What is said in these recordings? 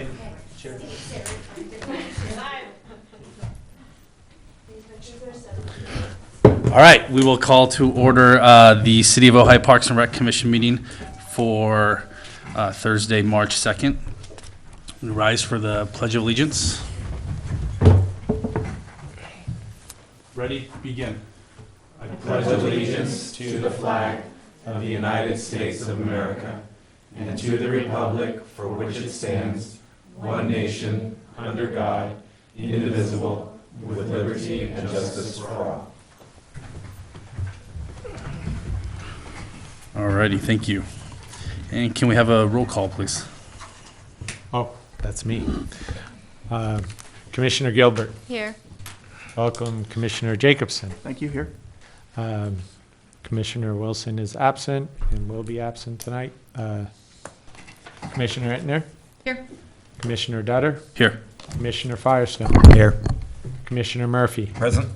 And Chair. All right, we will call to order the City of Ojai Parks and Rec Commission meeting for Thursday, March 2nd. We rise for the Pledge of Allegiance. Ready? Begin. I pledge allegiance to the flag of the United States of America and to the republic for which it stands, one nation, under God, indivisible, with liberty and justice for all. All righty, thank you. And can we have a roll call, please? Oh, that's me. Commissioner Gilbert. Here. Welcome, Commissioner Jacobson. Thank you. Here. Commissioner Wilson is absent and will be absent tonight. Commissioner Entner. Here. Commissioner Dutter. Here. Commissioner Firestone. Here. Commissioner Murphy. Present.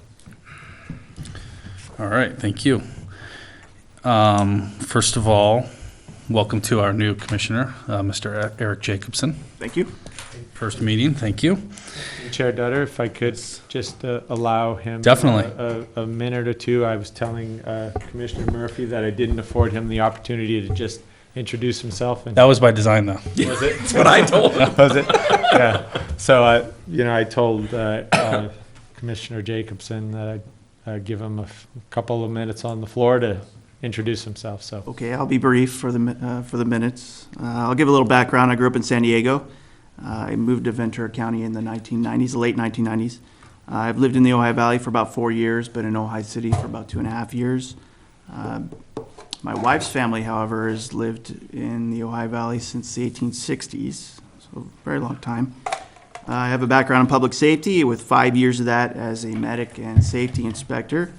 All right, thank you. First of all, welcome to our new commissioner, Mr. Eric Jacobson. Thank you. First meeting, thank you. Chair Dutter, if I could just allow him Definitely. a minute or two. I was telling Commissioner Murphy that I didn't afford him the opportunity to just introduce himself. And That was by design, though. was it? That's what I told him. Was it? Yeah. So, I told Commissioner Jacobson that I'd give him a couple of minutes on the floor to introduce himself. So, Okay, I'll be brief for the minutes. I'll give a little background. I grew up in San Diego. I moved to Ventura County in the 1990s, the late 1990s. I've lived in the Ojai Valley for about 4 years, but in Ojai City for about 2.5 years. My wife's family, however, has lived in the Ojai Valley since the 1860s, so a very long time. I have a background in public safety with 5 years of that as a medic and safety inspector.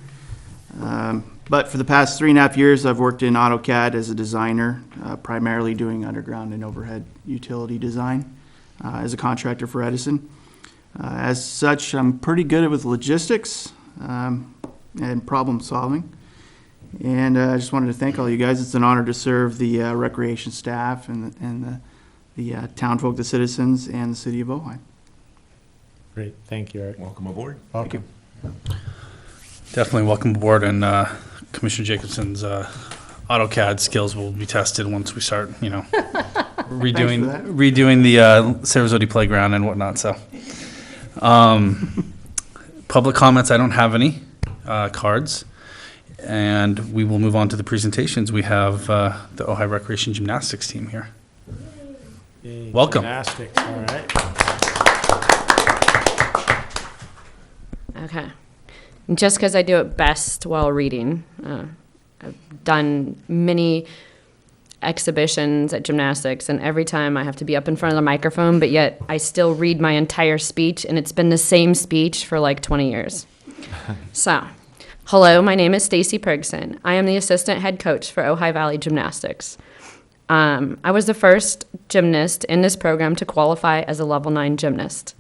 But for the past 3.5 years, I've worked in AutoCAD as a designer, primarily doing underground and overhead utility design as a contractor for Edison. As such, I'm pretty good with logistics and problem solving. And I just wanted to thank all you guys. It's an honor to serve the recreation staff and the townfolk, the citizens, and the city of Ojai. great. Thank you, Eric. Welcome aboard. Welcome. Definitely welcome aboard, and Commissioner Jacobson's AutoCAD skills will be tested once we start, redoing the Sarasota playground and whatnot. So, public comments. I don't have any cards, and we will move on to the presentations. We have the Ojai Recreation Gymnastics team here. Yay, Welcome. Gymnastics. All right. Okay. Just because I do it best while reading. I've done many exhibitions at gymnastics, and every time I have to be up in front of the microphone, but yet I still read my entire speech, and it's been the same speech for like 20 years. So, hello, my name is Stacy Pergson. I am the assistant head coach for Ojai Valley Gymnastics. I was the first gymnast in this program to qualify as a level 9 gymnast.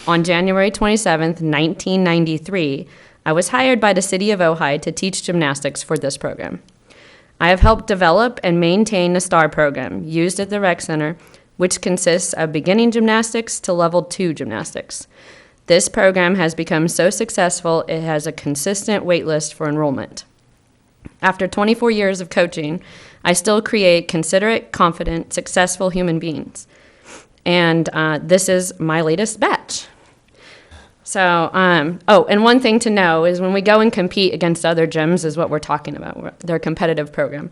On January 27th, 1993, I was hired by the city of Ojai to teach gymnastics for this program. I have helped develop and maintain the STAR program used at the rec center, which consists of beginning gymnastics to level 2 gymnastics. This program has become so successful, it has a consistent wait list for enrollment. After 24 years of coaching, I still create considerate, confident, successful human beings. And this is my latest batch. So, and one thing to know is when we go and compete against other gyms is what we're talking about, their competitive program.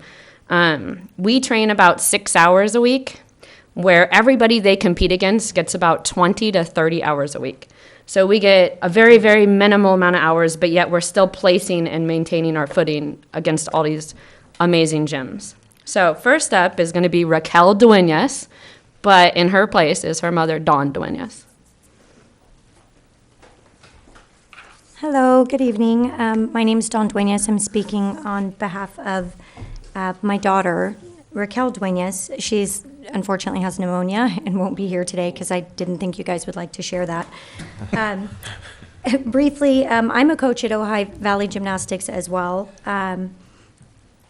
We train about 6 hours a week, where everybody they compete against gets about 20 to 30 hours a week. So we get a very, very minimal amount of hours, but yet we're still placing and maintaining our footing against all these amazing gyms. So first up is going to be Raquel Duenas, but in her place is her mother, Dawn Duenas. Hello, good evening. My name is Dawn Duenas. I'm speaking on behalf of my daughter, Raquel Duenas. She's unfortunately has pneumonia and won't be here today because I didn't think you guys would like to share that. Briefly, I'm a coach at Ojai Valley Gymnastics as well.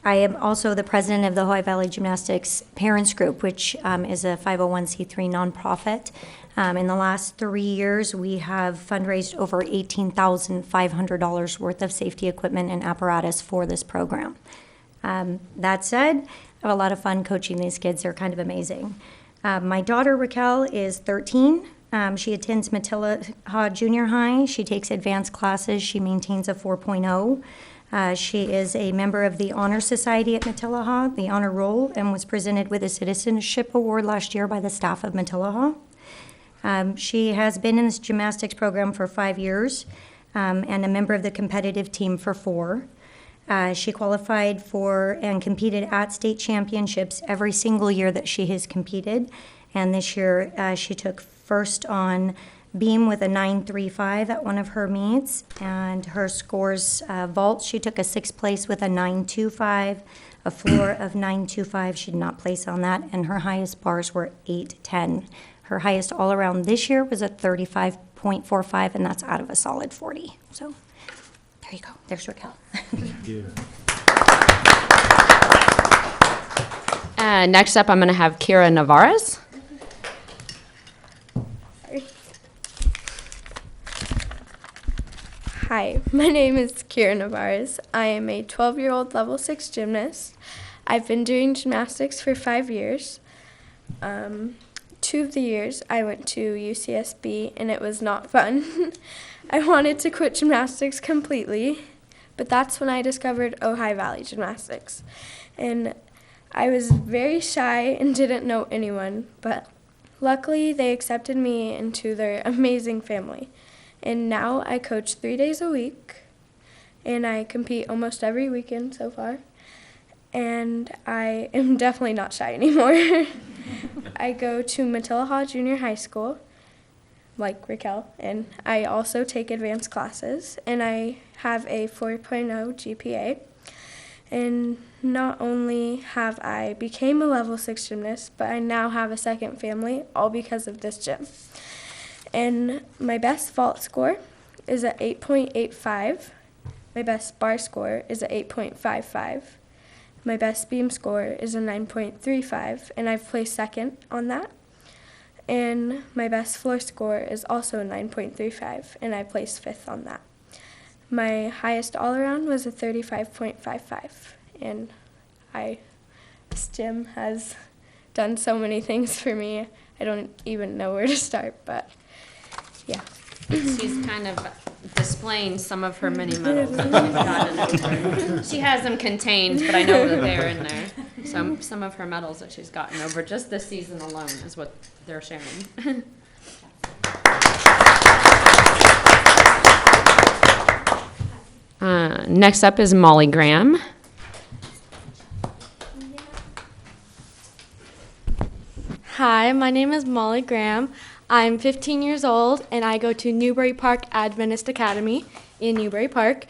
I am also the president of the Ojai Valley Gymnastics Parents Group, which is a 501c3 nonprofit. In the last 3 years, we have fundraised over $18,500 worth of safety equipment and apparatus for this program. That said, I have a lot of fun coaching these kids. They're kind of amazing. My daughter Raquel is 13. She attends Matilah Junior High. She takes advanced classes. She maintains a 4.0. She is a member of the Honor Society at Matilah, the honor roll, and was presented with a citizenship award last year by the staff of Matilah. She has been in this gymnastics program for 5 years and a member of the competitive team for 4. She qualified for and competed at state championships every single year that she has competed. And this year she took first on beam with a 9.35 at one of her meets. And her scores, vault, she took a 6th place with a 9.25, a floor of 9.25. She did not place on that. And her highest bars were 8.10. Her highest all-around this year was a 35.45, and that's out of a solid 40. So there you go. There's Raquel. Thank you. Next up, I'm going to have Kira Navarez. Hi, my name is Kira Navarez. I am a 12-year-old level 6 gymnast. I've been doing gymnastics for 5 years. 2 of the years I went to UCSB and it was not fun. I wanted to quit gymnastics completely, but that's when I discovered Ojai Valley Gymnastics. And I was very shy and didn't know anyone, but luckily they accepted me into their amazing family. And now I coach 3 days a week, and I compete almost every weekend so far. And I am definitely not shy anymore. I go to Matilah Junior High School, like Raquel, and I also take advanced classes, and I have a 4.0 GPA. And not only have I became a level 6 gymnast, but I now have a second family, all because of this gym. And my best vault score is at 8.85. My best bar score is at 8.55. My best beam score is a 9.35, and I've placed second on that. And my best floor score is also a 9.35, and I placed 5th on that. My highest all-around was a 35.55, and this gym has done so many things for me. I don't even know where to start, but yeah. She's kind of displaying some of her mini medals that she's gotten over. She has them contained, but I know that they're in there. Some of her medals that she's gotten over just this season alone is what they're sharing. Next up is Molly Graham. Hi, my name is Molly Graham. I'm 15 years old, and I go to Newbury Park Adventist Academy in Newbury Park.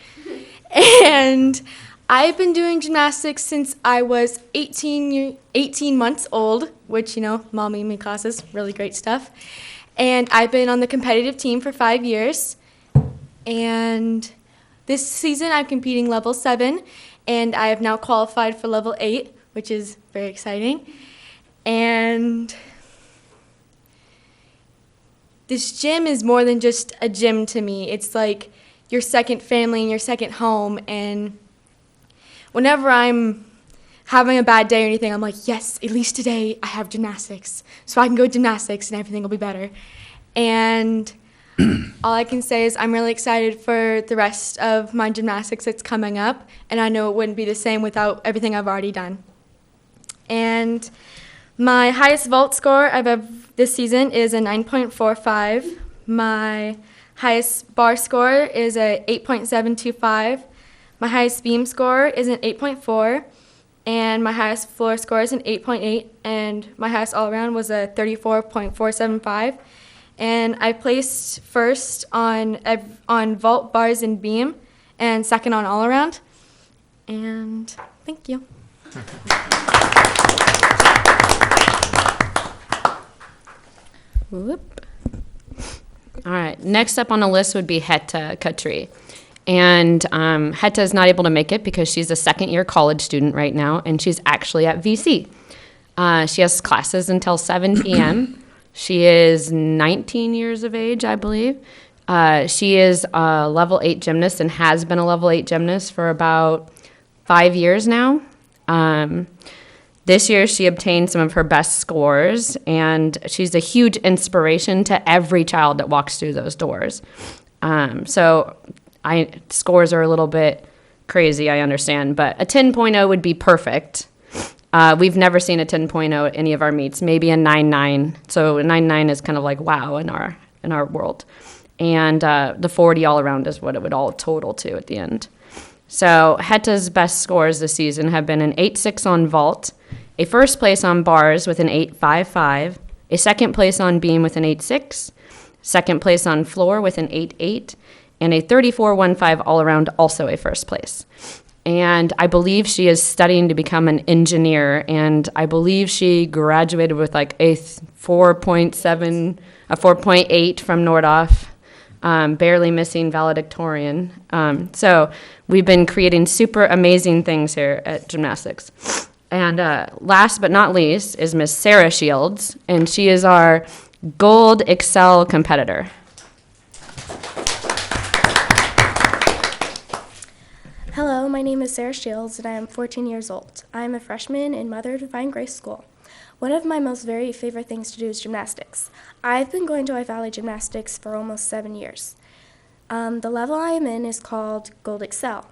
And I've been doing gymnastics since I was 18 months old, which, mommy me classes, really great stuff. And I've been on the competitive team for 5 years. And this season I'm competing level 7, and I have now qualified for level 8, which is very exciting. And this gym is more than just a gym to me. It's like your second family and your second home. And whenever I'm having a bad day or anything, I'm like, yes, at least today I have gymnastics. So I can go gymnastics and everything will be better. And all I can say is I'm really excited for the rest of my gymnastics that's coming up. And I know it wouldn't be the same without everything I've already done. And my highest vault score I've this season is a 9.45. My highest bar score is a 8.725. My highest beam score is an 8.4. And my highest floor score is an 8.8. And my highest all-around was a 34.475. And I placed first on vault, bars, and beam, and second on all-around. And thank you. Whoop. All right. Next up on the list would be Heta Katri. And Heta is not able to make it because she's a second-year college student right now, and she's actually at VC. She has classes until 7 p.m. She is 19 years of age, I believe. She is a level 8 gymnast and has been a level 8 gymnast for about 5 years now. This year, she obtained some of her best scores, and she's a huge inspiration to every child that walks through those doors. Scores are a little bit crazy, I understand, but a 10.0 would be perfect. We've never seen a 10.0 at any of our meets, maybe a 9.9. So a 9.9 is kind of like wow in our world. And the 40 all around is what it would all total to at the end. So Heta's best scores this season have been an 8.6 on vault, a first place on bars with an 8.55, a second place on beam with an 8.6, second place on floor with an 8.8, and a 34.15 all around, also a first place. And I believe she is studying to become an engineer, and I believe she graduated with like a 4.7, a 4.8 from Nordhoff, barely missing valedictorian. So we've been creating super amazing things here at gymnastics. And last but not least is Miss Sarah Shields, and she is our Gold Excel competitor. Hello, my name is Sarah Shields, and I am 14 years old. I am a freshman in Mother of Divine Grace School. One of my most very favorite things to do is gymnastics. I've been going to Ojai Valley Gymnastics for almost 7 years. The level I am in is called Gold Excel.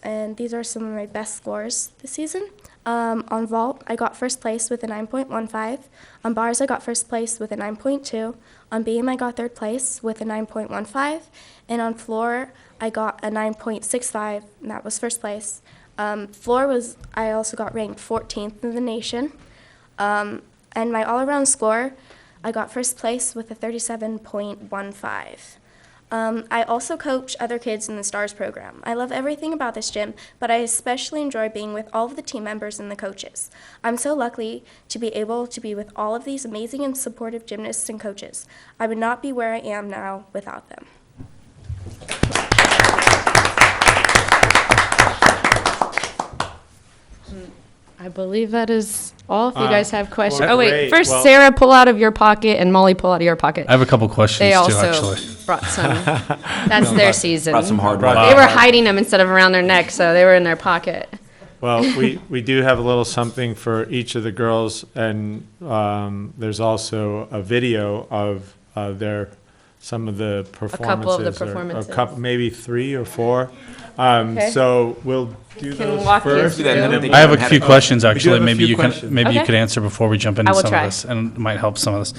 And these are some of my best scores this season. On vault, I got first place with a 9.15. On bars, I got first place with a 9.2. On beam, I got third place with a 9.15. And on floor, I got a 9.65, and that was first place. I also got ranked 14th in the nation. And my all-around score, I got first place with a 37.15. I also coach other kids in the STARS program. I love everything about this gym, but I especially enjoy being with all of the team members and the coaches. I'm so lucky to be able to be with all of these amazing and supportive gymnasts and coaches. I would not be where I am now without them. I believe that is all. If you guys have questions. well, Oh, wait. great. First, Well- Sarah, pull out of your pocket, and Molly, pull out of your pocket. I have a couple questions They too, also actually. brought some. That's their season. Brought some hard Brought- rock. They were hiding them instead of around their neck, so they were in their pocket. Well, we do have a little something for each of the girls, and there's also a video of some of the performances. couple of the or performances. a couple, maybe 3 or 4. Okay. So we'll do Can those walk you first. through. Do that, and then we- I have a Had few a- questions we do actually. have a Maybe few you can questions. maybe you Okay. could answer before we jump into I will some try. of this, and it might help some of this.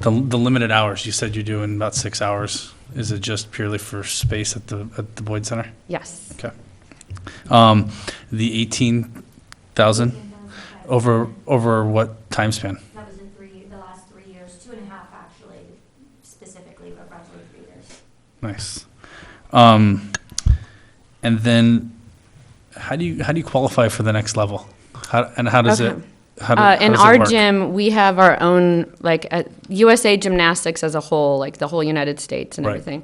The limited hours. You said you're doing about 6 hours. Is it just purely for space at the Boyd Center? Yes. Okay. The 18,000 over what time span? That was in the last 3 years, 2.5 actually, specifically, but roughly 3 years. Nice. And then, how do you qualify for the next level? How does Okay. it? In does it our work? gym, we have our own, USA Gymnastics as a whole, like the whole United States and Right. everything.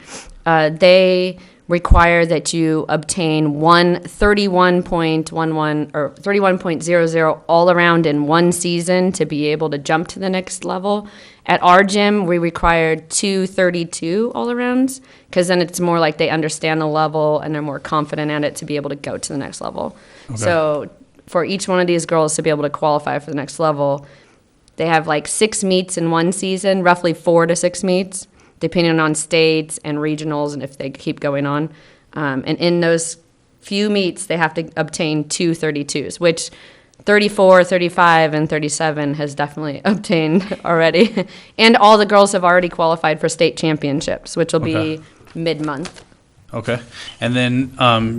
They require that you obtain 31.11 or 31.00 all around in one season to be able to jump to the next level. At our gym, we required 232 all arounds, because then it's more like they understand the level and they're more confident at it to be able to go to the next level. Okay. So for each one of these girls to be able to qualify for the next level, they have like 6 meets in one season, roughly 4 to 6 meets, depending on states and regionals and if they keep going on. And in those few meets, they have to obtain 232s, which 34, 35, and 37 has definitely obtained already. And all the girls have already qualified for state championships, which will Okay. be mid-month. Okay. And then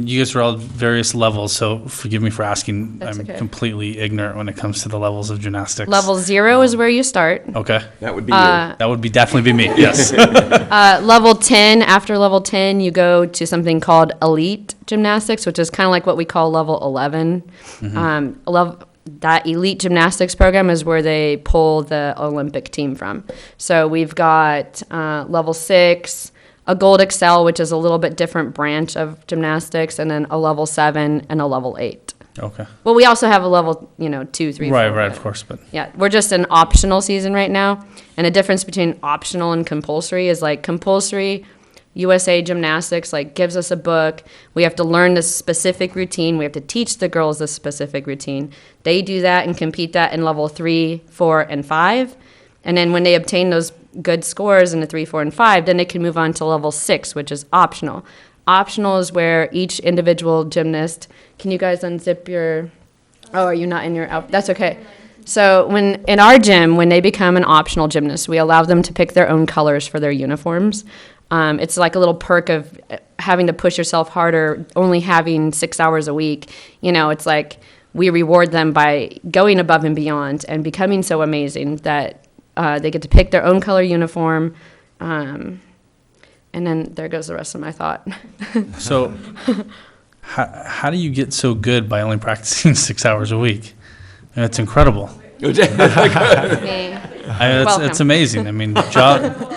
you guys are all various levels, so forgive me for asking. That's I'm okay. completely ignorant when it comes to the levels of gymnastics. Level 0 is where you start. Okay. That would be you. That would be definitely be me. Yes. Level 10, after level 10, you go to something called elite gymnastics, which is kind of like what we call level 11. That elite gymnastics program is where they pull the Olympic team from. So we've got level 6, a Gold Excel, which is a little bit different branch of gymnastics, and then a level 7 and a level 8. Okay. Well, we also have a level, 2, 3, Right, 4, right, but- of course, but Yeah, we're just in optional season right now. And the difference between optional and compulsory is like compulsory USA Gymnastics like gives us a book. We have to learn this specific routine. We have to teach the girls this specific routine. They do that and compete that in level 3, 4, and 5. And then when they obtain those good scores in the 3, 4, and 5, then they can move on to level 6, which is optional. Optional is where each individual gymnast, can you guys unzip your, oh, are you not in your outfit? That's okay. So when in our gym, when they become an optional gymnast, we allow them to pick their own colors for their uniforms. It's like a little perk of having to push yourself harder, only having 6 hours a week. It's like we reward them by going above and beyond and becoming so amazing that they get to pick their own color uniform. And then there goes the rest of my thought. so how do you get so good by only practicing 6 hours a week? That's incredible. It's amazing. I mean, job.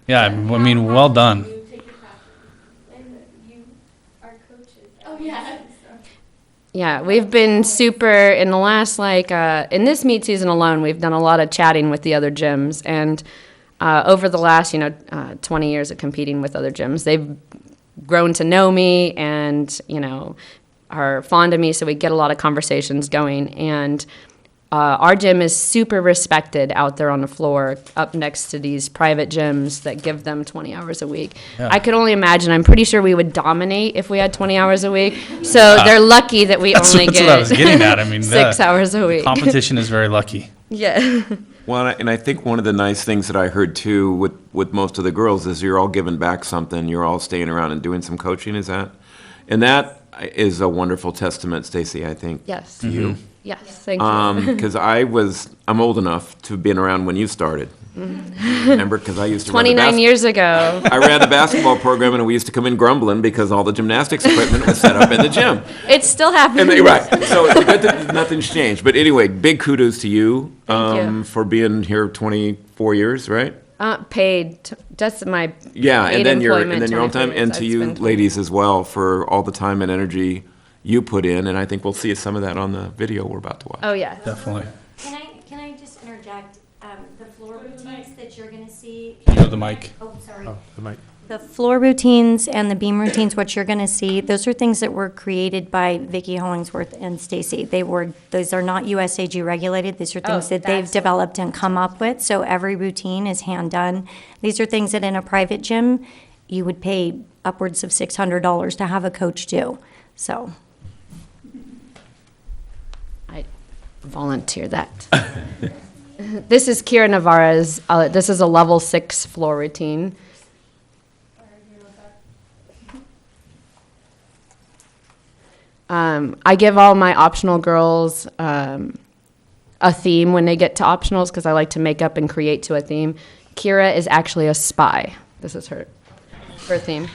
Yeah, I mean, well done. Yeah, we've been super in the last in this meet season alone. We've done a lot of chatting with the other gyms, and over the last 20 years of competing with other gyms, they've grown to know me and are fond of me. So we get a lot of conversations going, and our gym is super respected out there on the floor, up next to these private gyms that give them 20 hours a week. Yeah. I could only imagine. I'm pretty sure we would dominate if we had 20 hours a week. So they're lucky that we only That's get what I was getting at. I mean, 6 hours a week. Competition is very lucky. Yeah. Well, and I think one of the nice things that I heard too with most of the girls is you're all giving back something. You're all staying around and doing some coaching. Is that? And that is a wonderful testament, Stacy, I think. Yes. To you. Yes. Thank you. Because I'm old enough to have been around when you started. Remember, because I used to run the 29 years ago. I ran the basketball program, and we used to come in grumbling because all the gymnastics equipment was set up in the gym. It's still happening. Right. So it's good that nothing's changed. But anyway, big kudos to you, Thank you. for being here 24 years, right? Paid. That's my Yeah, paid and your employment own 23 time, and years. to I've you spent 20. ladies as well for all the time and energy you put in. And I think we'll see some of that on the video we're about to watch. Oh, yeah. Definitely. Can I just interject? The floor routines that you're going to see. You know the mic. Oh, sorry. Oh, the mic. The floor routines and the beam routines, what you're going to see, those are things that were created by Vicki Hollingsworth and Stacy. Those are not USAG regulated. These are things that they've developed and come up with. So every routine is hand done. These are things that in a private gym, you would pay upwards of $600 to have a coach do. So. I volunteer that. This is Kira Navarra's. This is a level 6 floor routine. I give all my optional girls a theme when they get to optionals because I like to make up and create to a theme. Kira is actually a spy. This is her theme.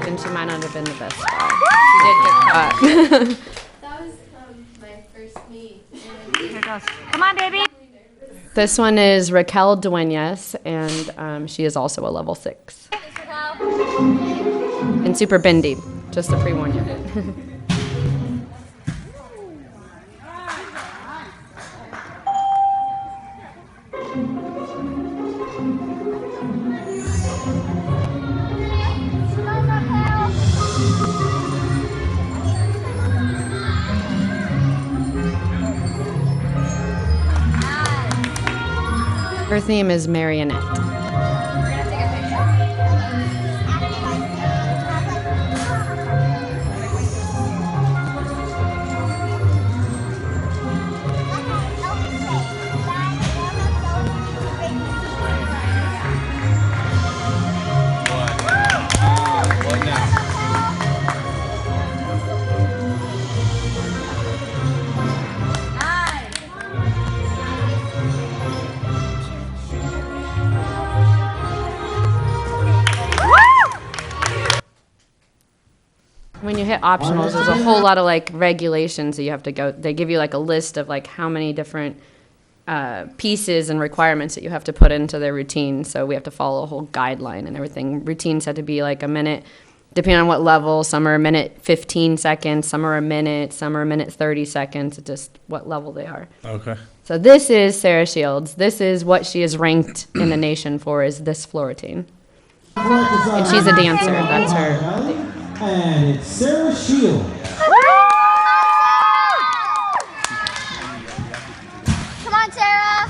And she might not have been the best spy. She did get caught. That was my first meet. Here goes. Come on, baby. This one is Raquel Duenas, and she is also a level 6. And super bendy, just to pre-warn you. Her theme is marionette. When you hit optionals, there's a whole lot of like regulations that you have to go. They give you like a list of like how many different pieces and requirements that you have to put into their routine. So we have to follow a whole guideline and everything. Routines had to be like a minute, depending on what level. Some are a minute 15 seconds, some are a minute, some are a minute 30 seconds. It's just what level they are. Okay. So this is Sarah Shields. This is what she is ranked in the nation for, is this floor routine. And she's a dancer. That's her thing. And it's Sarah Shields. Come on, Sarah.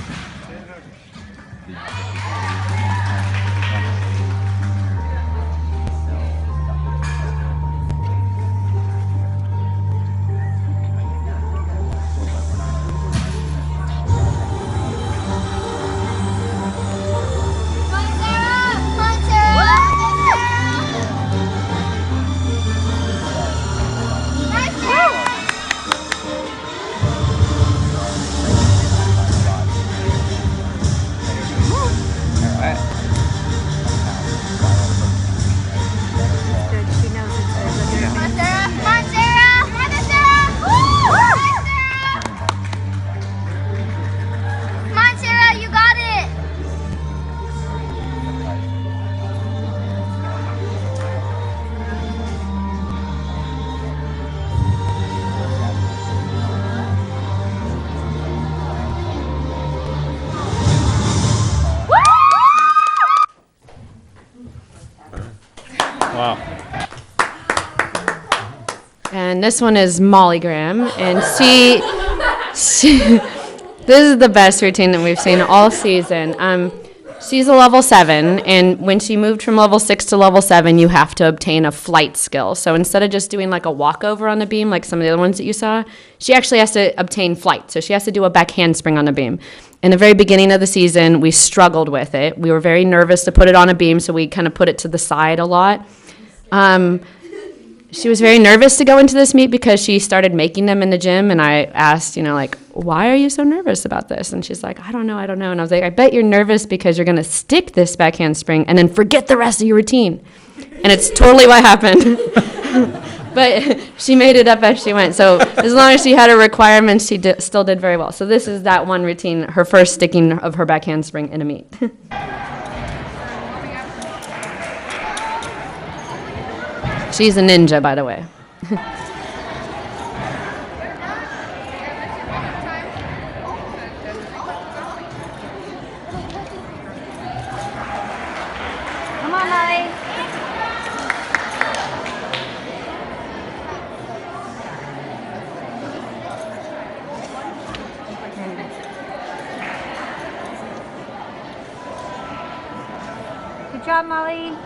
Wow. And this one is Molly Graham, and she this is the best routine that we've seen all season. She's a level 7, and when she moved from level 6 to level 7, you have to obtain a flight skill. So instead of just doing like a walkover on the beam, like some of the other ones that you saw, she actually has to obtain flight. So she has to do a back handspring on the beam. In the very beginning of the season, we struggled with it. We were very nervous to put it on a beam, so we kind of put it to the side a lot. She was very nervous to go into this meet because she started making them in the gym, and I asked, like, why are you so nervous about this? And she's like, I don't know. And I was like, I bet you're nervous because you're going to stick this back handspring and then forget the rest of your routine. And it's totally what happened. But she made it up as she went. So as long as she had her requirements, she still did very well. So this is that one routine, her first sticking of her back handspring in a meet. She's a ninja, by the way. Come on, Molly. Good job, Molly.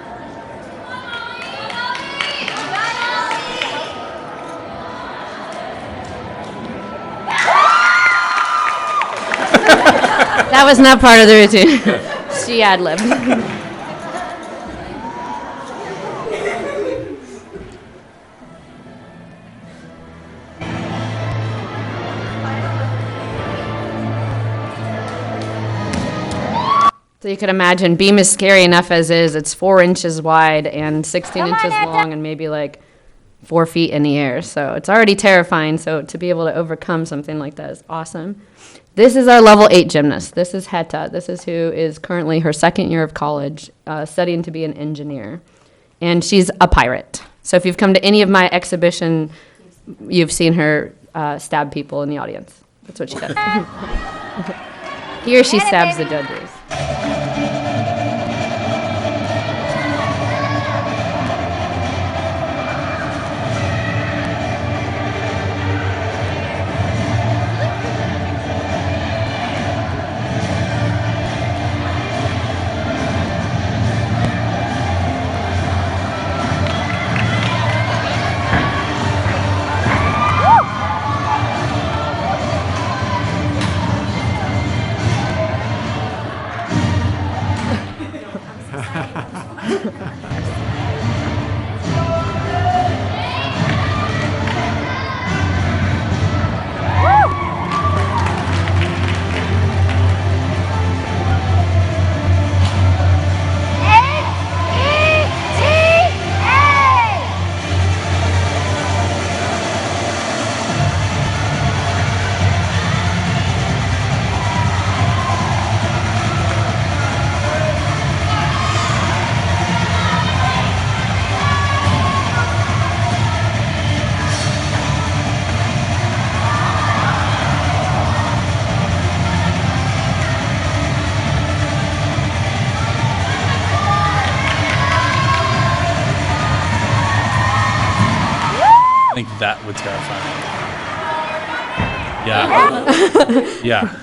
That was not part of the routine. She ad-libbed. So you could imagine, beam is scary enough as is. It's 4 inches wide and 16 inches long and maybe like 4 feet in the air. So it's already terrifying. So to be able to overcome something like that is awesome. This is our level 8 gymnast. This is Heta. This is who is currently her second year of college, studying to be an engineer. And she's a pirate. So if you've come to any of my exhibition, you've seen her stab people in the audience. That's what she does. Here she stabs the judges. I think that would terrify me. Yeah. Yeah.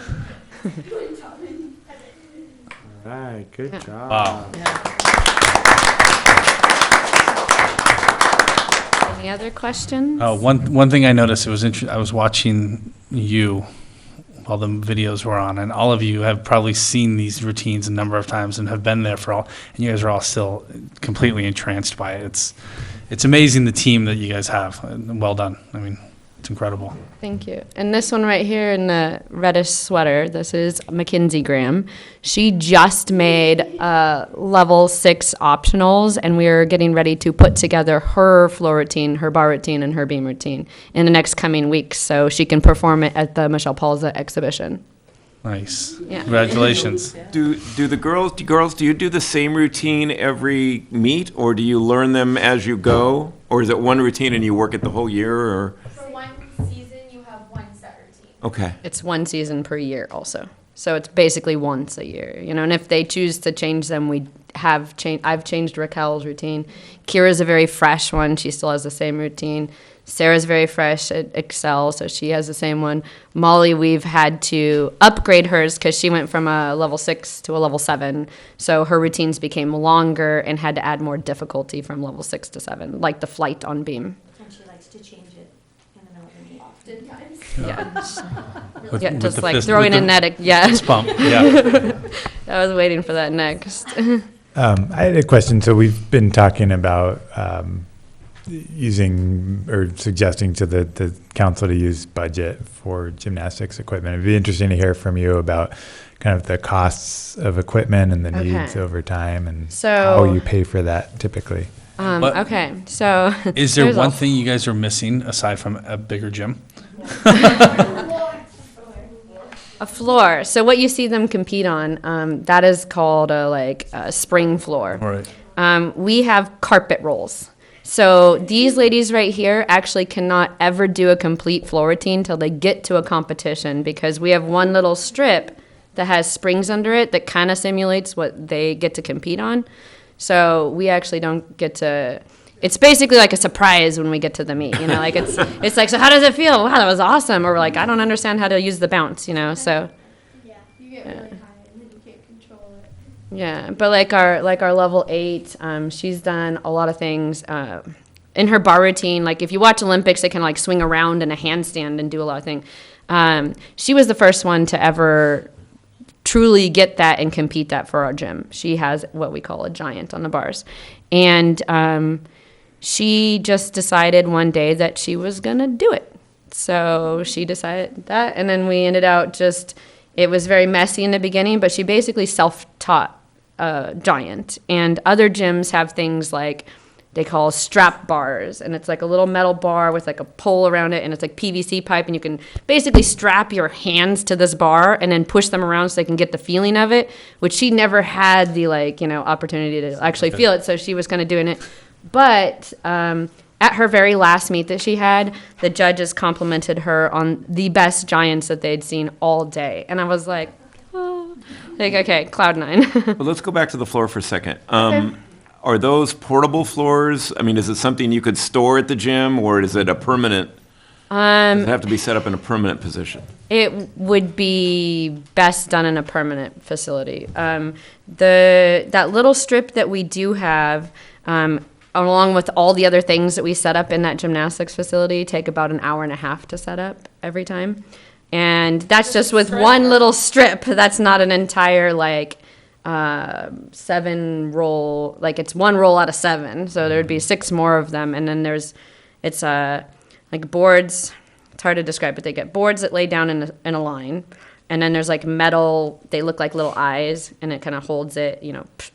All right, good job. Wow. Any other questions? One thing I noticed, it was I was watching you while the videos were on, and all of you have probably seen these routines a number of times and have been there for all, and you guys are all still completely entranced by it. It's amazing the team that you guys have. Well done. I mean, it's incredible. Thank you. And this one right here in the reddish sweater, this is Mackenzie Graham. She just made level 6 optionals, and we're getting ready to put together her floor routine, her bar routine, and her beam routine in the next coming weeks so she can perform it at the Michelle Palza exhibition. Nice. Yeah. Congratulations. Do the girls, do you do the same routine every meet, or do you learn them as you go? Or is it one routine and you work it the whole year, or? For one season, you have one set routine. Okay. It's one season per year also. So it's basically once a year, and if they choose to change them, I've changed Raquel's routine. Kira's a very fresh one. She still has the same routine. Sarah's very fresh at Excel, so she has the same one. Molly, we've had to upgrade hers because she went from a level 6 to a level 7. So her routines became longer and had to add more difficulty from level 6 to 7, like the flight on beam. And she likes to change it in the middle of the meet. Oftentimes. Yeah, With just the like fist- throwing with a the net. Yeah, fist bump. Yeah. I was waiting for that next. I had a question. So we've been talking about using or suggesting to the council to use budget for gymnastics equipment. It'd be interesting to hear from you about kind of the costs of equipment and the Okay. needs over time and So- how you pay for that typically. What- Okay, so Is there there's one a- thing you guys are missing aside from a bigger gym? A floor. So what you see them compete on, that is called a spring floor. All right. We have carpet rolls. So these ladies right here actually cannot ever do a complete floor routine till they get to a competition because we have one little strip that has springs under it that kind of simulates what they get to compete on. So we actually don't get to. It's basically like a surprise when we get to the meet, like it's like, so how does it feel? Wow, that was awesome. Or we're like, I don't understand how to use the bounce, so. Yeah, you get really high and then you can't control it. Yeah, but like our level 8, she's done a lot of things in her bar routine. Like if you watch Olympics, they can like swing around in a handstand and do a lot of things. She was the first one to ever truly get that and compete that for our gym. She has what we call a giant on the bars, and she just decided one day that she was gonna do it. So she decided that, and then we ended out it was very messy in the beginning, but she basically self-taught giant. And other gyms have things like they call strap bars, and it's like a little metal bar with like a pole around it, and it's like PVC pipe, and you can basically strap your hands to this bar and then push them around so they can get the feeling of it, which she never had the opportunity to actually feel it, so she was kind of doing it. But at her very last meet that she had, the judges complimented her on the best giants that they'd seen all day, and I was like, oh, like, okay, cloud nine. Well, let's go back to the floor for a second. Are those portable floors? I mean, is it something you could store at the gym, or is it a permanent? Does it have to be set up in a permanent position? It would be best done in a permanent facility. That little strip that we do have, along with all the other things that we set up in that gymnastics facility, take about an hour and a half to set up every time. And that's just with one little strip. That's not an entire 7 roll, it's 1 roll out of 7. So there'd be 6 more of them. And then it's like boards. It's hard to describe, but they get boards that lay down in a line. And then there's like metal, they look like little eyes, and it kind of holds it,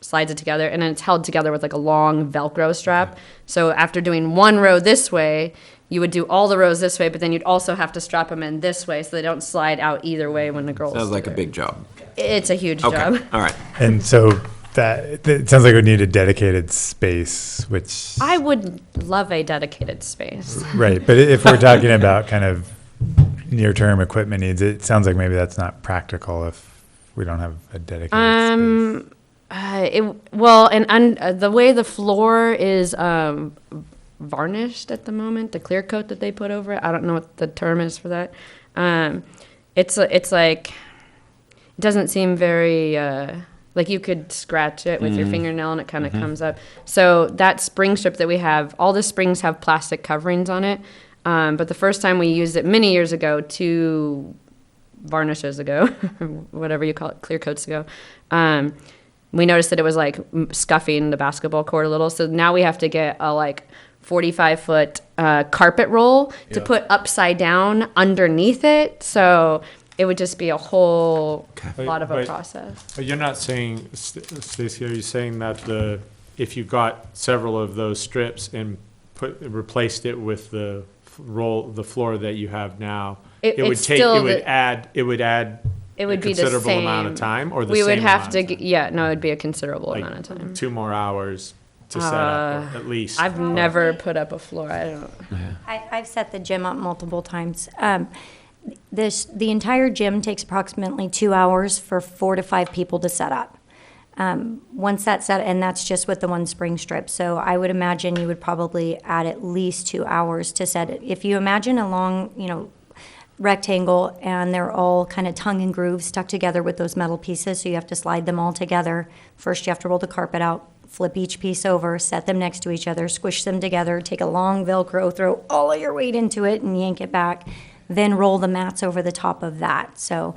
slides it together. And then it's held together with like a long Velcro strap. So after doing 1 row this way, you would do all the rows this way, but then you'd also have to strap them in this way so they don't slide out either way when the girls Sounds like do a it. big job. It's a huge Okay, job. all right. And so that it sounds like we need a dedicated space, which I would love a dedicated space. right. But if we're talking about kind of near-term equipment needs, it sounds like maybe that's not practical if we don't have a dedicated space. The way the floor is varnished at the moment, the clear coat that they put over it, I don't know what the term is for that. It's like, it doesn't seem very, like you could scratch it with your fingernail and it kind of comes up. So that spring strip that we have, all the springs have plastic coverings on it. But the first time we used it many years ago, 2 varnishes ago, whatever you call it, clear coats ago, we noticed that it was like scuffing the basketball court a little. So now we have to get a 45-foot carpet roll to put upside down underneath it. So it would just be a whole lot of a process. But you're not saying, Stacy, are you saying that if you got several of those strips and replaced it with the floor that you have now, it would add It would a be the considerable same amount of time, or the we same would have amount to of time? it would be a considerable amount of time. 2 more hours to set up, or at least. I've never put up a floor. I don't. I've set the gym up multiple times. The entire gym takes approximately 2 hours for 4 to 5 people to set up. Once that's set, and that's just with the 1 spring strip. So I would imagine you would probably add at least 2 hours to set it. If you imagine a long, rectangle, and they're all kind of tongue and groove stuck together with those metal pieces, so you have to slide them all together. First, you have to roll the carpet out, flip each piece over, set them next to each other, squish them together, take a long Velcro, throw all of your weight into it, and yank it back. Then roll the mats over the top of that. So,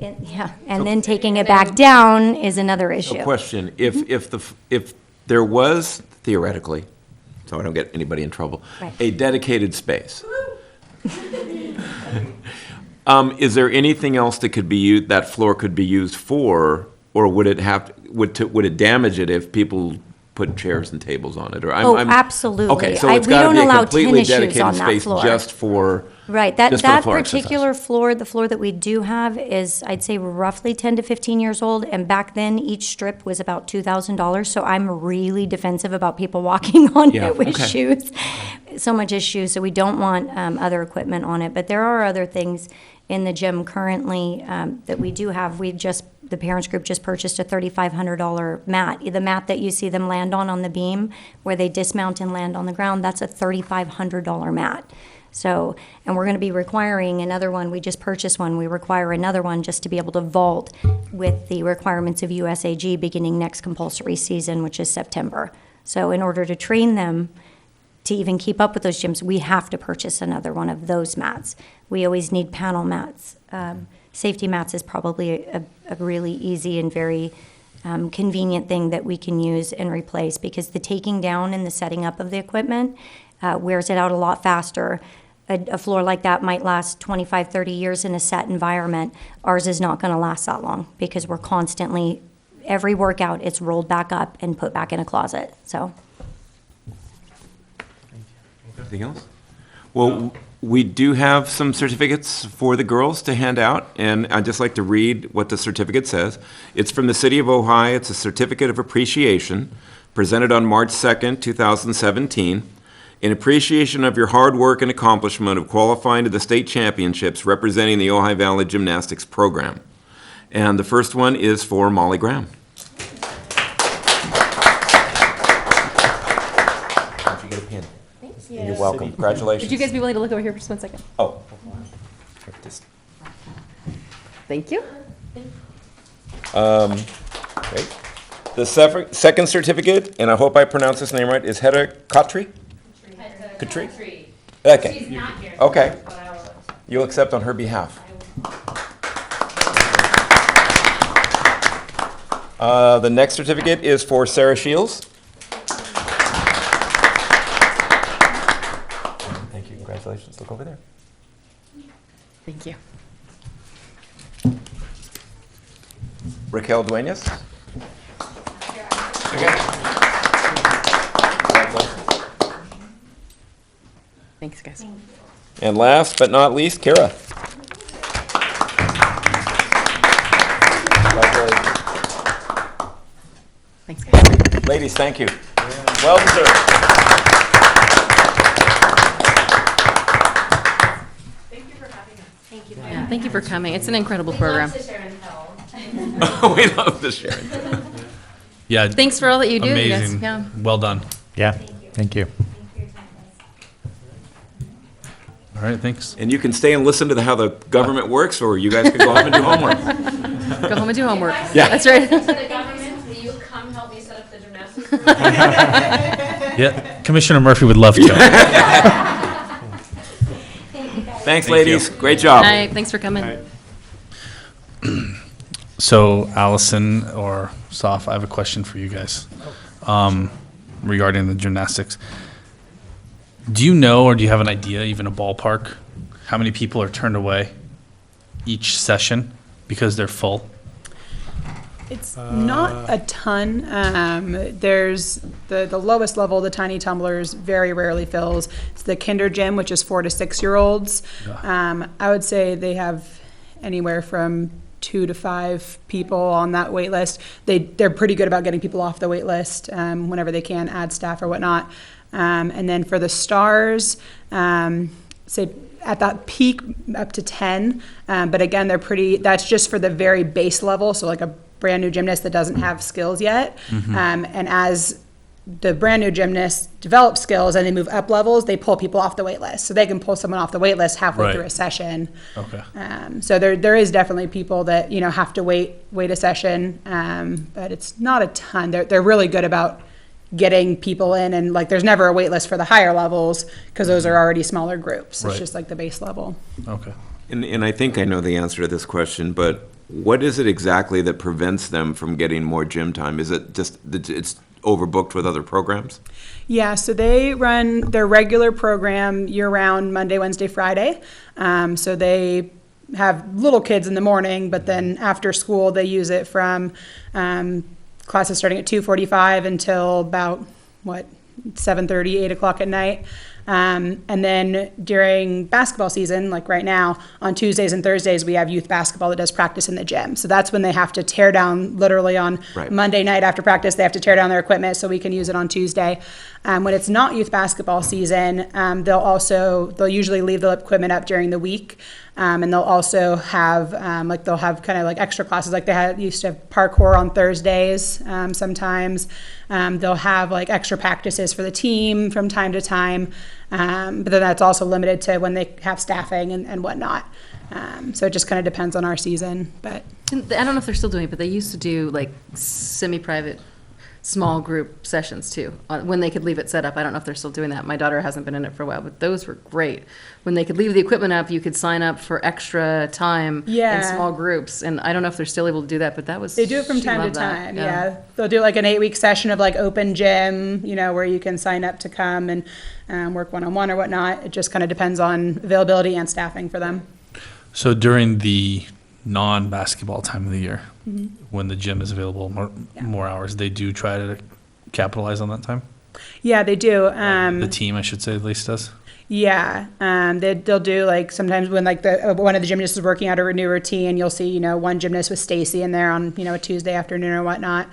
and then taking it back down is another issue. So question, if there was, theoretically, so I don't get anybody in trouble, Right. a dedicated space, is there anything else that that floor could be used for, or would it damage it if people put chairs and tables on it? Or Absolutely. Okay, so it's we got to don't be a allow completely tennis shoes dedicated on that space floor. just for. Right, just for the that floor exercise. particular floor, the floor that we do have is, I'd say, roughly 10 to 15 years old, and back then, each strip was about $2,000, so I'm really defensive about people walking on Yeah, it with okay. shoes. So much is shoes, so we don't want other equipment on it, but there are other things in the gym currently that we do have. The parents group just purchased a $3,500 mat. The mat that you see them land on the beam, where they dismount and land on the ground, that's a $3,500 mat. So, and we're going to be requiring another one. We just purchased one. We require another one just to be able to vault with the requirements of USAG beginning next compulsory season, which is September. So in order to train them to even keep up with those gyms, we have to purchase another one of those mats. We always need panel mats. Safety mats is probably a really easy and very convenient thing that we can use and replace, because the taking down and the setting up of the equipment wears it out a lot faster. A floor like that might last 25, 30 years in a set environment. Ours is not going to last that long, because we're constantly, every workout, it's rolled back up and put back in a closet. So Anything else? Well, we do have some certificates for the girls to hand out, and I'd just like to read what the certificate says. It's from the City of Ojai. It's a certificate of appreciation presented on March 2nd, 2017, in appreciation of your hard work and accomplishment of qualifying to the state championships representing the Ojai Valley Gymnastics Program. And the first one is for Molly Graham. You're welcome. Congratulations. Would you guys be willing to look over here for just 1 second? Oh. Just, Thank you. great. The second certificate, and I hope I pronounced this name right, is Hedda Khatri? Khatri? Okay. She's not here. Okay. You'll accept on her behalf. The next certificate is for Sarah Shields. Thank you. Congratulations. Look over there. Thank you. Raquel Duenas. Thanks, guys. And last but not least, Kara. Thanks, guys. Ladies, thank you. Well deserved. Yeah, thank you for coming. It's an incredible program. We love the sharing. Yeah. Thanks for all that you do, you guys. Amazing. Yeah. Well done. Yeah, thank you. All right, thanks. And you can stay and listen to how the government works, or you guys can go home and do homework. Go home and do homework. Yeah. That's right. To the government, will you come help me set up the gymnastics? Yeah, Commissioner Murphy would love to. Thanks, ladies. Great job. Hi, thanks for coming. So Allison or Soph, I have a question for you guys regarding the gymnastics. Do you know, or do you have an idea, even a ballpark, how many people are turned away each session because they're full? It's not a ton. There's the lowest level, the tiny tumblers, very rarely fills. It's the kinder gym, which is 4 to 6 year olds. I would say they have anywhere from 2 to 5 people on that wait list. They're pretty good about getting people off the wait list whenever they can, add staff or whatnot. And then for the stars, say at that peak up to 10, but again, that's just for the very base level. So like a brand new gymnast that doesn't have skills yet. And as the brand new gymnasts develop skills and they move up levels, they pull people off the wait list. So they can pull someone off the wait list halfway through a session. Okay. So there is definitely people that, have to wait a session, but it's not a ton. They're really good about getting people in, and like there's never a wait list for the higher levels because those are already smaller groups. It's just like the base level. Okay. And I think I know the answer to this question, but what is it exactly that prevents them from getting more gym time? Is it just that it's overbooked with other programs? Yeah, so they run their regular program year-round, Monday, Wednesday, Friday. So they have little kids in the morning, but then after school they use it from classes starting at 2:45 until about 7:30, 8 o'clock at night. And then during basketball season, like right now, on Tuesdays and Thursdays, we have youth basketball that does practice in the gym. So that's when they have to tear down, literally on Monday night after practice, they have to tear down their equipment so we can use it on Tuesday. When it's not youth basketball season, they'll usually leave the equipment up during the week. And they'll also have, they'll have kind of like extra classes, like used to have parkour on Thursdays sometimes. They'll have like extra practices for the team from time to time. But then that's also limited to when they have staffing and whatnot. So it just kind of depends on our season. But I don't know if they're still doing it, but they used to do like semi-private small group sessions too, when they could leave it set up. I don't know if they're still doing that. My daughter hasn't been in it for a while, but those were great. When they could leave the equipment up, you could sign up for extra time in small groups. And I don't know if they're still able to do that, but that was, they do it from time to time. Yeah. They'll do like an 8-week session of like open gym, where you can sign up to come and work one-on-one or whatnot. It just kind of depends on availability and staffing for them. So during the non-basketball time of the year, when the gym is available more hours, they do try to capitalize on that time? Yeah, they do. The team, I should say, at least does. Yeah, they'll do like sometimes when like one of the gymnasts is working out a new routine, you'll see one gymnast with Stacy in there on a Tuesday afternoon or whatnot.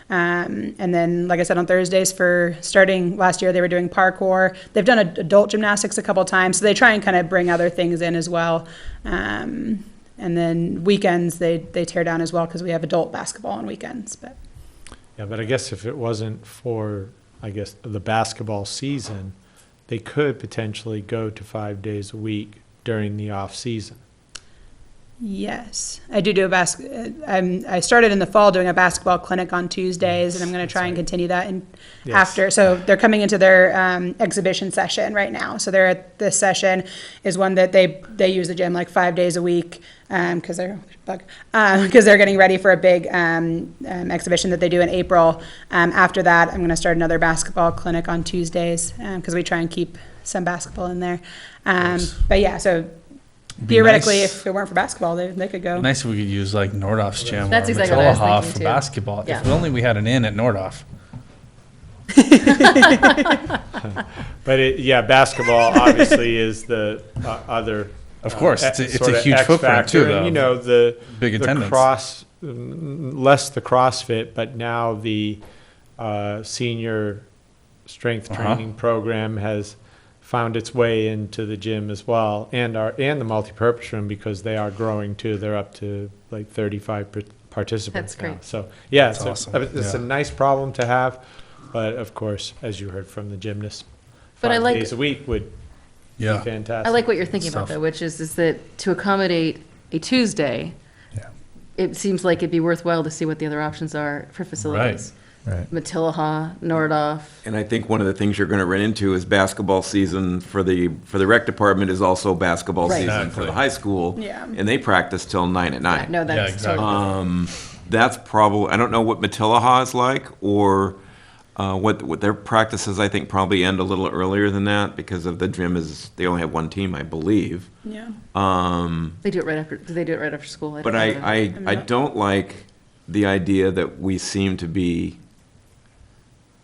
And then, like I said, on Thursdays for starting last year, they were doing parkour. They've done adult gymnastics a couple of times, so they try and kind of bring other things in as well. And then weekends they tear down as well because we have adult basketball on weekends. But Yeah, but I guess if it wasn't for, the basketball season, they could potentially go to 5 days a week during the off season. yes, I do I started in the fall doing a basketball clinic on Tuesdays, and I'm going to try and continue that Yes. after. So they're coming into their exhibition session right now. So they're at this session is one that they use the gym like 5 days a week because they're getting ready for a big exhibition that they do in April. After that, I'm going to start another basketball clinic on Tuesdays because we try and keep some basketball in there. But yeah, so theoretically, nice. if it weren't for basketball, they could go. Nice if we could use like Nordhoff's gym That's or exactly what I was Matillaha thinking for too. basketball. Yeah. If only we had an inn at Nordhoff. But basketball obviously is the other. Of course, it's a sorta huge X footprint factor. too, And, though. the Big attendance. less the CrossFit, but now the senior strength training program has found its way into the gym as well, and the multipurpose room because they are growing too. They're up to like 35 participants That's now. great. So That's it's awesome. it's a Yeah. nice problem to have, but of course, as you heard from the gymnast, But I 5 like- days a week would Yeah. be fantastic. I like what you're thinking about, Stuff. though, which is that to accommodate a Tuesday, Yeah. it seems like it'd be worthwhile to see what the other options are for facilities. Right. Matillaha, Nordhoff. And I think one of the things you're going to run into is basketball season for the rec department is also basketball Right. season for Exactly. the high school. Yeah. And they practice till 9 at night. No, that's exactly. totally. That's probably, I don't know what Matillaha is like or what their practices, I think, probably end a little earlier than that because of the gym they only have one team, I believe. Yeah. They do it right after. Do they do it right after school? But don't know. I don't like the idea that we seem to be,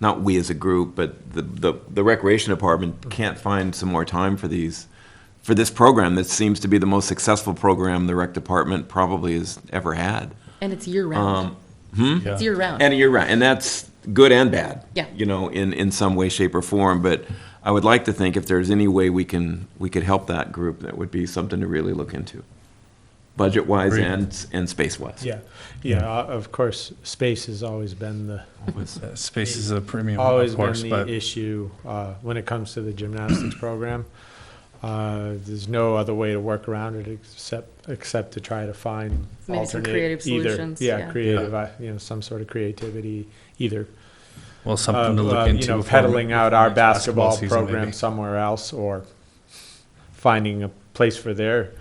not we as a group, but the recreation department can't find some more time for this program that seems to be the most successful program the rec department probably has ever had. And it's year round. Yeah. It's year round. And you're right, and that's good and bad. Yeah. In some way, shape, or form. But I would like to think if there's any way we could help that group, that would be something to really look into, budget-wise Agreed. and space-wise. Of course, space has always been the Space is a premium, always of course, been the but issue when it comes to the gymnastics program. There's no other way to work around it except to try to find Maybe some alternate creative solutions, yeah. creative, some sort of creativity, either well, something to look into. before peddling out our next basketball basketball season, program maybe. somewhere else, or finding a place for their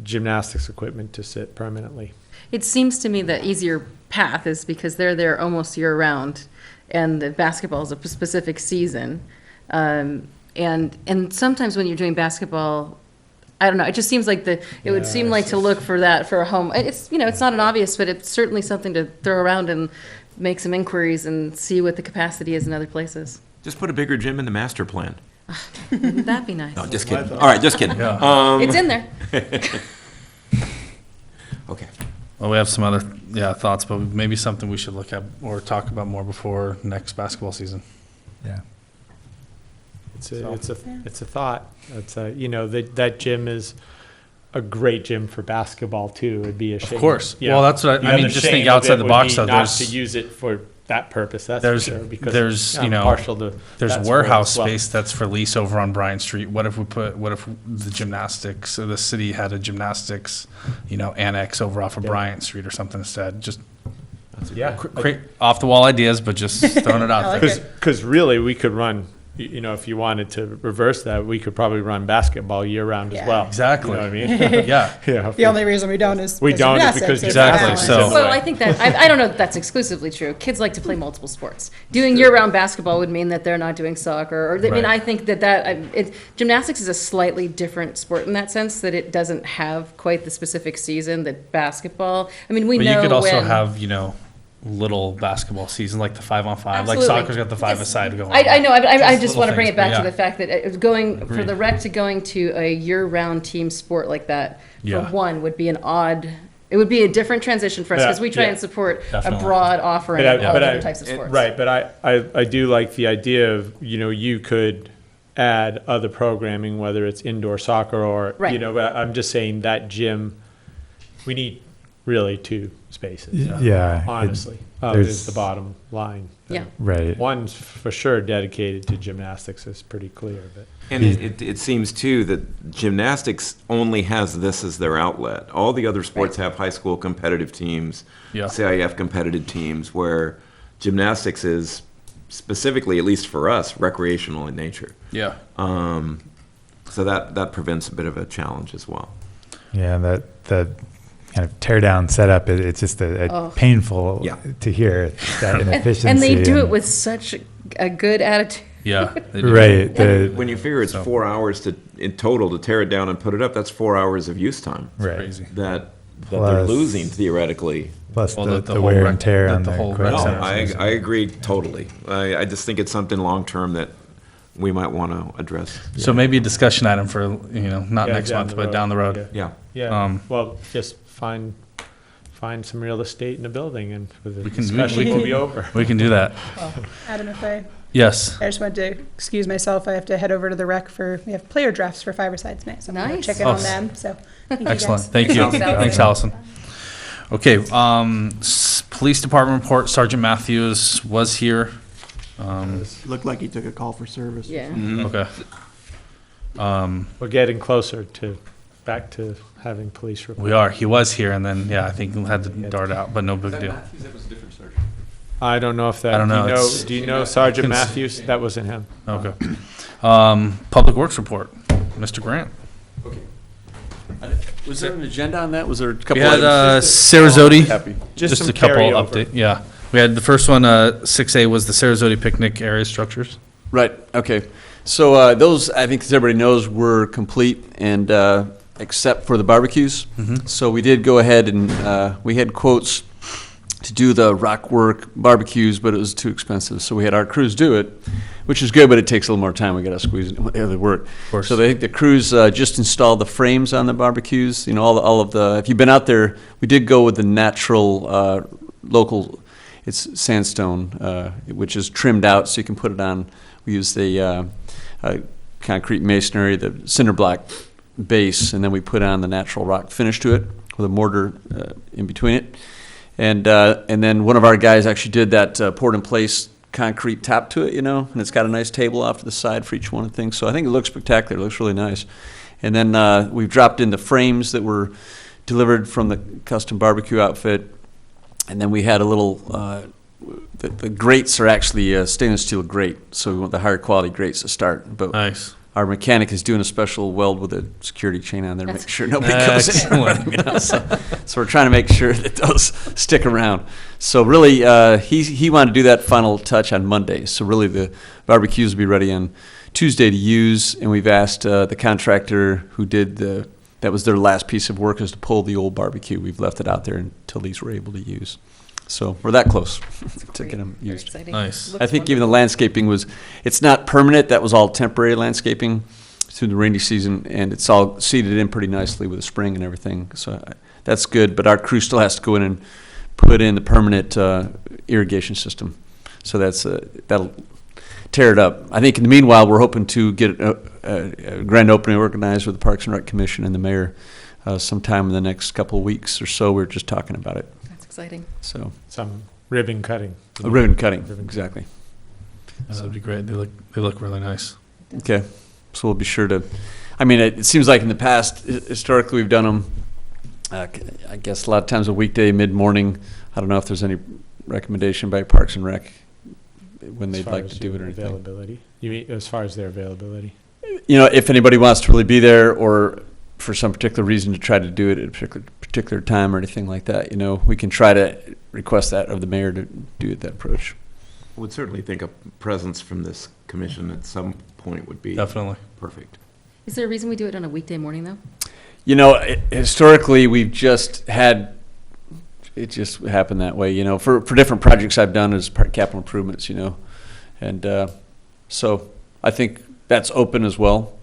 gymnastics equipment to sit permanently. It seems to me the easier path is because they're there almost year round, and the basketball is a specific season. And sometimes when you're doing basketball, I don't know, it just seems like it would seem like to look for that for a home. It's, it's not an obvious, but it's certainly something to throw around and make some inquiries and see what the capacity is in other places. Just put a bigger gym in the master plan. Wouldn't that be nice? No, just kidding. All right, just kidding. It's in there. Okay. Well, we have some other thoughts, but maybe something we should look at or talk about more before next basketball season. Yeah. It's a thought. It's that gym is a great gym for basketball too. It'd be a shame. Of course. Yeah. Well, that's what I mean. The Just shame think of outside it the would box. be Though, not there's to use it for that purpose. That's there's for sure. Because there's I'm partial to there's that warehouse sport as well. space that's for lease over on Bryant Street. What if the gymnastics, or the city had a gymnastics, annex over off of Bryant Street or something instead? Just Yeah. off the wall ideas, but just throwing it out there. Because really, we could run. If you wanted to reverse that, we could probably run basketball year round as well. Exactly. You know what I mean? Yeah. Yeah. The only reason we don't is We because don't is gymnastics because is Exactly, balance. so- Well, I think that, I don't know if that's exclusively true. Kids like to play multiple sports. Doing year-round basketball would mean that they're not doing soccer, Right. I think gymnastics is a slightly different sport in that sense, that it doesn't have quite the specific season that basketball, we But know you could also when- have, little basketball season, like the 5-on-5, like Absolutely. soccer's got the Yes. 5-a-side going. I know, I just little want to bring things, it back but to yeah. the fact that it was going, for Agreed. the rec to going to a year-round team sport like that, for Yeah. one, would be it would be a different transition for us, because we try Yeah. and support Definitely. a broad offering of all different types of sports. Right, but I do like the idea of, you could add other programming, whether it's indoor soccer or, Right. but I'm just saying that gym, we need really 2 spaces. Yeah. Honestly, there's- is the bottom line. Yeah. Right. One's for sure dedicated to gymnastics, is pretty clear, but. And it seems too that gymnastics only has this as their outlet. All the other sports have high school competitive teams, Yeah. CIF competitive teams, where gymnastics is specifically, at least for us, recreational in nature. Yeah. So that prevents a bit of a challenge as well. Yeah, that kind of tear down setup, it's just a painful Yeah. to hear, that inefficiency. And they do it with such a good attitude. Yeah. They do. Right. When you figure it's 4 hours in total to tear it down and put it up, that's 4 hours of use time Right. Crazy. that they're Plus- losing theoretically. Plus Well, the the whole wear rec- and tear on the the whole equipment. rec No, center. I agree totally. I just think it's something long-term that we might want to address. So maybe a discussion item for, not Yeah, next down month, the but road. down the road. Yeah. Yeah, well, just find some real estate in the building, and the We can- discussion we will can- be over. We can do that. Adam, if I Yes. just wanted to excuse myself, I have to head over to the rec we have player drafts for Five-a-Sides night, so I'm gonna Nice. check in Oh, on them, so. thank you Excellent. guys. Thank you. Thanks, Allison. Thanks, Allison. Okay, police department report, Sergeant Matthews was here. Looked like he took a call for service. Yeah. Okay. We're getting closer back to having police report. We are. He was here, and then, I think he had to dart out, but no big deal. I don't know if that. I don't know, it's- Do you know Sergeant Cons- Matthews? That wasn't him. Okay. Public Works report, Mr. Grant. Was there an agenda on that? Was there a We couple had items? Sarasota, Happy. Just just some a couple carryover. update. Yeah, we had the first one. 6A was the Sarasota picnic area structures. Right, okay. So those, I think as everybody knows, were complete and except for the barbecues. So we did go ahead and we had quotes to do the rock work barbecues, but it was too expensive. So we had our crews do it, which is good, but it takes a little more time. We got to squeeze in the other work. course. So I think the crews just installed the frames on the barbecues. All of the. If you've been out there, we did go with the natural local. It's sandstone, which is trimmed out, so you can put it on. We use the concrete masonry, the cinder block base, and then we put on the natural rock finish to it with a mortar in between it. And then one of our guys actually did that poured in place concrete top to it, and it's got a nice table off to the side for each one of the things. So I think it looks spectacular. It looks really nice. And then we've dropped in the frames that were delivered from the custom barbecue outfit. And then we had a little, the grates are actually stainless steel grate, so we want the higher quality grates to start. But Nice. our mechanic is doing a special weld with a security chain on there to make sure nobody Excellent. goes in with them, So we're trying to make sure that those stick around. So really, he wanted to do that final touch on Monday. So really, the barbecues will be ready on Tuesday to use, and we've asked the contractor who did that was their last piece of work, is to pull the old barbecue. We've left it out there until these were able to use. So we're that close to get them Very used. exciting. Nice. I think even the landscaping it's not permanent. That was all temporary landscaping through the rainy season, and it's all seeded in pretty nicely with the spring and everything. So that's good. But our crew still has to go in and put in the permanent irrigation system. So that'll tear it up. I think in the meanwhile, we're hoping to get a grand opening organized with the Parks and Rec Commission and the mayor sometime in the next couple of weeks or so. We're just talking about it. That's exciting. So Some ribbon cutting. a ribbon cutting, exactly. That would be great. They look really nice. Okay, so we'll be sure to, it seems like in the past, historically, we've done them, I guess a lot of times a weekday, mid-morning. I don't know if there's any recommendation by Parks and Rec when As they'd far like as to do it or your anything. availability. You mean as far as their availability? If anybody wants to really be there, or for some particular reason to try to do it at a particular time or anything like that, we can try to request that of the mayor to do it that approach. I would certainly think a presence from this commission at some point would be Definitely. perfect. Is there a reason we do it on a weekday morning, though? Historically, we've just had it just happened that way, you know, for different projects I've done as part capital improvements, you know. And so I think that's open as well,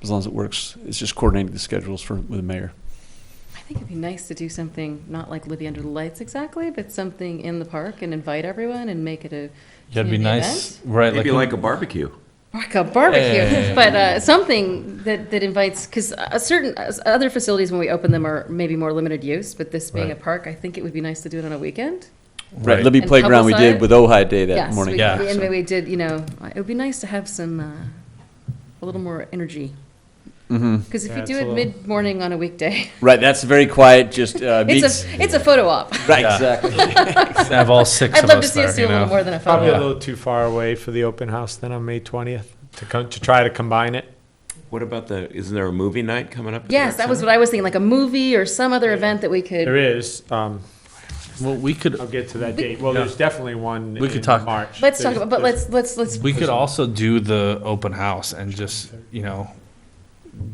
as long as it works. It's just coordinating the schedules with the mayor. I think it'd be nice to do something, not like Libby Under the Lights exactly, but something in the park and invite everyone and make it a Yeah, it'd be community nice, event. right? Maybe like a barbecue. Like a barbecue, Yeah. but something that invites, because certain other facilities, when we open them, are maybe more limited use, but this being Right. a park, I think it would be nice to do it on a weekend. Right, Libby And Playground we did publicize- with Ojai Day that Yes, morning. Yeah. and we did, you know, it would be nice to have some, a little more energy. Mm-hmm. Because if Yeah, you it's do a it little- mid-morning on a weekday, Right, that's very quiet, just meets. it's a photo op. Right, Yeah. exactly. Have all 6 I'd of love us to see there, us do you a little know? more than a Probably photo a op. little too far away for the open house then on May 20th to try to combine it. What about isn't there a movie night coming up? at the Yes, rec that was center? what I was thinking, like a movie or some other event that we There could, is, Well, we could, I'll get to that date. Well, there's definitely one We could in talk- March. let's talk There's- about, but there's- let's. we could also do the open house and just, you know,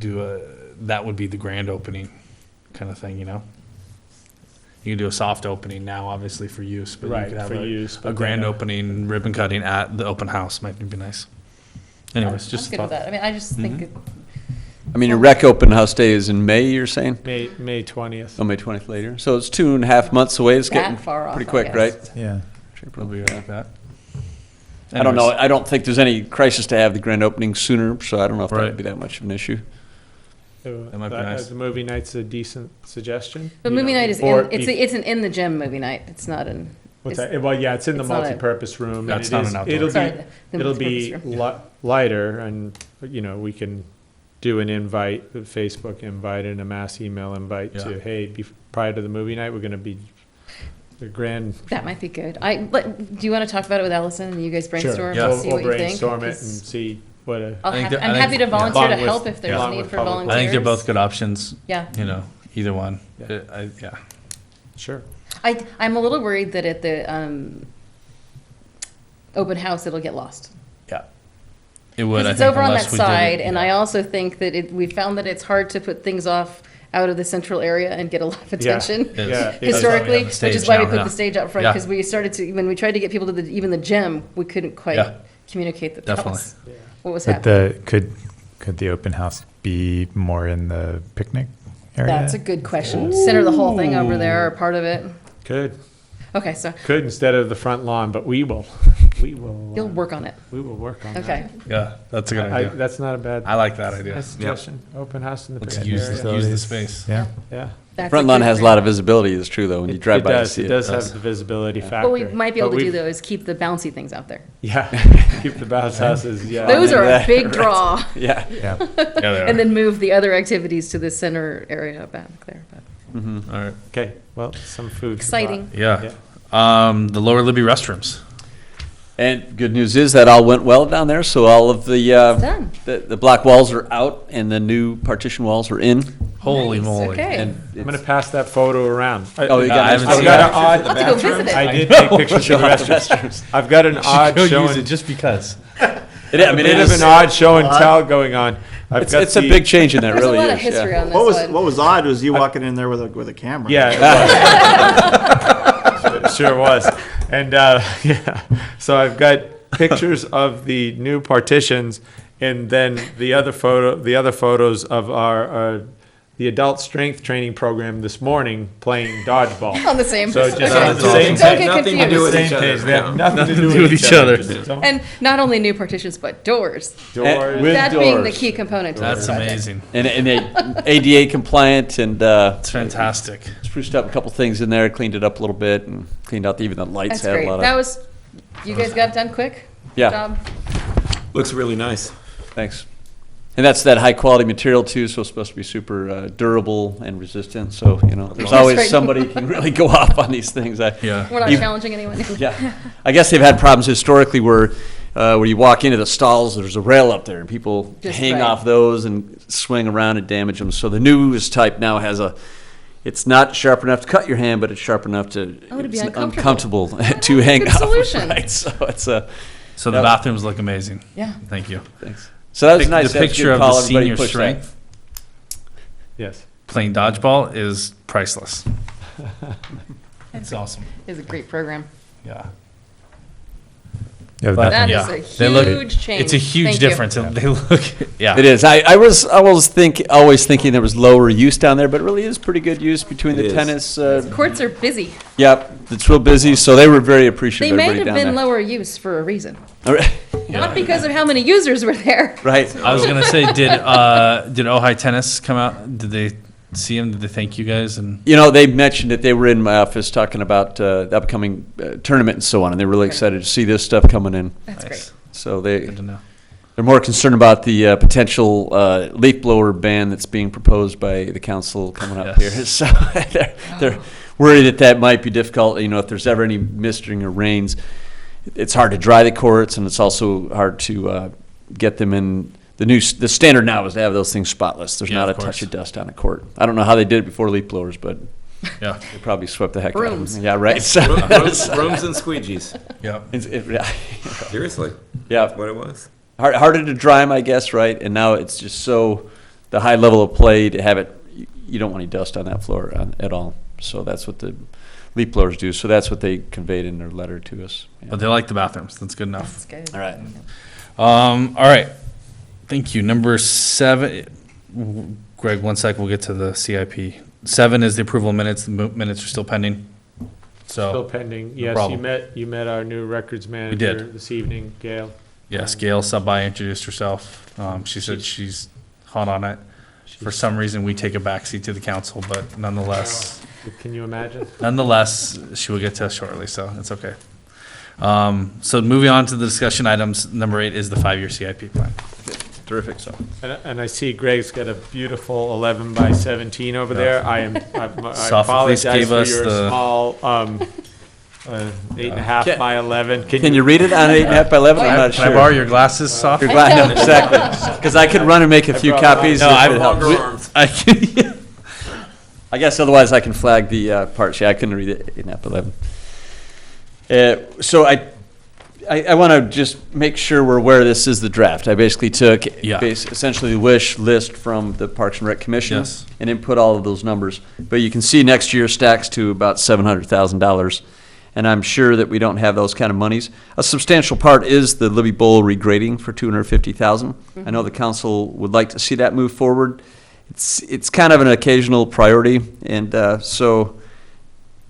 that would be the grand opening kind of thing, you know? You can do a soft opening now, obviously, for use, but you Right, could have for use, a but grand then, opening, ribbon cutting at the open house might be nice. Anyways, I'm just a good with thought. that. I mean, I just think, I mean, your rec open house day is in May, you're saying? May 20th. Oh, May 20th later. So it's 2.5 months away. It's That getting far off, pretty I quick, guess. right? Yeah. We'll be right like that. I don't know. Anyways, I don't think there's any crisis to have the grand opening sooner, so I don't know if that Right. would be that much of an issue. That might be nice. The movie night's a decent suggestion. but You movie know, night is before- it's an in the gym movie night. It's not an. What's it's- that? Well, yeah, it's in the it's not a- multi-purpose room. and That's it not is- an outdoor. It'll Sorry, be, the it'll be multi-purpose room. lighter and, you know, we can do an invite, a Facebook invite and a mass email invite Yeah. to, hey, prior to the movie night, we're gonna be the grand. That might be good. Do you want to talk about it with Allison and you guys brainstorm Yeah. and see what you think? Brainstorm it and 'Cause see what a. I'm I think happy to volunteer Along to with- help if there's along a need with for public- volunteers. I think they're both good options, Yeah. you know, either one. Yeah. Yeah. Sure. I'm a little worried that at the open house, it'll get lost. Yeah. It would, Because I it's think, over on that unless we did it- side, and I yeah. also think that we found that it's hard to put things off out of the central area and get a lot of attention It is. Yeah. That's why we historically, have the which stage is why we now, put yeah. the stage out front, Yeah. because we started to, when we tried to get people to even the gym, we couldn't quite Yeah. communicate that that Definitely. was what was But happening. could the open house be more in the picnic area? That's a good question. Center the whole thing over there, or part of it. Could So instead of the front lawn, but we will you'll work on it. we will work on that. Okay. Yeah, that's a good idea. That's not a bad. I like that idea. Nice suggestion. Open house in the Let's picnic use area. the space. Yeah. Yeah. That's Front a lawn good has a plan. lot of visibility, it's true, though, when you drive by and does. see It it. does have the visibility factor. What we might be able But to do we've- though is keep the bouncy things out there. Yeah, keep the bounce houses, yeah. Those are a that, big right. draw. Yeah. Yeah. Yeah, they are. And then move the other activities to the center area back there. But All right. Okay, well, some food. for Exciting. Yeah. The Lower Libby restrooms. And good news is that all went well down there, so all of done. the block walls are out and the new partition walls are in. Holy Nice, moly. okay. And I'm gonna pass that photo around. Oh, you got I haven't I've seen got that. an odd. I'll have to go visit it. I did take pictures of the restrooms. I've got an odd Go show use it and just because. I a mean, bit it of is, an odd show and tell going on. I've it's, got it's a the- big change in that, There's really a lot is. of history yeah. on this one. What was odd was you walking in there with a camera. Yeah, it was. Sure was. And yeah, so I've got pictures of the new partitions, and then the other photos of our the adult strength training program this morning playing dodgeball. On the same. So just Okay. on the same Don't page. get Nothing to do with confused. each other. They have nothing to Nothing do with each other. And not only new partitions, but doors. Doors. With That being the doors. key component to That's this project. amazing. And they ADA compliant and It's fantastic. spruced up a couple things in there, cleaned it up a little bit, and cleaned out even the lights That's had great. a lot That of. was, you guys got it done quick? Yeah. Job? Looks really nice. Thanks. And that's that high quality material too, so it's supposed to be super durable and resistant. So there's always right. somebody who can really go off on these things. Yeah. We're not Even- challenging anyone. Yeah, I guess they've had problems historically where you walk into the stalls, there's a rail up there, and people Just hang right. off those and swing around and damage them. So the newest type now has it's not sharp enough to cut your hand, but it's sharp enough to Oh, to be it's uncomfortable. to hang good off. solution. Right, so it's a So the bathrooms look amazing. Yeah. Thank you. thanks. So that was nice. The That's a picture good of the call. Everybody senior pushed that. strength Yes. playing dodgeball is priceless. It's awesome. It's a great program. Yeah. Yeah, But That definitely. is a They look- huge change. It's a huge Thank you. difference. And they look, yeah. It is. I was always thinking there was lower use down there, but it really is pretty good use between the tennis. Courts are busy. Yep, it's real busy, so they were very They appreciative of may everybody have down been there. lower use for a reason. All right. Not because of how many users were there. Right. I was gonna say, did Ojai Tennis come out? Did they see him? Did they thank you guys? And You know, they mentioned that they were in my office talking about the upcoming tournament and so on, and they're really excited to see this stuff coming in. That's Nice. great. So good to know. they're more concerned about the potential leaf blower ban that's being proposed by the council coming up Yes. here. So they're worried that might be difficult. You know, if there's ever any mistering or rains, it's hard to dry the courts, and it's also hard to get them in. The standard now is to have those things spotless. There's Yeah, not a of course. touch of dust on a court. I don't know how they did it before leaf blowers, but Yeah. they probably swept the heck out of Brooms. them. Yeah, right. So, Brooms and squeegees. Yeah. yeah. Seriously, Yeah. that's what it was. Harder to dry them, I guess, right? And now it's just so the high level of play to have it. You don't want any dust on that floor at all. So that's what the leaf blowers do. So that's what they conveyed in their letter to us. Yeah. But they like the bathrooms. That's good enough. That's good. All right. All right. Thank you. Number 7, Greg, 1 sec, we'll get to the CIP. 7 is the approval of minutes. The minutes are still pending. Still So, pending. no Yes, problem. you met our new records manager did. this evening, Gail. yes, Gail stopped by, introduced herself. She said she's hot on it. For some reason, we take a backseat to the council, but nonetheless, Can you imagine? she will get to us shortly, so it's okay. So moving on to the discussion items, number 8 is the 5-year CIP plan. Terrific. So. And I see Greg's got a beautiful 11 by 17 over there. I Sophocles apologize gave for us your the- small 8.5 by 11. Can you read it on 8.5 by 11? I'm not Can sure. I borrow your glasses, Soph? Your no, exactly. Because I could run and make a few brought copies. No, if I've it helps. Longer arms. I guess otherwise I can flag the parts. Yeah, I couldn't read it in app 11. So I want to just make sure we're aware this is the draft. I basically took essentially the wish list from the Parks and Rec Commission Yes. and input all of those numbers. But you can see next year stacks to about $700,000. And I'm sure that we don't have those kind of monies. A substantial part is the Libby Bowl regrading for $250,000. I know the council would like to see that move forward. It's kind of an occasional priority, and so,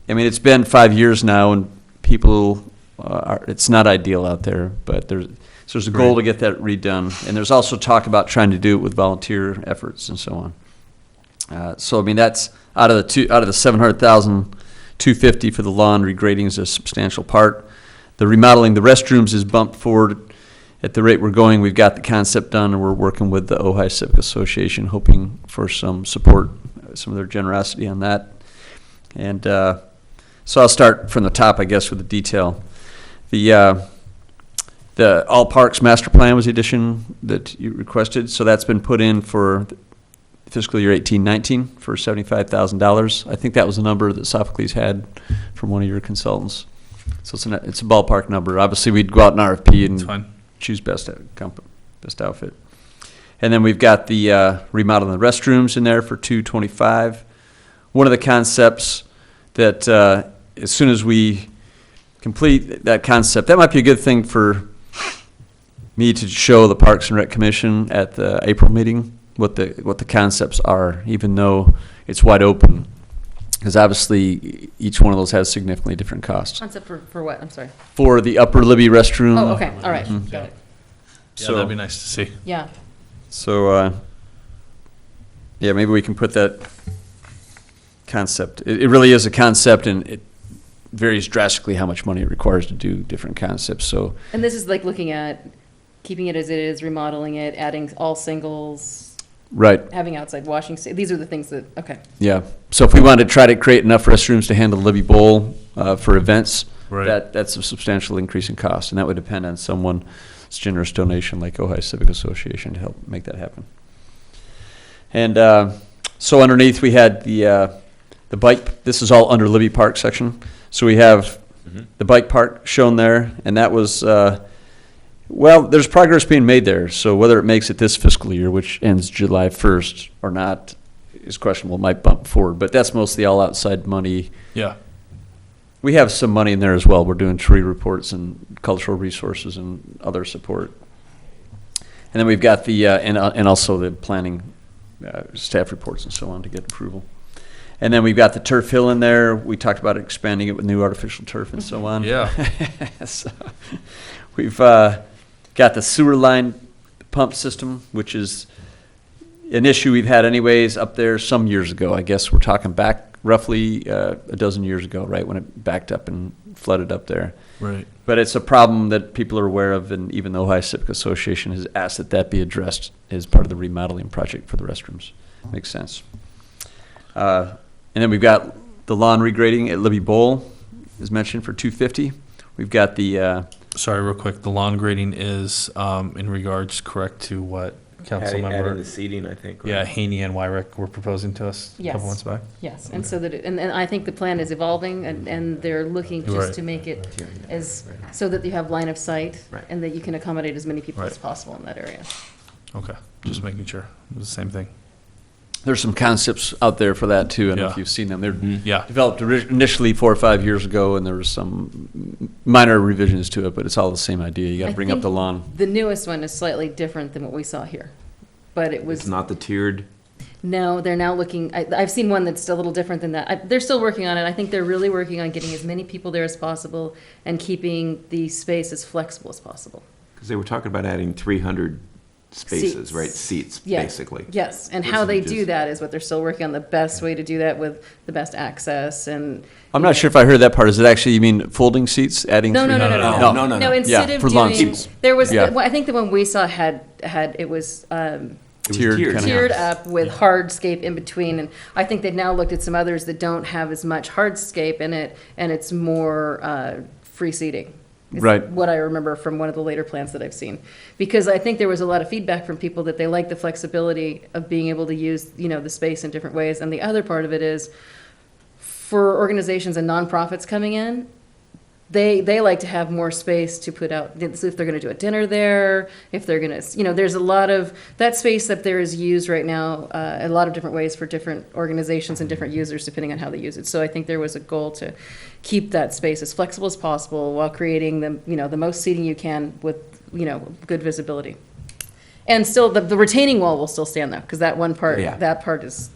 I mean, it's been 5 years now, and people it's not ideal out there, but there's a goal to get that redone, and there's also talk about trying to do it with volunteer efforts and so on. So I mean, that's out of the 700,000. 250 for the lawn regrading is a substantial part. The remodeling the restrooms is bumped forward. At the rate we're going, we've got the concept done, and we're working with the Ojai Civic Association, hoping for some support, some of their generosity on that. And so I'll start from the top, I guess, with the detail. The All Parks Master Plan was the addition that you requested, so that's been put in for fiscal year 18-19 for $75,000. I think that was the number that Sophocles had from one of your consultants. So it's a ballpark number. Obviously, we'd go out in RFP and choose best outfit. And then we've got the remodeling the restrooms in there for $225. One of the concepts that as soon as we complete that concept, that might be a good thing for me to show the Parks and Rec Commission at the April meeting. What the concepts are, even though it's wide open, because obviously each one of those has significantly different costs. Concept for what? I'm sorry. For the Upper Libby restroom. Oh, okay. All right. Got it. Yeah, that'd be nice to see. Yeah. So, yeah, maybe we can put that concept. It really is a concept, and it varies drastically how much money it requires to do different concepts. So. And this is like looking at keeping it as it is, remodeling it, adding all singles. Right. Having outside washing. These are the things that, okay. Yeah. So if we wanted to try to create enough restrooms to handle Libby Bowl for events, that's a substantial increase in cost, and that would depend on someone's generous donation like Ojai Civic Association to help make that happen. And so underneath we had the bike. This is all under Libby Park section. So we have the bike park shown there, and that was. Well, there's progress being made there, so whether it makes it this fiscal year, which ends July 1st, or not, is questionable. It might bump forward, but that's mostly all outside money. Yeah. we have some money in there as well. We're doing tree reports and cultural resources and other support. And then we've got the, and also the planning staff reports and so on to get approval. And then we've got the turf hill in there. We talked about expanding it with new artificial turf and so on. Yeah. So we've got the sewer line pump system, which is an issue we've had anyways up there some years ago. I guess we're talking back roughly a dozen years ago, right, when it backed up and flooded up there. Right. But it's a problem that people are aware of, and even the Ojai Civic Association has asked that that be addressed as part of the remodeling project for the restrooms. Makes sense. And then we've got the lawn regrading at Libby Bowl, as mentioned, for $250. We've got the Sorry, real quick. The lawn grading is in regards, correct, to what council member? Adding the seating, I think. Right? Yeah, Haney and Wyrick were proposing to us a couple months back. Yes, and so that, and I think the plan is evolving, and they're looking just Right. to make it as, so that you have line of sight, Right. and that you can accommodate as many people Right. as possible in that area. Okay, just making sure. It was the same thing. there's some concepts out there for that too. I don't know Yeah. if you've seen them. They're Yeah. developed initially 4 or 5 years ago, and there was some minor revisions to it, but it's all the same idea. You got I to bring up think the lawn. The newest one is slightly different than what we saw here, but it was. It's not the tiered. No, they're now looking, I've seen one that's a little different than that. They're still working on it. I think they're really working on getting as many people there as possible and keeping the space as flexible as possible. Because they were talking about adding 300 spaces, Seats. right? Seats, Yeah. basically. Yes, and Which how is they just- do that is what they're still working on, the best way to do that with the best access and. I'm not sure if I heard that part. Is it actually, you mean folding seats, adding? No, no, no, no, no, No, no, No, no. instead Yeah, of for lawn doing, seats. there was, Yeah. I think the one we saw had, it was, It was Tiered kinda. tiered up with hardscape in between, and I think they've now looked at some others that don't have as much hardscape in it, and it's more free seating. Is Right. What I remember from one of the later plans that I've seen, because I think there was a lot of feedback from people that they like the flexibility of being able to use, the space in different ways, and the other part of it is, for organizations and nonprofits coming in, they like to have more space to put out, so if they're gonna do a dinner there, if they're gonna, there's a lot of, that space up there is used right now, a lot of different ways for different organizations and different users depending on how they use it. So I think there was a goal to keep that space as flexible as possible while creating the most seating you can with, good visibility. And still, the retaining wall will still stand though, because that one part, Yeah. that part is,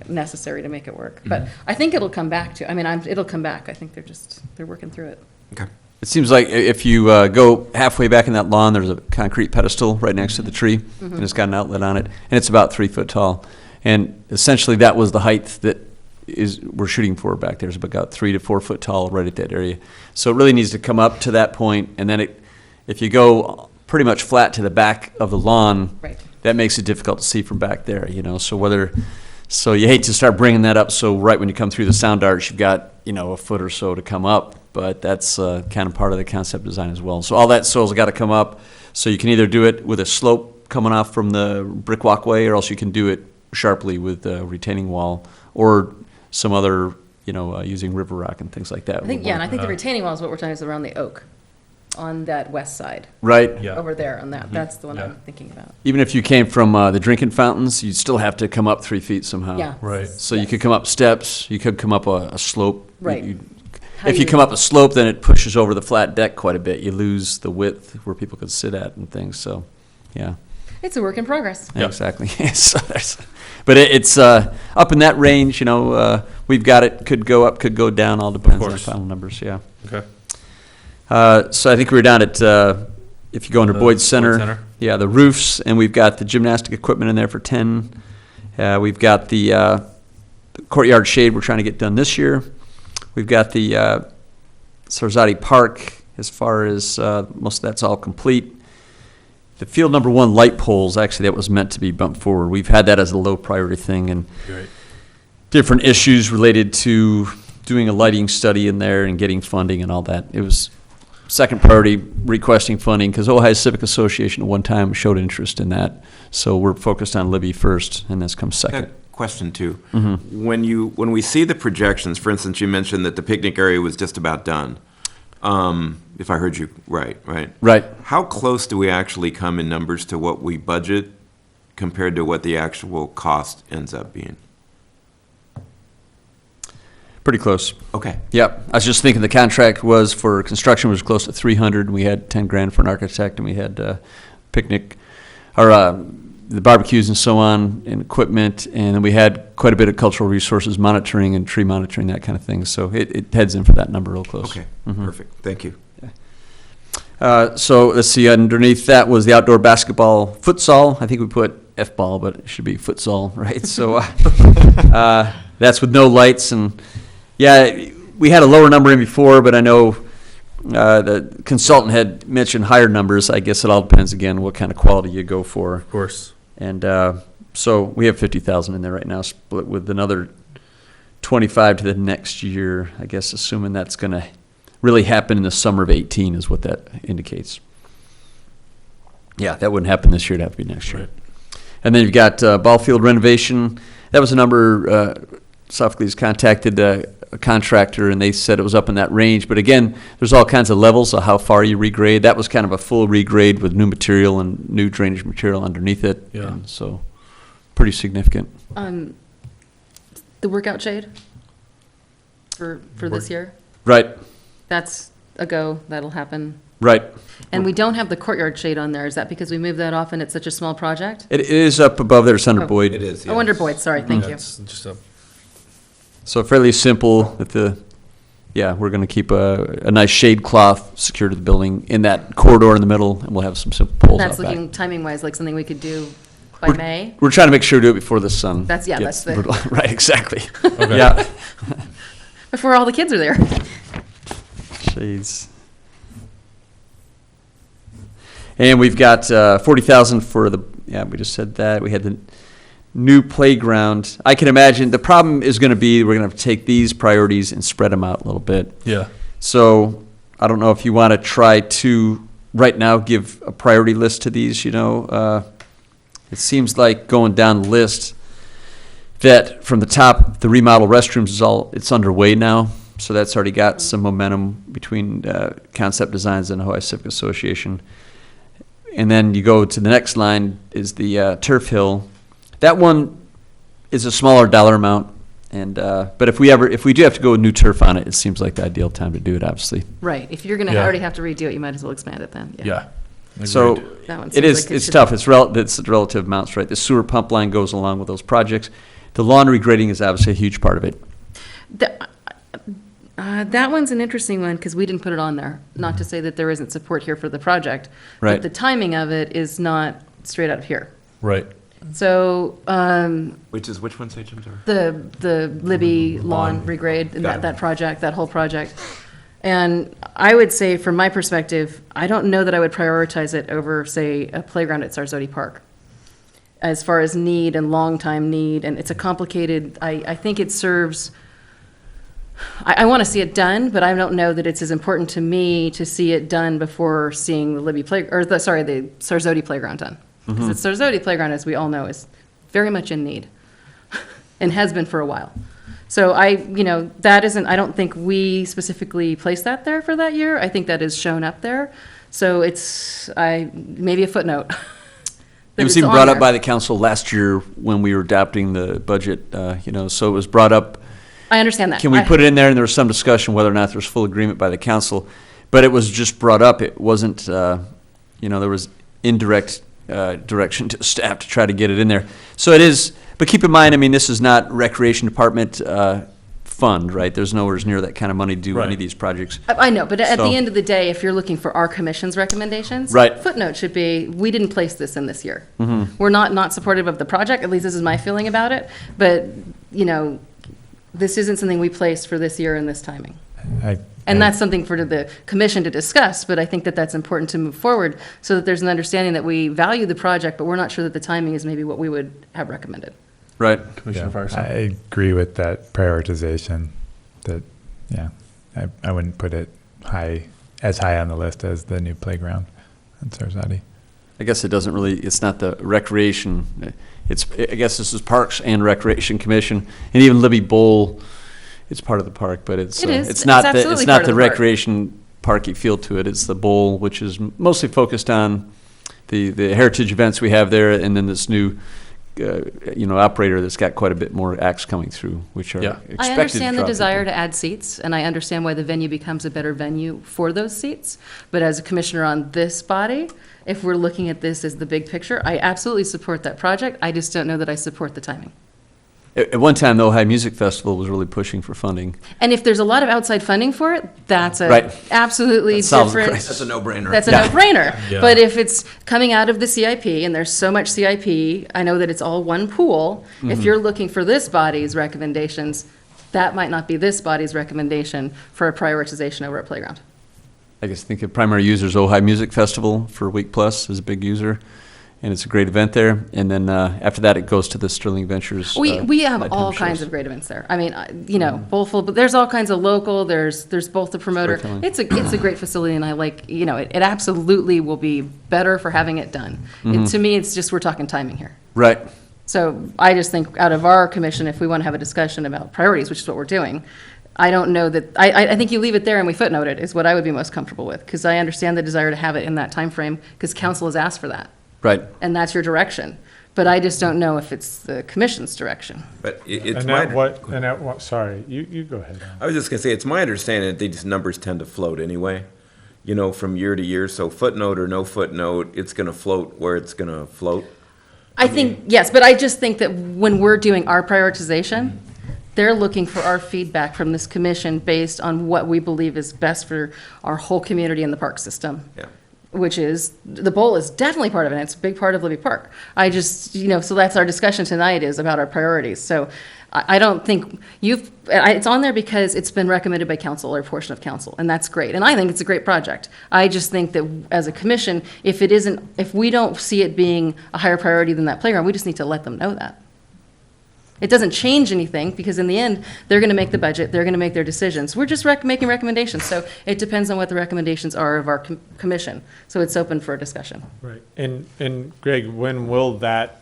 necessary to make it work. But I think it'll come back to, it'll come back. I think they're working through it. Okay. It seems like if you go halfway back in that lawn, there's a concrete pedestal right next to the tree, and it's got an outlet on it, and it's about 3 foot tall. And essentially, that was the height that we're shooting for back there. It's about 3 to 4 foot tall right at that area. So it really needs to come up to that point, and then if you go pretty much flat to the back of the lawn, Right. that makes it difficult to see from back there. So you hate to start bringing that up. So right when you come through the sound arch, you've got a foot or so to come up. But that's kind of part of the concept design as well. So all that soil's got to come up. So you can either do it with a slope coming off from the brick walkway, or else you can do it sharply with a retaining wall, or some other, using river rock and things like that. I think, and I think the retaining wall is what we're talking about, is around the oak on that west side. Right. Yeah. Over there on that. That's the one Yeah. I'm thinking about. Even if you came from the drinking fountains, you'd still have to come up 3 feet somehow. Yeah. Right. So you could come up steps, you could come up a slope. Right. How If you come up a slope, then it pushes over the flat deck quite a bit. You lose the width where people could sit at and things, so, yeah. It's a work in progress. Yep. Exactly. But it's up in that range, we've got it, could go up, could go down, all depends on the course. final numbers, yeah. Okay. So I think we're down at, if you go under Boyd Center. Yeah, the roofs, and we've got the gymnastic equipment in there for 10. We've got the courtyard shade we're trying to get done this year. We've got the Sarzati Park, as far as most of that's all complete. The field number 1 light poles, actually, that was meant to be bumped forward. We've had that as a low priority thing, and Great. different issues related to doing a lighting study in there and getting funding and all that. It was second priority, requesting funding, because Ojai Civic Association at one time showed interest in that. So we're focused on Libby first, and this comes second. Question too. Mm-hmm. When we see the projections, for instance, you mentioned that the picnic area was just about done. If I heard you right. Right. How close do we actually come in numbers to what we budget compared to what the actual cost ends up being? Pretty close. Okay. Yep. I was just thinking the contract was for construction was close to 300. We had 10 grand for an architect, and we had picnic, or the barbecues and so on, and equipment, and then we had quite a bit of cultural resources monitoring and tree monitoring, that kind of thing. So it heads in for that number real close. Okay, perfect. Thank you. So let's see, underneath that was the outdoor basketball futsal. I think we put F-ball, but it should be futsal, right? So that's with no lights. And yeah, we had a lower number in before, but I know the consultant had mentioned higher numbers. I guess it all depends, again, what kind of quality you go for. Of course. And so we have 50,000 in there right now, split with another 25 to the next year, I guess, assuming that's going to really happen in the summer of 18 is what that indicates. Yeah, that wouldn't happen this year. It'd have to be next year. Right. And then you've got ball field renovation. That was a number, Sophocles contacted a contractor, and they said it was up in that range. But again, there's all kinds of levels of how far you regrade. That was kind of a full regrade with new material and new drainage material underneath it. Yeah. And so pretty significant. The workout shade for this year? Right. That's a go. That'll happen. Right. And we don't have the courtyard shade on there. Is that because we moved that off and it's such a small project? It is up above there. It's under Boyd. It is, Oh, under Boyd. Sorry. Thank you. It's just a So fairly simple. We're going to keep a nice shade cloth secured to the building in that corridor in the middle, and we'll have some simple poles That's out back. looking timing-wise like something we could do by May. We're trying to make sure to do it before the sun. That's gets the- brutal. Right, exactly. Okay. Yeah. Before all the kids are there. Shades. And we've got 40,000 for we just said that. We had the new playground. I can imagine the problem is going to be we're going to have to take these priorities and spread them out a little bit. Yeah. So I don't know if you want to try to right now give a priority list to these. It seems like going down the list that from the top, the remodel restrooms it's underway now. So that's already got some momentum between Concept Designs and Ojai Civic Association. And then you go to the next line is the Turf Hill. That one is a smaller dollar amount, and but if we do have to go with new turf on it, it seems like the ideal time to do it. Obviously, Right. If you're going to already have to redo it, you might as well expand it then. Yeah. so That one it seems is. like it It's should- tough. It's relative amounts, right? The sewer pump line goes along with those projects. The laundry grading is obviously a huge part of it. That one's an interesting one because we didn't put it on there. Not to say that there isn't support here for the project. Right. But the timing of it is not straight out of here. Right. So Which one, say, Jim? Sorry. the Libby lawn regrade, and Got it. that project, that whole project. And I would say, from my perspective, I don't know that I would prioritize it over, say, a playground at Sarzodi Park. As far as need and long-time need, and it's a complicated, I think it serves, I want to see it done, but I don't know that it's as important to me to see it done before seeing the Libby the Sarzodi playground done. Because the Sarzodi playground, as we all know, is very much in need and has been for a while. So I don't think we specifically placed that there for that year. I think that is shown up there. So it's, maybe a footnote. It was even brought up by the council last year when we were adopting the budget, so it was brought up. I understand that. Can we put it in there? And there was some discussion whether or not there was full agreement by the council, but it was just brought up. It wasn't, there was indirect direction to staff to try to get it in there. So it is, but keep in mind, this is not recreation department fund, right? There's nowhere near that kind of money to do any of these projects. I know, but at So- the end of the day, if you're looking for our commission's recommendations, Right. footnote should be, we didn't place this in this year. We're not supportive of the project, at least this is my feeling about it, but, this isn't something we placed for this year and this timing. And that's something for the commission to discuss, but I think that that's important to move forward so that there's an understanding that we value the project, but we're not sure that the timing is maybe what we would have recommended. Right. Commissioner Yeah, Farson. I agree with that prioritization. I wouldn't put it as high on the list as the new playground in Sarzadi. I guess it doesn't really, it's not the recreation, I guess this is Parks and Recreation Commission, and even Libby Bowl, it's part of the park, but it's, It is. it's not It's the, absolutely it's part not of the the park. recreation parky feel to it, it's the bowl, which is mostly focused on the heritage events we have there, and then this new operator that's got quite a bit more acts coming through, which are expected to I understand the draw desire people. to add seats, and I understand why the venue becomes a better venue for those seats. But as a commissioner on this body, if we're looking at this as the big picture, I absolutely support that project. I just don't know that I support the timing. At one time, the Ojai Music Festival was really pushing for funding. And if there's a lot of outside funding for it, that's a Right. absolutely That solves the different. crisis. That's a no-brainer. That's a no-brainer. But if it's coming out of the CIP, and there's so much CIP, I know that it's all one pool. If you're looking for this body's recommendations, that might not be this body's recommendation for a prioritization over a playground. I guess think of primary users, Ojai Music Festival for Week Plus is a big user, and it's a great event there. And then after that, it goes to the Sterling Ventures. We have nighttime all shows. kinds of great events there. I mean, both, but there's all kinds of local, there's both the promoter. Storytelling. It's a great facility, and I like, it absolutely will be better for having it done. To me, it's just, we're talking timing here. Right. So I just think out of our commission, if we want to have a discussion about priorities, which is what we're doing, I don't know that, I think you leave it there and we footnote it is what I would be most comfortable with, because I understand the desire to have it in that time frame, because council has asked for that. Right. And that's your direction. But I just don't know if it's the commission's direction. But it's And my, at what, sorry, you go ahead. I was just gonna say, it's my understanding that these numbers tend to float anyway, from year to year. So footnote or no footnote, it's gonna float where it's gonna float. I think, yes, but I just think that when we're doing our prioritization, they're looking for our feedback from this commission based on what we believe is best for our whole community in the park system. Yeah. Which is, the bowl is definitely part of it, and it's a big part of Libby Park. I just, so that's our discussion tonight, is about our priorities. So I don't think it's on there because it's been recommended by council or a portion of council, and that's great. And I think it's a great project. I just think that as a commission, if we don't see it being a higher priority than that playground, we just need to let them know that. It doesn't change anything, because in the end, they're going to make the budget, they're going to make their decisions. We're just making recommendations, so it depends on what the recommendations are of our commission. So it's open for discussion. Right. And Greg, when will that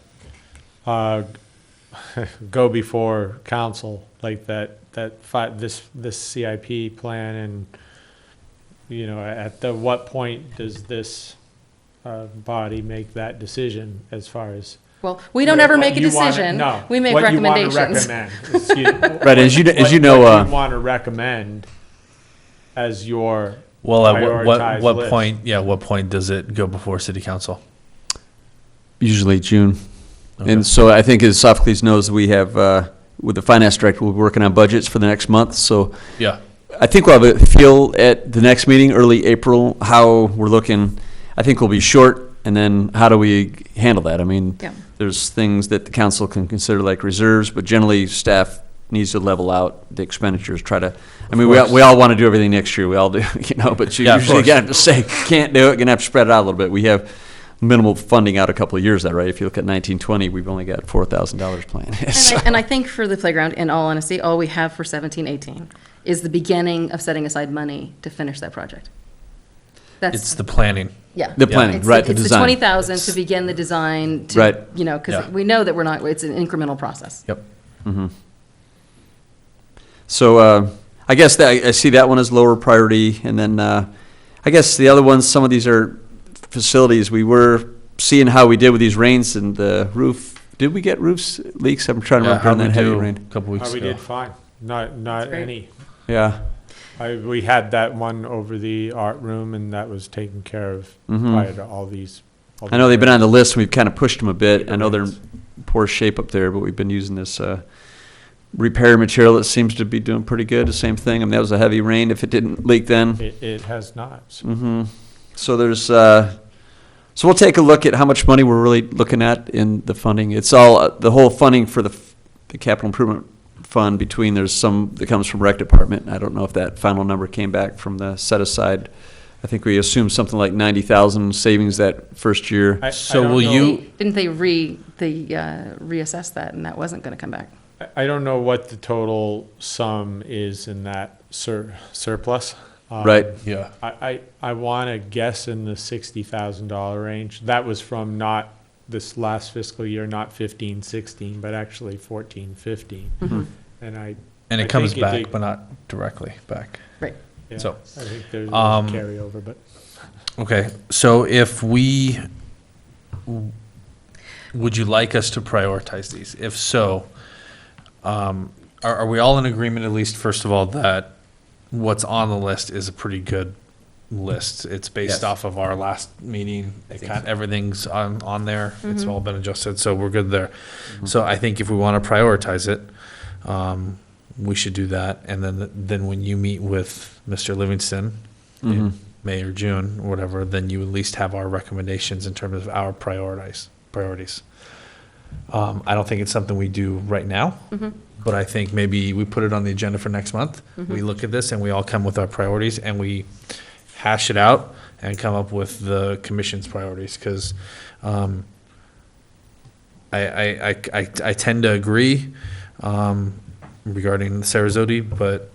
go before council, like this CIP plan, and, at what point does this body make that decision as far as? Well, we don't ever make a you wanna- decision. no, We make what recommendations. you want to recommend. Right, as you know, What you want to recommend as your Well, at prioritized what list. what point does it go before city council? Usually June. Okay. And so I think, as Sophocles knows, we have, with the finance director, we're working on budgets for the next month. So Yeah. I think we'll have a feel at the next meeting, early April, how we're looking. I think we'll be short, and then how do we handle that? I mean, Yeah. there's things that the council can consider like reserves, but generally staff needs to level out the expenditures, we all want to do everything next year, we all do, but you Yeah, of usually course. got to say, can't do it, gonna have to spread it out a little bit. We have minimal funding out a couple of years, right? If you look at 1920, we've only got $4,000 planned. And I think for the playground, in all honesty, all we have for 17-18 is the beginning of setting aside money to finish that project. It's the planning. Yeah. The planning, It's right, the It's the design. 20,000 to begin the design, Right. because Yeah. we know that it's an incremental process. Yep. So I guess I see that one as lower priority, and then I guess the other ones, some of these are facilities. We were seeing how we did with these rains and the roof. Did we get roofs leaks? I'm trying to remember How'd during we that heavy do rain. a couple weeks We ago? did fine. Not great. any. Yeah. We had that one over the art room, and that was taken care of Mhm. prior to all these. I know they've been on the list, and we've kind of pushed them a bit. I know they're in poor shape up there, but we've been using this repair material that seems to be doing pretty good. The same thing. I mean, that was a heavy rain. If it didn't leak then. It has not. So there's, so we'll take a look at how much money we're really looking at in the funding. It's all, the whole funding for the capital improvement fund between, there's some that comes from rec department. I don't know if that final number came back from the set aside. I think we assumed something like 90,000 savings that first year. So I don't will know. you, Didn't they reassess that, and that wasn't going to come back? I don't know what the total sum is in that surplus. Right. yeah, I want to guess in the $60,000 range. That was from not this last fiscal year, not 15-16, but actually 14-15. And I and I it comes think back, did- but not directly back. Right. yeah, So, I think there's um, carryover, but Okay, so if we, would you like us to prioritize these? If so, are we all in agreement, at least, first of all, that what's on the list is a pretty good list? It's based Yes. off of our last meeting. Everything's on there. It's Mm-hmm. all been adjusted, so we're good there. So I think if we want to prioritize it, we should do that. And then when you meet with Mr. Livingston in May or June, or whatever, then you at least have our recommendations in terms of our priorities. I don't think it's something we do right now, but I think maybe we put it on the agenda for next month. We look at this and we all come with our priorities and we hash it out and come up with the commission's priorities, because I tend to agree regarding Sarasota, but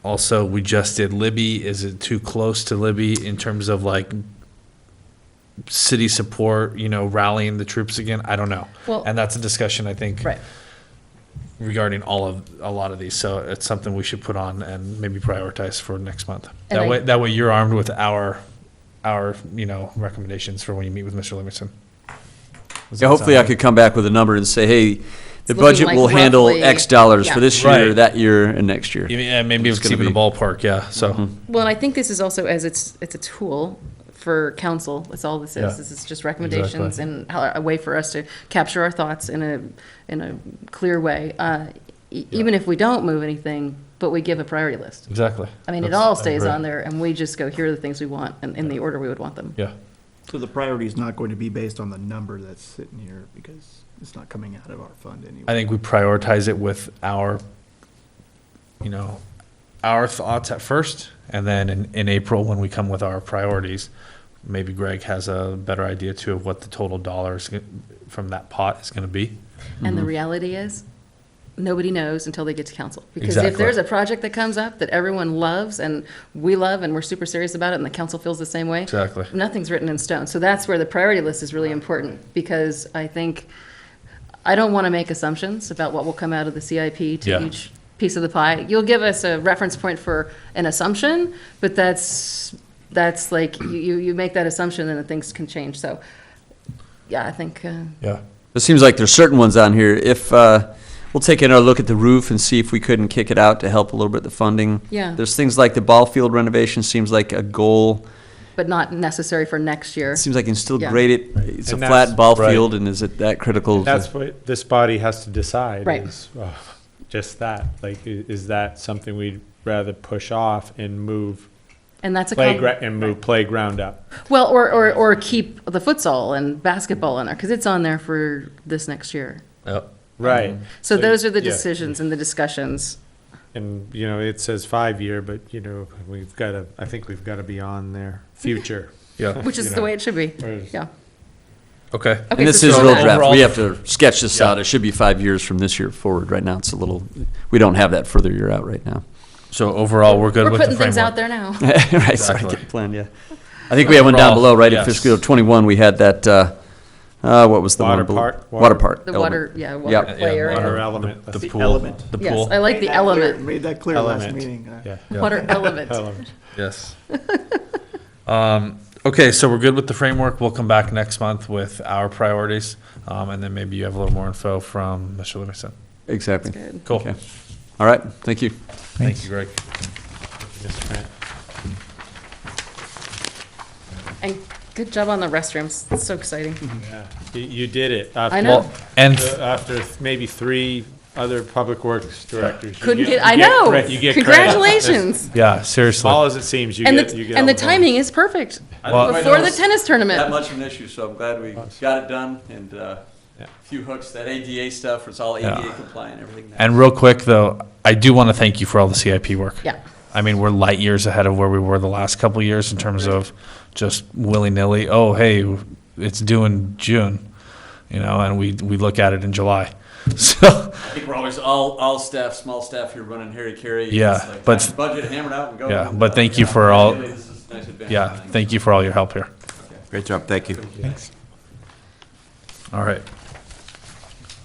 also we just did Libby. Is it too close to Libby in terms of like city support, rallying the troops again? I don't know. Well- And that's a discussion, I think, Right. regarding a lot of these. So it's something we should put on and maybe prioritize for next month. And That way you're armed with our recommendations for when you meet with Mr. Livingston. Yeah, hopefully I could come back with a number and say, hey, the looking budget like will handle roughly- X dollars for yeah. this year, Right. that year, and next year. Yeah, maybe It's it's gonna even a be- ballpark, yeah, so. Well, and I think this is also, as it's a tool for council, that's all this is. Yeah. This is just recommendations Exactly. and a way for us to capture our thoughts in a clear way. Even if we don't move anything, but we give a priority list. Exactly. I mean, it That's- all I stays agree. on there, and we just go, here are the things we want, and in the order we would want them. Yeah. So the priority is not going to be based on the number that's sitting here because it's not coming out of our fund anyway. I think we prioritize it with our thoughts at first, and then in April, when we come with our priorities, maybe Greg has a better idea too of what the total dollars from that pot is gonna be. And the reality is, nobody knows until they get to council. Because if Exactly. there's a project that comes up that everyone loves and we love and we're super serious about it and the council feels the same way. Exactly. Nothing's written in stone. So that's where the priority list is really important, because I think, I don't want to make assumptions about what will come out of the CIP to Yeah. each piece of the pie. You'll give us a reference point for an assumption, but that's like, you make that assumption and then things can change. So, yeah, I think, Yeah. It seems like there's certain ones on here. If, we'll take another look at the roof and see if we couldn't kick it out to help a little bit the funding. Yeah. There's things like the ball field renovation seems like a goal. but not necessary for next year. It seems like you can still Yeah. grade it. It's And a flat that's- ball right. field, and is it that critical? to- That's what this body has to decide. Right. Is, just that. Like, is that something we'd rather push off and move And that's a playground up? Well, or keep the futsal and basketball in there, because it's on there for this next year. Yep. Right. So those are the yeah. decisions and the discussions. And, it says 5-year, but, I think we've got to be on there. Future. Yeah. Which is You the know. way it should be, Whereas- yeah. Okay. Okay, And this so is throw real that- draft. overall- We have to sketch this Yeah. out. It should be 5 years from this year forward. Right now, it's a little, we don't have that further year out right now. So overall, we're good We're with the putting things out framework. there now. Right, sorry, Exactly. get planned, yeah. I think we have one down Overall, below, right? In yes. fiscal year 21, we had that, what was the Water one below? park? Water park. The element. water, yeah, Yep. water player. Yeah, Water and- element. The That's pool. element. The Yes, pool. I like the element, Made that clear last Element. meeting. Yeah. Yeah. water element. Element. Yes. Okay, so we're good with the framework. We'll come back next month with our priorities, and then maybe you have a little more info from Mr. Livingston. Exactly. Good. Cool. Okay. All right, thank you. Thank you, Greg. Mr. Grant. And good job on the restrooms, it's so exciting. Yeah. You did it. I know. And After maybe 3 other public works directors. you Couldn't get- get, I you get know. credit- you get credit. Congratulations. yeah, As seriously. small as it seems, you And get the, you get and the all the bonus. timing is perfect, Well- before the tennis tournament. much of an issue, so I'm glad we got it done, and a few hooks, that ADA stuff, it's all ADA compliant, everything. now. And real quick, though, I do want to thank you for all the CIP work. Yeah. I mean, we're light years ahead of where we were the last couple of years in terms of just willy-nilly, oh, hey, it's due in June, and we look at it in July. So, I think we're always, all staff, small staff here running hairy-carry. Yeah, It's like, but- time to budget hammered out and go. yeah, but thank you for all, Really, this is nice advance. yeah, thank you for all your help here. Great job, thank you. All right.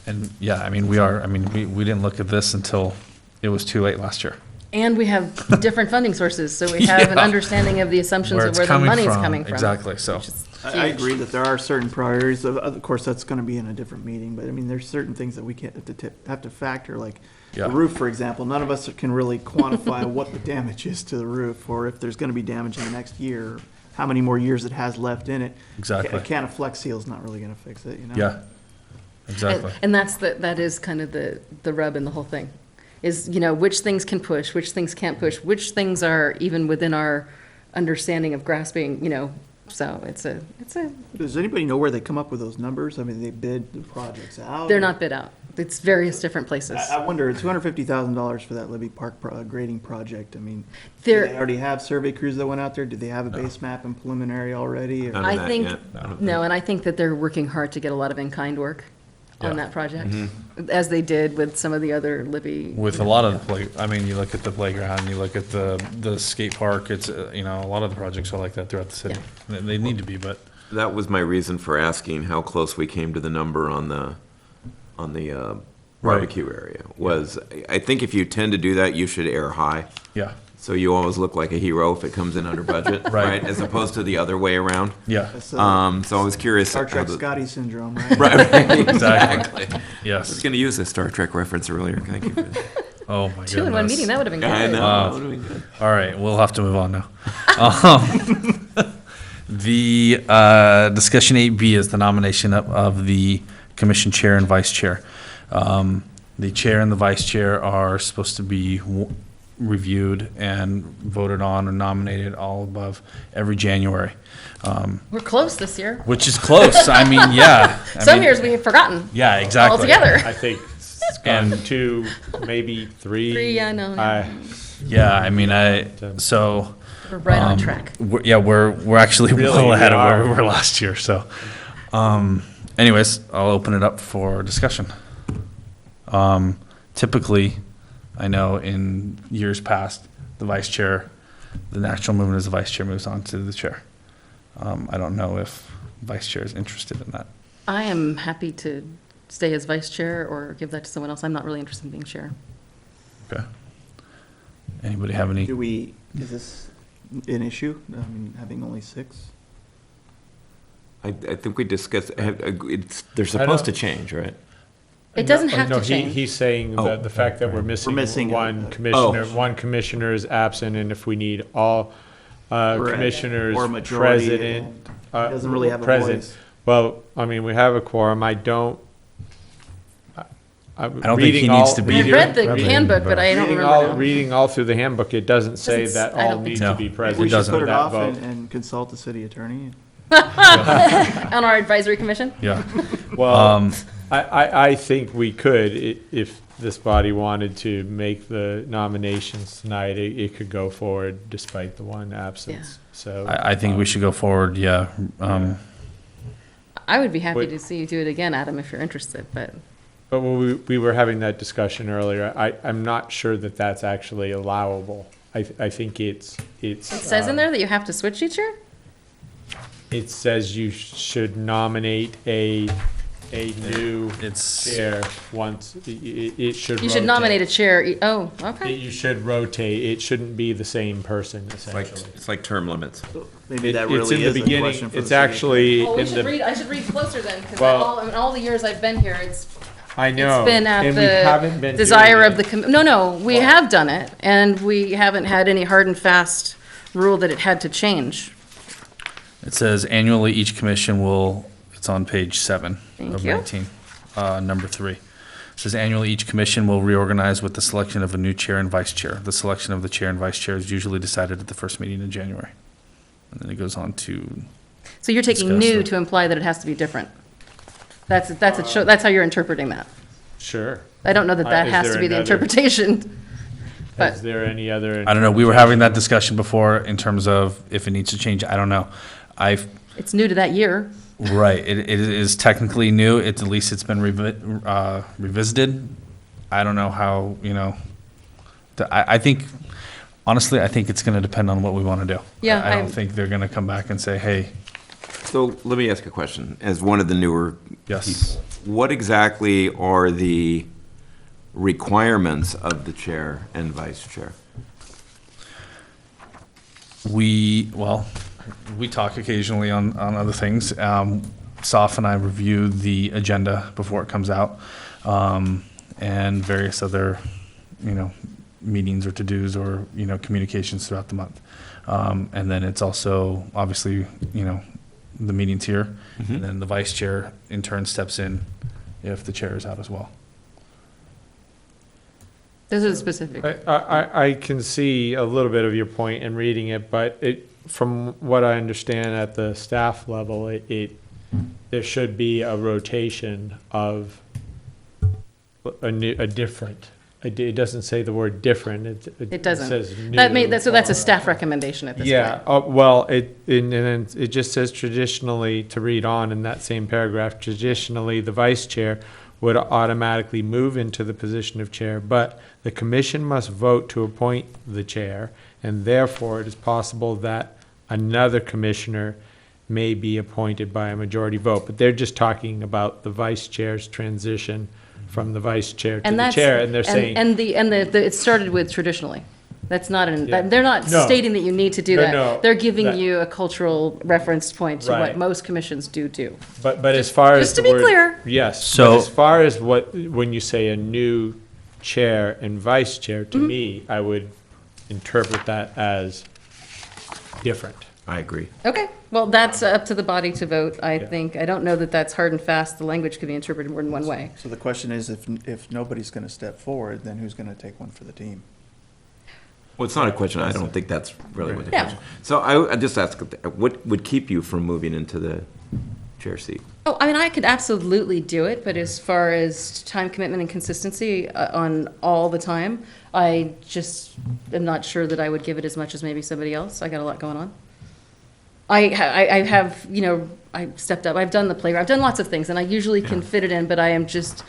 And, yeah, I mean, we didn't look at this until it was too late last year. And we have different funding sources, so we have an Yeah. understanding of the assumptions of it's where the coming money's from, coming from. exactly, so. which is I agree that there are certain priorities. Of course, that's going to be in a different meeting, but I mean, there's certain things that we can't have to factor, like Yeah. the roof, for example. None of us can really quantify what the damage is to the roof, or if there's going to be damage in the next year, how many more years it has left in it. Exactly. A can of Flex Seal is not really going to fix it, you know? Yeah, exactly. And that is kind of the rub in the whole thing, is, you know, which things can push, which things can't push, which things are even within our understanding of grasping, you know, so it's a. Does anybody know where they come up with those numbers? I mean, they bid the projects out? They're not bid out. It's various different places. I wonder, $250,000 for that Libby Park grading project. I mean, do There- they already have survey crews that went out there? Do they have a base map and preliminary already? or- None of I that think, yet. I don't no, and I think that they're working hard to get a lot of in-kind work on Yeah. that project, as they did with some of the other Libby. With a lot of the I mean, you look at the playground, you look at the skate park, it's, you know, a lot of the projects are like that throughout the city. They need to be, but That was my reason for asking how close we came to the number on the barbecue area. Was, I think if you tend to do that, you should air high. yeah, So you always look like a hero if it comes in under budget, Right. right? As opposed to the other way around. yeah, That's, So I was curious. Star how Trek the- Scotty syndrome, right? Right, Exactly. exactly. I was yes. going to use this Star Trek reference earlier. Thank you for that. Oh, my goodness. 2 in 1 meeting, that would have been good. I know. Wow. That would've been good. All right, we'll have to move on now. The discussion 8B is the nomination of the commission chair and vice chair. The chair and the vice chair are supposed to be reviewed and voted on or nominated all above every January, We're close this year. which is close. I mean, yeah. I Some mean, years we have forgotten Yeah, exactly. altogether. I think it's gone And- 2, maybe 3. 3, yeah, no, Yeah, I mean, so. we're right on track. We're actually Really, well ahead we of where are. we were last year, so. Anyways, I'll open it up for discussion. Typically, I know in years past, the vice chair, the natural movement is the vice chair moves on to the chair. I don't know if vice chair is interested in that. I am happy to stay as vice chair or give that to someone else. I'm not really interested in being chair. Okay. Anybody have any? Is this an issue? I mean, having only 6? I think we discussed, they're supposed to change, right? It doesn't have No, to change. he's saying Oh. that the fact that we're missing one commissioner is absent, and if we need all Correct. commissioners, Or majority, president. doesn't really have a president. voice. Well, I mean, we have a quorum. I don't think he needs to be I here. read the handbook, but I don't remember now. Reading all through the handbook, it doesn't say Doesn't that s- I all don't think need so. to be We present should doesn't. put for it that off vote. and consult the city attorney. On our advisory commission? Yeah. Well, I think we could, if this body wanted to make the nominations tonight, it could go forward despite the one absence, so. I think we should go forward, yeah. I would be happy Wait. to see you do it again, Adam, if you're interested, but But when we were having that discussion earlier, I'm not sure that that's actually allowable. I think it's. it says in there that you have to switch each year? It says you should nominate a new chair once, it should rotate. You should nominate a chair. Oh, okay. You should rotate, it shouldn't be the same person essentially. It's like term limits. Maybe that It's really in the is a beginning, question for the it's city actually Oh, in the, I should read closer then, because Well- in all the years I've been here, I know. it's been at and we haven't the been desire doing of it. the, no, we have done it, and we haven't had any hard and fast rule that it had to change. It says annually, each commission will, it's on page 7 Thank of you. 19, number 3. It says annually, each commission will reorganize with the selection of a new chair and vice chair. The selection of the chair and vice chair is usually decided at the first meeting in January. And then it goes on to, So you're taking Discuss new it. to imply that it has to be different. That's how you're interpreting that. Sure. I don't know that that Is has there to be the another- interpretation. But Is there any other? I don't know, we were having that discussion before in terms of if it needs to change, I don't know. it's new to that year. Right, it is technically new, at least it's been revisited. I don't know how, I think, honestly, I think it's gonna depend on what we wanna do. Yeah, I don't think they're gonna come back and say, hey, So let me ask a question. As one of the newer yes. people, what exactly are the requirements of the chair and vice chair? Well, we talk occasionally on other things. Soph and I review the agenda before it comes out, and various other, meetings or to-dos or, communications throughout the month. And then it's also, obviously, the meetings here, and then the vice chair in turn steps in if the chair is out as well. Those are the specific. I can see a little bit of your point in reading it, but from what I understand at the staff level, there should be a rotation of a different. It doesn't say the word different. It doesn't. It says new. So that's a staff recommendation at this point. Yeah, well, and then it just says traditionally, to read on in that same paragraph, traditionally, the vice chair would automatically move into the position of chair, but the commission must vote to appoint the chair, and therefore it is possible that another commissioner may be appointed by a majority vote. But they're just talking about the vice chair's transition from the vice chair to the chair, and they're saying. It started with traditionally. That's not Yeah. they're not No. stating that you need to do No, that. no, They're giving that- you a cultural reference point to Right. what most commissions do. But as far as just to the be word- clear. Yes, So- but as far as when you say a new chair and vice chair, to me, I would interpret that as different. I agree. Okay, well, that's up to the body to vote, I Yeah. think. I don't know that that's hard and fast. The language could be interpreted more than one way. So the question is, if nobody's going to step forward, then who's going to take one for the team? Well, it's not a question. I don't think that's really what the Yeah. question. So I just ask, what would keep you from moving into the chair seat? Oh, I mean, I could absolutely do it, but as far as time commitment and consistency on all the time, I just am not sure that I would give it as much as maybe somebody else. I got a lot going on. I have, I stepped up. I've done the playground. I've done lots of things, and I usually can fit it in, but I am just,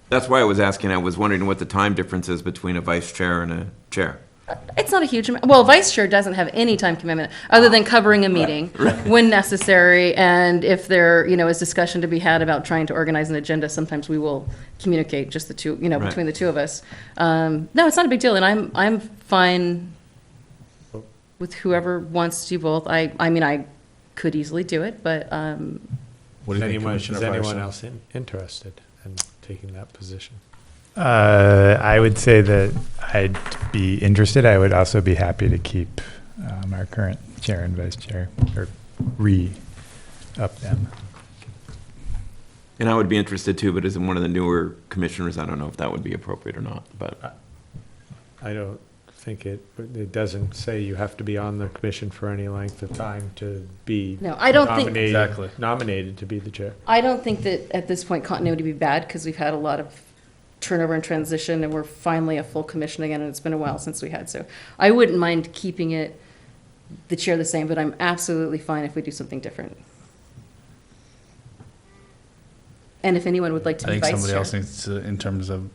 That's why I was asking. I was wondering what the time difference is between a vice chair and a chair. it's not a huge amount. Well, vice chair doesn't have any time commitment other than covering a meeting when necessary. And if there, is discussion to be had about trying to organize an agenda, sometimes we will communicate just the two, Right. between the two of us. No, it's not a big deal. And I'm fine with whoever wants to do both. I mean, I could easily do it, but, What do you think, Is Commissioner anyone Patterson? else interested in taking that position? I would say that I'd be interested. I would also be happy to keep our current chair and vice chair, or re-up them. And I would be interested too, but as one of the newer commissioners, I don't know if that would be appropriate or not, but. I don't think it doesn't say you have to be on the commission for any length of time to be No, I don't think- Exactly. nominated to be the chair. I don't think that at this point continuity would be bad because we've had a lot of turnover and transition and we're finally a full commission again and it's been a while since we had. So I wouldn't mind keeping the chair the same, but I'm absolutely fine if we do something different. And if anyone would like to I be think vice somebody chair. else needs to, in terms of,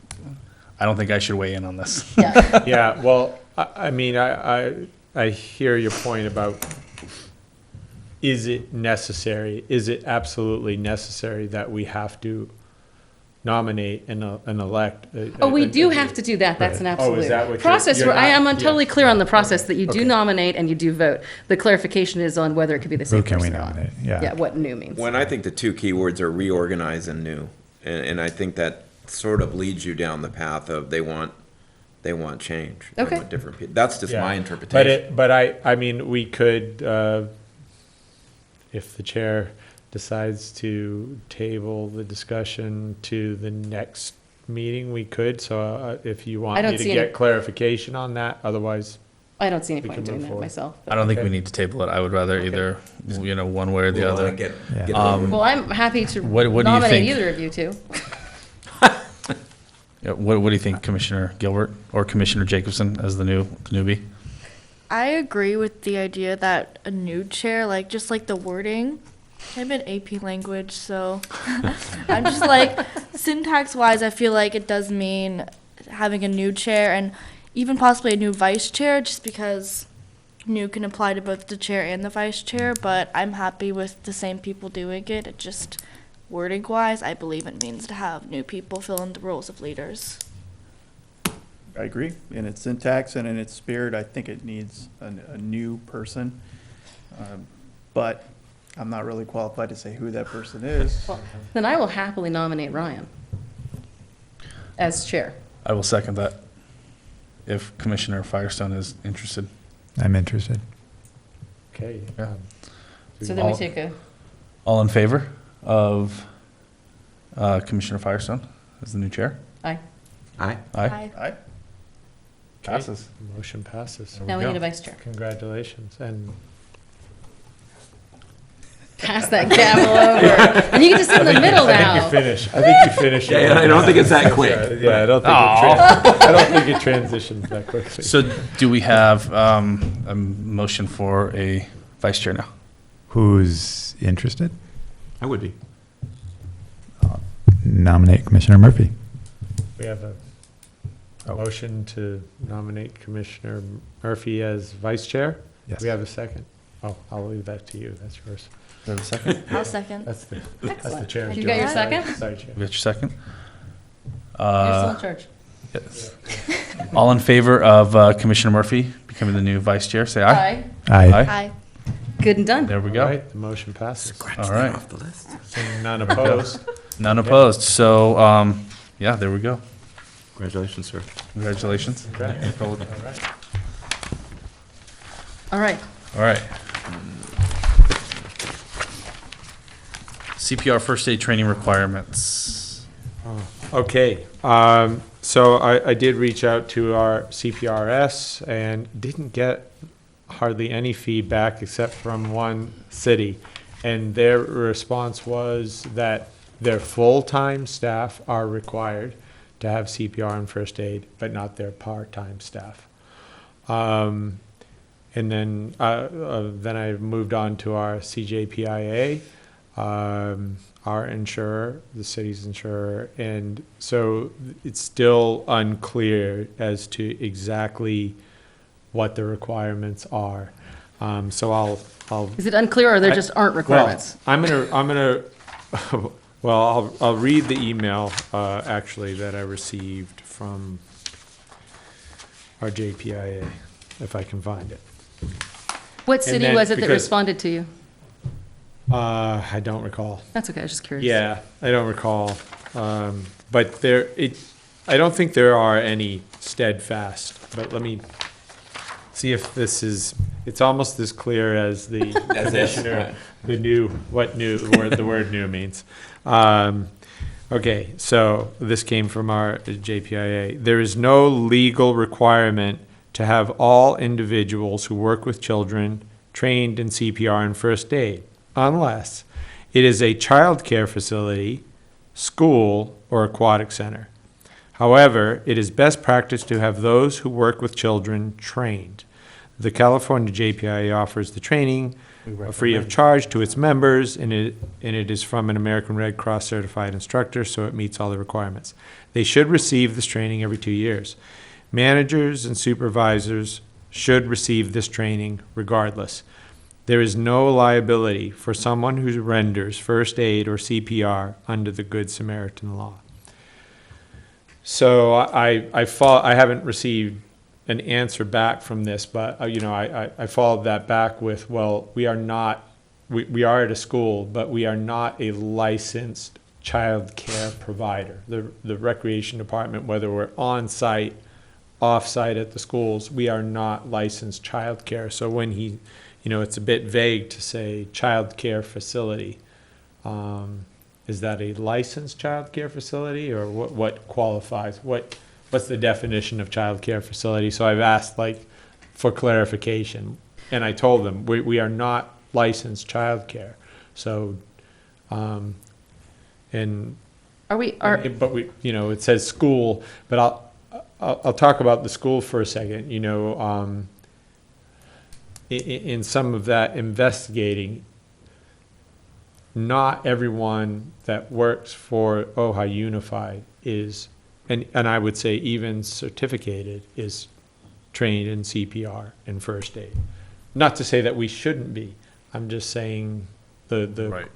I don't think I should weigh in on this. Yeah. Yeah, well, I mean, I hear your point about, is it necessary? Is it absolutely necessary that we have to nominate and elect? Oh, we do have to do that. That's an Right. Oh, absolute is that what process. you're I am not- totally yeah. clear on the process that you do Okay. nominate and you do vote. The clarification is on whether it could be the same Who can we person or not. nominate? Yeah. Yeah, what new means. When I think the two key words are reorganize and new, and I think that sort of leads you down the path of they want change. They Okay. want different people. That's just Yeah. my interpretation. But I mean, we could, if the chair decides to table the discussion to the next meeting, we could. So if you I want don't me to see get any- clarification on that, otherwise. I don't see any We point can in doing move that forward. myself. I don't think we Okay. need to table it. I would rather either, one way or the We'll, other. get Yeah. it over with. Well, I'm happy to What do you nominate think? either of you two. Yeah, what do you think, Commissioner Gilbert or Commissioner Jacobson as the newbie? I agree with the idea that a new chair, just like the wording, I'm in AP language, so I'm just syntax wise, I feel like it does mean having a new chair and even possibly a new vice chair, just because new can apply to both the chair and the vice chair, but I'm happy with the same people doing it. It just, wording wise, I believe it means to have new people fill in the roles of leaders. I agree. In its syntax and in its spirit, I think it needs a new person. But I'm not really qualified to say who that person is. Well, then I will happily nominate Ryan as chair. I will second that if Commissioner Firestone is interested. I'm interested. Okay. Yeah. So then we take a, All in favor of Commissioner Firestone as the new chair? aye. Aye. Aye. Aye. Passes. Motion passes. Now we go. need a vice chair. Congratulations. And Pass that gavel over. And you get to sit in the middle I think now. you finish. I think you finish. Yeah, I don't think it's that quick. Yeah, I don't think it transitions that quickly. So do we have a motion for a vice chair now? Who's interested? I would be. Nominate Commissioner Murphy. We have a motion to nominate Commissioner Murphy as vice chair. Yes. We have a second. Oh, I'll leave that to you. That's yours. Do we have a second? I'll second. That's the chair's You got your job. second? Sorry, Chair. We got your second? You're still in charge. Yes. All in favor of Commissioner Murphy becoming the new vice chair, say aye. Aye. Aye. Hi. Good and done. There we All go. right, the motion passes. All right. Seeing none opposed. None opposed. So, yeah, there we go. Congratulations, sir. Congratulations. Okay. All right. All right. CPR first aid training requirements. Okay, so I did reach out to our CPRS and didn't get hardly any feedback except from one city. And their response was that their full-time staff are required to have CPR and first aid, but not their part-time staff. And then I moved on to our CJPIA, our insurer, the city's insurer, and so it's still unclear as to exactly what the requirements are. So I'll. Is it unclear or there just aren't requirements? Well, I'm gonna. Well, I'll read the email actually that I received from our JPIA, if I can find it. What city then was it that because- responded to you? I don't recall. That's okay, I was just curious. Yeah, I don't recall. But I don't think there are any steadfast, but let me see if this is, it's almost as clear as the commissioner, the word new means. Okay, so this came from our JPIA. There is no legal requirement to have all individuals who work with children trained in CPR and first aid, unless it is a child care facility, school, or aquatic center. However, it is best practice to have those who work with children trained. The California JPIA offers the training free of charge to its members, and it is from an American Red Cross certified instructor, so it meets all the requirements. They should receive this training every 2 years. Managers and supervisors should receive this training regardless. There is no liability for someone who renders first aid or CPR under the Good Samaritan law. So I haven't received an answer back from this, but I followed that back with, well, we are at a school, but we are not a licensed child care provider. The recreation department, whether we're on site, off site at the schools, we are not licensed child care. So when it's a bit vague to say child care facility. Is that a licensed child care facility, or what qualifies? What's the definition of child care facility? So I've asked for clarification, and I told them we are not licensed child care. So, but it says school, but I'll talk about the school for a second. In some of that investigating, not everyone that works for Ojai Unified is, and I would say even certificated, is trained in CPR and first aid. Not to say that we shouldn't be. I'm just saying the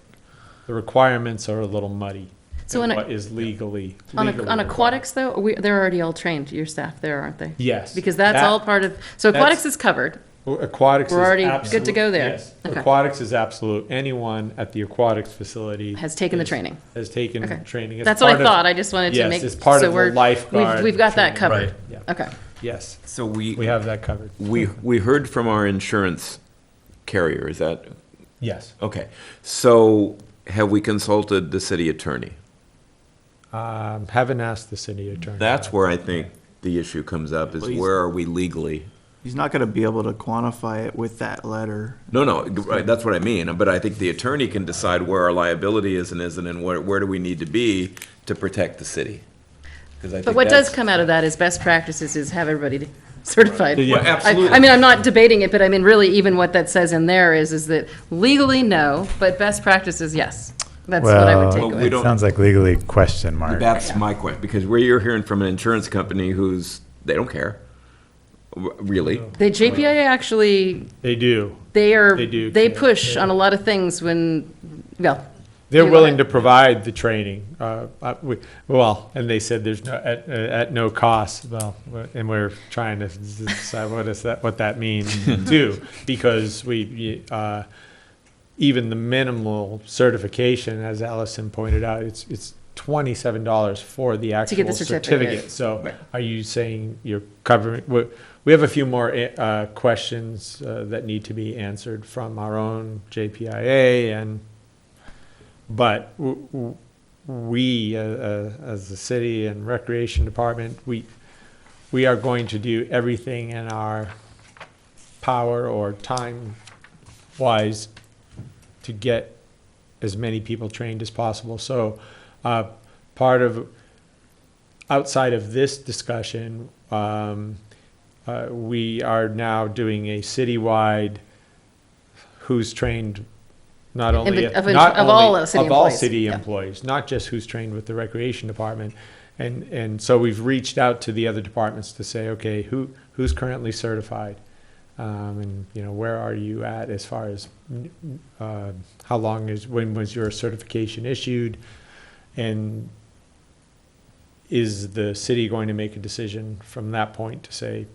requirements are a little muddy. So what is legally on required. aquatics though, they're already all trained. Your staff there, aren't they? Yes. Because that's all part of. So aquatics is covered. Well, aquatics We're is already absolute- good to go there. Yes. Okay. Aquatics is absolute. Anyone at the aquatics facility Has taken the training. Has taken Okay. training. It's That's what I part of- thought. I just wanted to yes, make. it's part so of the we're- lifeguard. We've got that training. covered. Yeah. Okay. Yes, So we have that covered. we heard from our insurance carrier, is that? Yes. Okay. So have we consulted the city attorney? Haven't asked the city attorney. That's where I think the issue comes up, is Well, he's- where are we legally? He's not gonna be able to quantify it with that letter. No, right, that's what I mean, but I think the attorney can decide where our liability is and isn't, and where do we need to be to protect the city? 'Cause I But think what does that's- come out of that is best practices is have everybody certified. Yeah. Well, absolutely. I mean, I'm not debating it, but I mean, really, even what that says in there is that legally, no, but best practices, yes. That's what I would take Well, we away. don't- Sounds like legally question mark. That's my question, because where you're hearing from an insurance company they don't care, really. The JPIA actually, They do. they do they care. push on a lot of things when, well. They're you willing wanna- to provide the training. Well, and they said there's no, at no cost. Well, and we're trying to decide what that means too, because even the minimal certification, as Allison pointed out, it's $27 for the actual get the certificate. So Right. are you saying you're covering, we have a few more questions that need to be answered from our own JPIA, but we, as the city and recreation department, we are going to do everything in our power or time-wise to get as many people trained as possible. So outside of this discussion, we are now doing a citywide who's trained not only Of all city employees. city Yeah. employees, not just who's trained with the recreation department. And so we've reached out to the other departments to say, okay, who's currently certified? And, where are you at as far as when was your certification issued? And is the city going to make a decision from that point to say,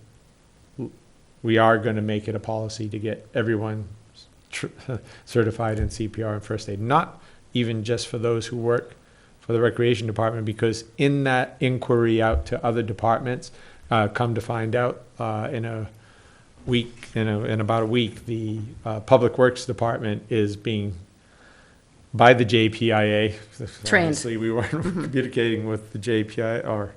we are going to make it a policy to get everyone certified in CPR and first aid, not even just for those who work for the recreation department, because in that inquiry out to other departments, come to find out in about a week, the Public Works Department is being, by the JPIA. Trained. Obviously, we weren't communicating with the JPIA, or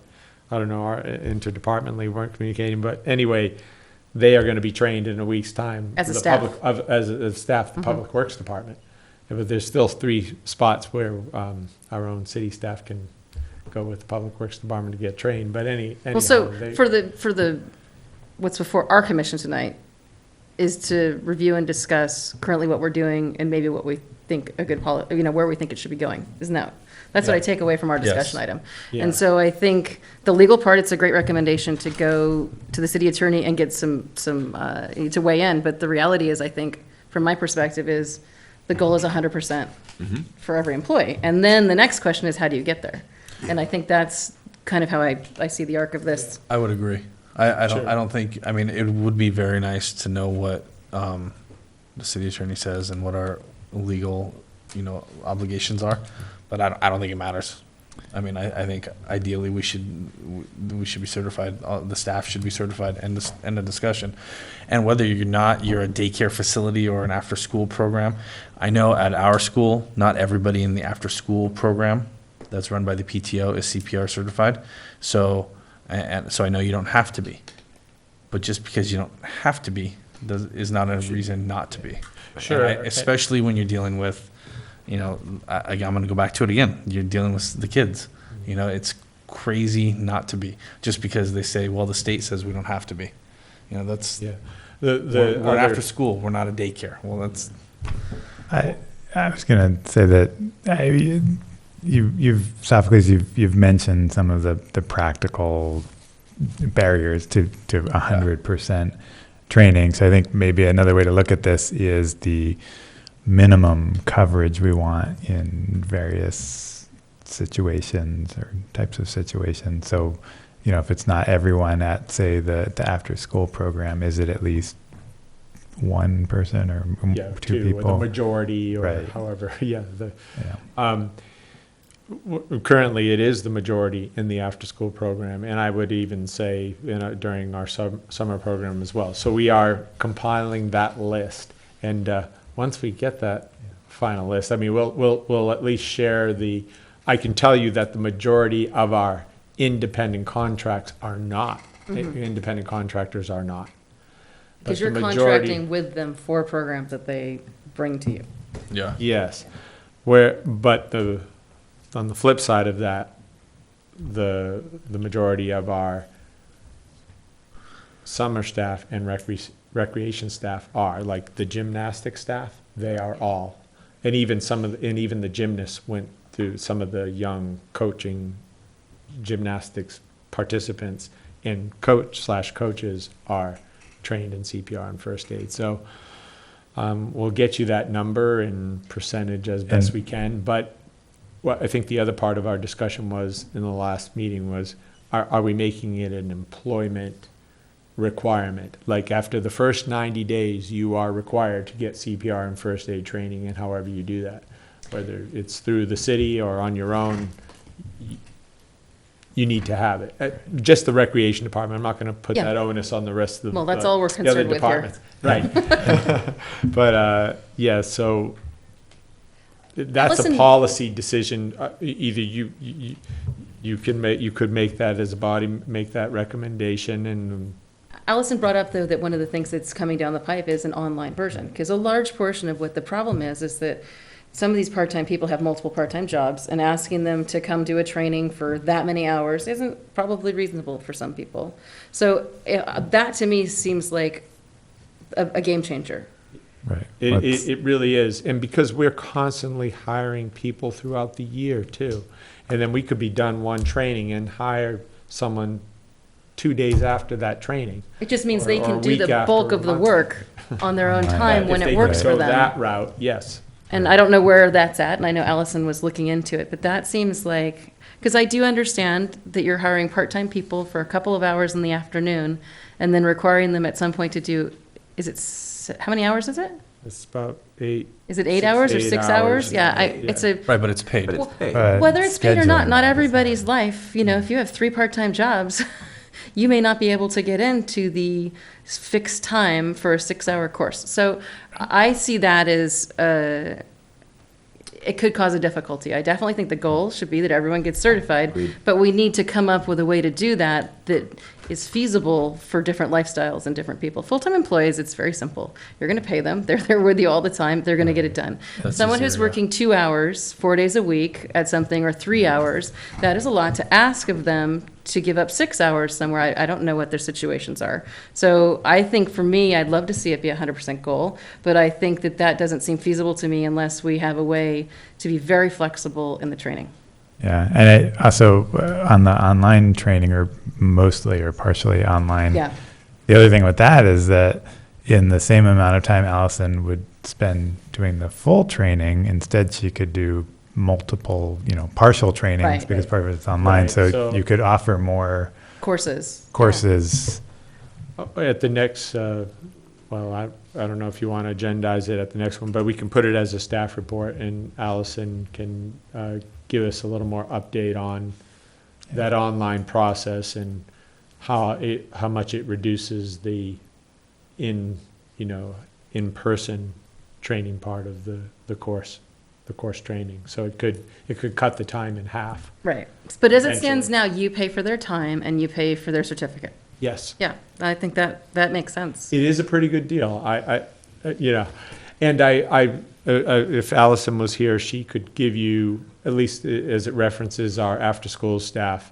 I don't know, our interdepartmentally we weren't communicating, but anyway, they are going to be trained in a week's time. As a The staff. as a staff, the Public Works Department. But there's still 3 spots where our own city staff can go with the Public Works Department to get trained, but anyhow, Well, so they- for the, what's before our commission tonight is to review and discuss currently what we're doing and maybe what we think a good where we think it should be going. Isn't that's what I Yeah. take away from our Yes. discussion item. Yeah. And so I think the legal part, it's a great recommendation to go to the city attorney and get some to weigh in. But the reality is, I think, from my perspective, is the goal is 100% for every employee. And then the next question is, how do you get there? And I think that's kind of how I see the arc of this. I would agree. I Sure. don't think, I mean, it would be very nice to know what the city attorney says and what our legal, obligations are, but I don't think it matters. I mean, I think ideally we should be certified, the staff should be certified, end the discussion. And whether you're a daycare facility or an after-school program, I know at our school, not everybody in the after-school program that's run by the PTO is CPR certified. So I know you don't have to be. But just because you don't have to be is not a reason not to be. Sure. And especially when you're dealing with, I'm going to go back to it again. You're dealing with the kids. It's crazy not to be. Just because they say, well, the state says we don't have to be. That's, yeah. we're other- after school. We're not a daycare. Well, that's. I was going to say that Sophocles, you've mentioned some of the practical barriers to 100% training. So I think maybe another way to look at this is the minimum coverage we want in various situations or types of situations. So, if it's not everyone at, say, the after-school program, is it at least one person or Yeah, two or the people. majority, or Right. however, yeah, Yeah. Currently, it is the majority in the after-school program, and I would even say, during our summer program as well. So we are compiling that list, and once we get that final list, I mean, we'll at least share the. I can tell you that the majority of our independent contracts are not. Independent contractors are not. Because But you're the majority- contracting with them for programs that they bring to you. Yeah. Yes, on the flip side of that, the majority of our summer staff and recreation staff are, like the gymnastic staff, they are all, and even the gymnasts went through, some of the young coaching gymnastics participants and coaches are trained in CPR and first aid. So we'll get you that number and percentage as best we can. But what I think the other part of our discussion was in the last meeting was, are we making it an employment requirement? Like after the first 90 days, you are required to get CPR and first aid training, and however you do that, whether it's through the city or on your own, you need to have it. Just the recreation department. I'm not going to put Yeah. that onus on the rest of the. Well, that's all we're the other concerned with here. departments. Right. But yeah, so that's Listen- a policy decision. Either you could make that as a body, make that recommendation, and Allison brought up, though, that one of the things that's coming down the pipe is an online version, because a large portion of what the problem is that some of these part-time people have multiple part-time jobs, and asking them to come do a training for that many hours isn't probably reasonable for some people. So that, to me, seems like a game changer. Right. it really is. And because we're constantly hiring people throughout the year too, and then we could be done one training and hire someone 2 days after that training. It just means Or- they or can a do week the after, bulk or of a the month work on their own time when If it they works could for go them. that route, yes. And I don't know where that's at, and I know Allison was looking into it, but that seems like, because I do understand that you're hiring part-time people for a couple of hours in the afternoon, and then requiring them at some point to do, how many hours is it? It's about 8. Is it 8 hours or 6 hours? Yeah, it's a, Right, but it's paid. But it's paid. But whether it's paid or not, scheduling not is everybody's life, if you have 3 part-time jobs, you may not be able to get into the fixed time for a 6-hour course. So I see that as, it could cause a difficulty. I definitely think the goal should be that everyone gets certified, Agreed. but we need to come up with a way to do that is feasible for different lifestyles and different people. Full-time employees, it's very simple. You're going to pay them. They're there with you all the time. They're going to get it done. That's Someone who's easier, yeah. working 2 hours, 4 days a week at something, or 3 hours, that is a lot to ask of them to give up 6 hours somewhere. I don't know what their situations are. So I think for me, I'd love to see it be a 100% goal, but I think that doesn't seem feasible to me unless we have a way to be very flexible in the training. Yeah, and it also on the online training, or mostly or partially online. Yeah. The other thing with that is that in the same amount of time Allison would spend doing the full training, instead she could do multiple, partial trainings Right. because part of it's online. Right, So so- you could offer more Courses. courses. At the next, I don't know if you want to agendize it at the next one, but we can put it as a staff report, and Allison can give us a little more update on that online process and how much it reduces the in-person training part of the course training. So it could cut the time in half. Right. But as it stands Potentially. now, you pay for their time and you pay for their certificate. Yes. Yeah, I think that makes sense. It is a pretty good deal. And if Allison was here, she could give you, at least as it references our after-school staff,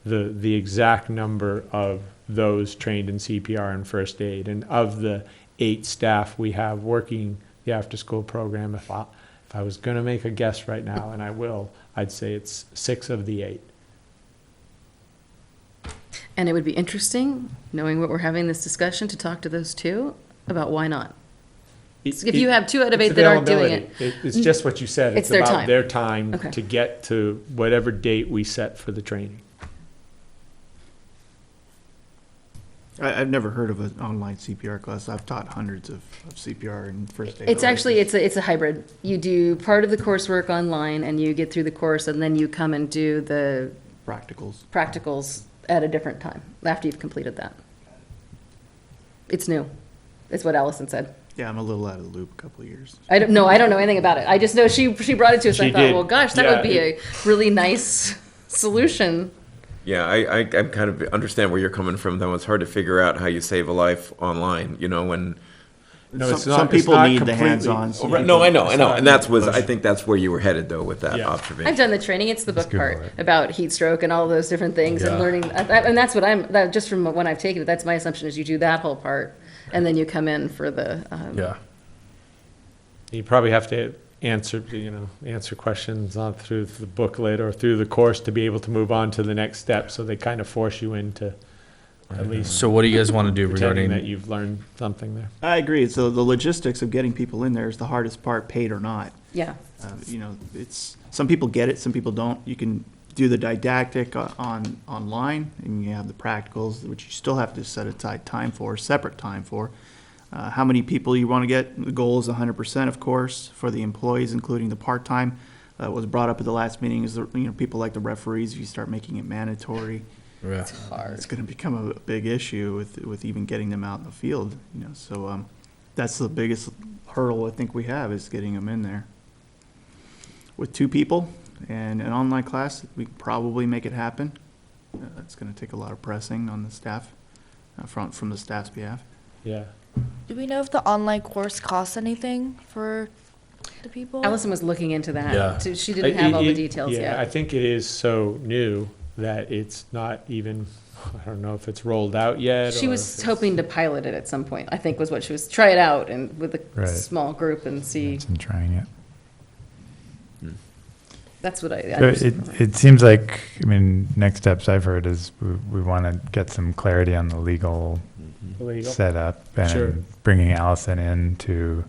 the exact number of those trained in CPR and first aid. And of the 8 staff we have working the after-school program, if I was going to make a guess right now, and I will, I'd say it's 6 of the 8. And it would be interesting, knowing what we're having this discussion, to talk to those 2 about why not. If you have 2 out of 8 that aren't doing it. It's just what you said. It's their about time. their time Okay. to get to whatever date we set for the training. I've never heard of an online CPR class. I've taught hundreds of CPR and first aid. It's actually, it's a hybrid. You do part of the coursework online and you get through the course and then you come and do the practicals at a different time after you've completed that. It's new. It's what Allison said. Yeah, I'm a little out of the loop a couple of years. I don't know anything about it. I just know she brought it to us. She I thought, did. well, gosh, that would be a really nice solution. Yeah, I kind of understand where you're coming from, though. It's hard to figure out how you save a life online, you know, when... No, it's Some not, people it's not need the completely- hands-on. Oh, right. No, I know. And I think that's where you were headed, though, with that Yeah. observation. I've done the training. It's the book good part work. about heat stroke and all those different things and Yeah. learning. And that's what just from when I've taken it, that's my assumption is you do that whole part and then you come in for the, Yeah. You probably have to answer questions on through the booklet or through the course to be able to move on to the next step. So they kind of force you into at least So what do you guys want to do pretending regarding? that you've learned something there. I agree. So the logistics of getting people in there is the hardest part, paid or not. yeah. It's, some people get it, some people don't. You can do the didactic online, and you have the practicals, which you still have to set aside time for, separate time for. How many people you want to get? The goal is 100%, of course, for the employees, including the part-time. Was brought up at the last meeting is, people like the referees, if you start making it mandatory, Yeah. it's going to become a big issue with even getting them out in the field, So that's the biggest hurdle I think we have is getting them in there. With 2 people and an online class, we can probably make it happen. That's going to take a lot of pressing on the staff, from the staff's behalf. Yeah. Do we know if the online course costs anything for the people? Allison was looking into that. Yeah. So she didn't have all the details Yeah, yet. I think it is so new that it's not even, I don't know if it's rolled out yet. She or was if it's- hoping to pilot it at some point, I think was what she was, try it out and with a Right. small group and see, Mentioned trying it. that's what I So understood. it seems like, next steps I've heard is we want to get some clarity on the legal Illegal. setup and Sure. bringing Allison in to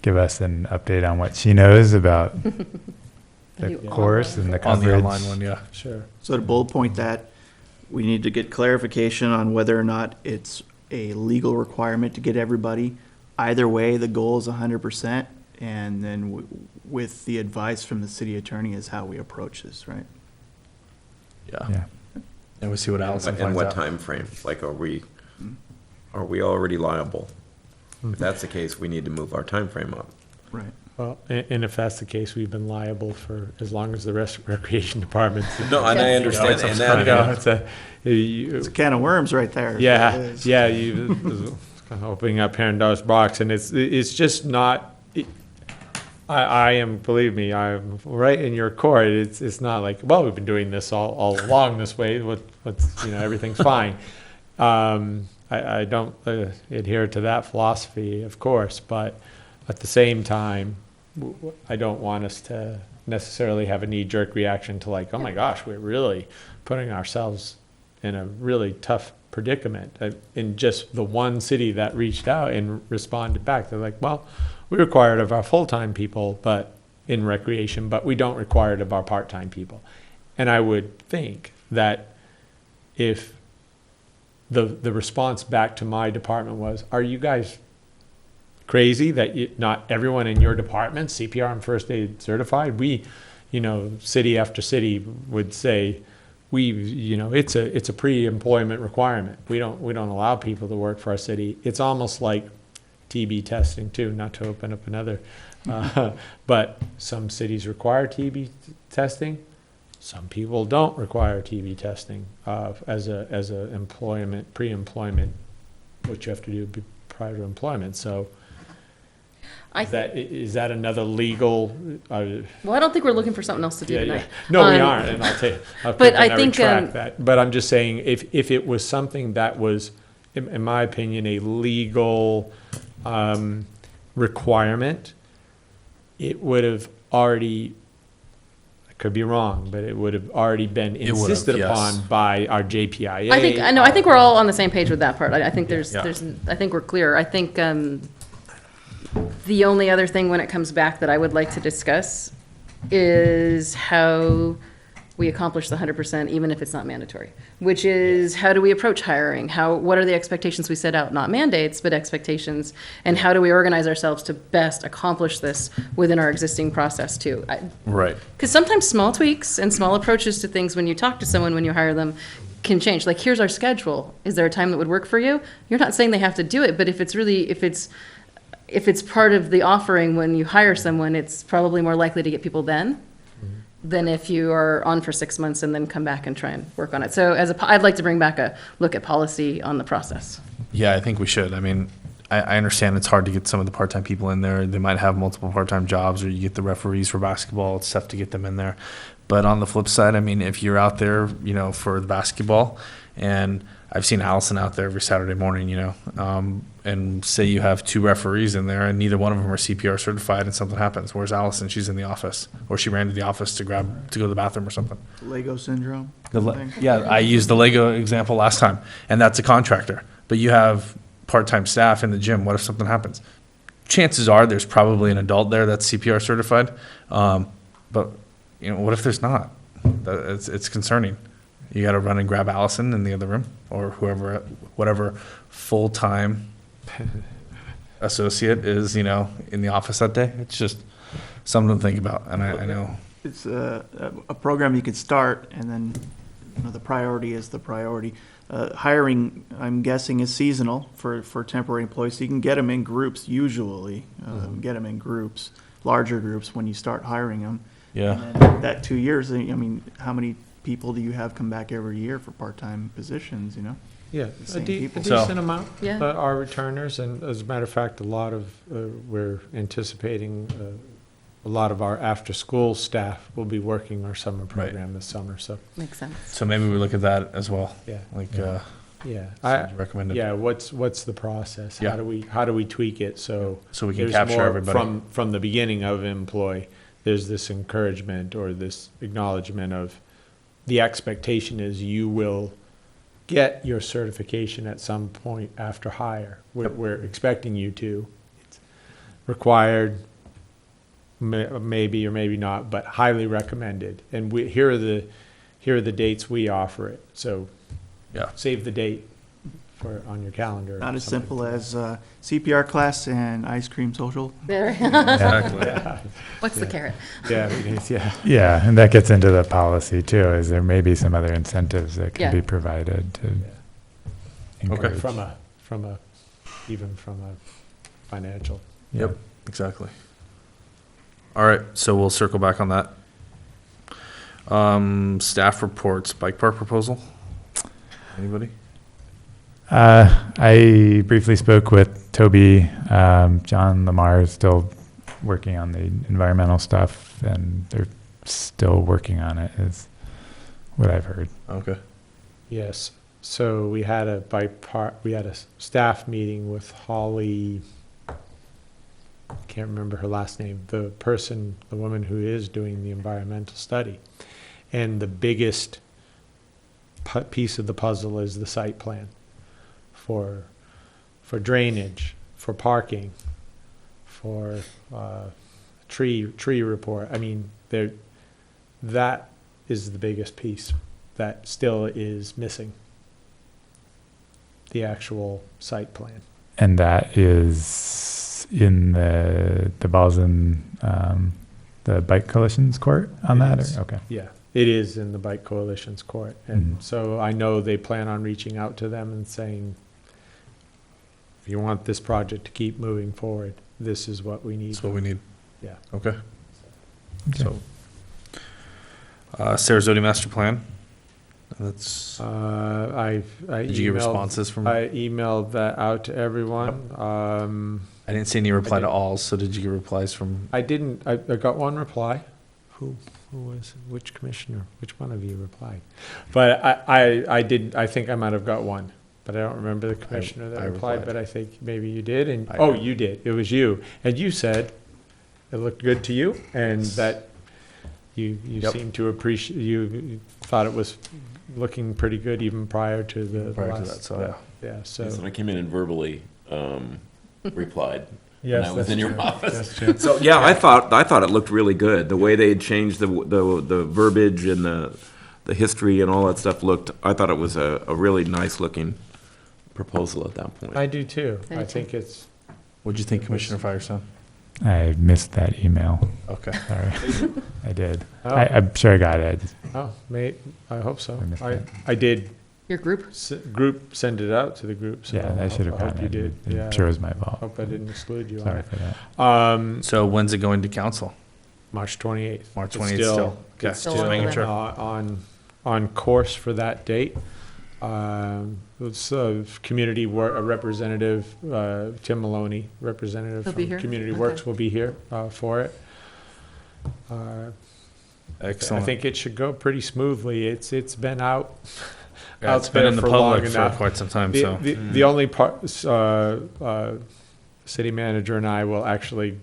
give us an update on what she knows about the new course and the On coverage. the online one, yeah. Sure. So to bullet point that, we need to get clarification on whether or not it's a legal requirement to get everybody. Either way, the goal is 100%, and then with the advice from the city attorney is how we approach this, right? Yeah. Yeah. And we'll see what Allison And finds what out. time frame? Like, are we already liable? If that's the case, we need to move our time frame up. Right. Well, and if that's the case, we've been liable for as long as the recreation department's. No, and I understand, and that, It's a, It's a can of worms right there. yeah, It is. yeah, you, opening up Pandora's box, and it's just not, I am, believe me, I'm right in your court. It's not like, well, we've been doing this all along this way, what's, everything's fine. I don't adhere to that philosophy, of course, but at the same time, I don't want us to necessarily have a knee-jerk reaction to like, oh my gosh, we're really putting ourselves in a really tough predicament. In just the one city that reached out and responded back, they're like, well, we require it of our full-time people, but in recreation, but we don't require it of our part-time people. And I would think that if the response back to my department was, are you guys crazy that not everyone in your department CPR and first aid certified? We, city after city would say, it's a pre-employment requirement. We don't allow people to work for our city. It's almost like TB testing too, not to open up another, but some cities require TB testing. Some people don't require TB testing as a employment, pre-employment, what you have to do prior to employment. So is that another legal? Well, I don't think we're looking for something else to do tonight. No, we aren't, and I'll but I never think, retract that. But I'm just saying, if it was something that was, in my opinion, a legal requirement, it would have already, I could be wrong, but it would have already been insisted upon by our JPIA. I think we're all on the same page with that part. I think Yeah. I think we're clear. I think the only other thing when it comes back that I would like to discuss is how we accomplish the 100% even if it's not mandatory, which is how do we approach hiring? What are the expectations we set out? Not mandates, but expectations. And how do we organize ourselves to best accomplish this within our existing process too? Right. Because sometimes small tweaks and small approaches to things when you talk to someone, when you hire them, can change. Like, here's our schedule. Is there a time that would work for you? You're not saying they have to do it, but if it's part of the offering when you hire someone, it's probably more likely to get people then than if you are on for 6 months and then come back and try and work on it. So I'd like to bring back a look at policy on the process. Yeah, I think we should. I mean, I understand it's hard to get some of the part-time people in there. They might have multiple part-time jobs, or you get the referees for basketball. It's tough to get them in there. But on the flip side, I mean, if you're out there, for the basketball, and I've seen Allison out there every Saturday morning, and say you have 2 referees in there and neither one of them are CPR certified and something happens. Where's Allison? She's in the office, or she ran to the office to go to the bathroom or something. Lego syndrome. Yeah, I used the Lego example last time, and that's a contractor. But you have part-time staff in the gym. What if something happens? Chances are there's probably an adult there that's CPR certified. But what if there's not? It's concerning. You got to run and grab Allison in the other room, or whatever full-time associate is, in the office that day. It's just something to think about. And I know it's a program you could start, and then the priority is the priority. Hiring, I'm guessing, is seasonal for temporary employees. So you can get them in groups usually. Get them in groups, larger groups when you start hiring them. Yeah. And then that 2 years, I mean, how many people do you have come back every year for part-time positions, Yeah, a people. decent amount Yeah. are returners, and as a matter of fact, we're anticipating a lot of our after-school staff will be working our summer program this summer, so. Makes sense. So maybe we look at that as well. Yeah. Yeah. I recommended. Yeah, what's the process? Yeah. How do we tweak it so we can there's capture more everybody from the beginning of employ? There's this encouragement or this acknowledgement of the expectation is you will get your certification at some point after hire. We're expecting you to. It's required, maybe or maybe not, but highly recommended. And here are the dates we offer it. So save the date on your calendar. Not as simple as CPR class and ice cream social. There. Exactly. What's the carrot? Yeah, and that gets into the policy too, is there may be some other incentives that can be provided to encourage. Even from a financial. Yep, exactly. All right, so we'll circle back on that. Staff reports, bike park proposal. Anybody? I briefly spoke with Toby. John Lamar is still working on the environmental stuff, and they're still working on it, is what I've heard. Okay. Yes. So we had a staff meeting with Holly. Can't remember her last name. The woman who is doing the environmental study, and the biggest piece of the puzzle is the site plan for drainage, for parking, for tree report. I mean, that is the biggest piece that still is missing. The actual site plan. And that is in the balls in the Bike Coalition's court on that? Or? Okay. Yeah, it is in the Bike Coalition's court. And so I know they plan on reaching out to them and saying, if you want this project to keep moving forward, this is what we need. That's what we need. Yeah. Okay. So, Sarasota master plan. That's. Did you get responses from? I emailed that out to everyone. Yep. I didn't see any reply to all. So did you get replies from? I didn't. I got one reply. Who was which commissioner? Which one of you replied? But I did. I think I might have got one, but I don't remember the commissioner that replied. But I think maybe you did. And you did. It was you, and you said it looked good to you, and that you seemed to appreciate. You thought it was looking pretty good even prior to the last. To that, so yeah. So yes, and I came in and verbally replied when I was in your true. office. That's true. So yeah, I thought it looked really good. The way they had changed the verbiage and the history and all that stuff I thought it was a really nice looking proposal at that point. I do too. I do I too. think it's, What'd you think, Commissioner Firestone? I missed that email. Okay. Sorry. I did. Oh. I'm sure I got it. I hope so. I missed that. I did Your group? group send it out to the group, so. Yeah, I should have I hope gotten you it. did, I'm yeah. sure it was my fault. Hope I didn't exclude you on Sorry it. for that. So when's it going to council? March 28th. March It's 28th still. Okay, It's Still still making sure. on course for that date. It's community representative, Tim Maloney, representative He'll be from here? Community Okay. Works will be here for it. I Excellent. think it should go pretty smoothly. It's been out. Yeah, out it's been there in the for long public for enough. quite some time, The, so. the only part, city manager and I will actually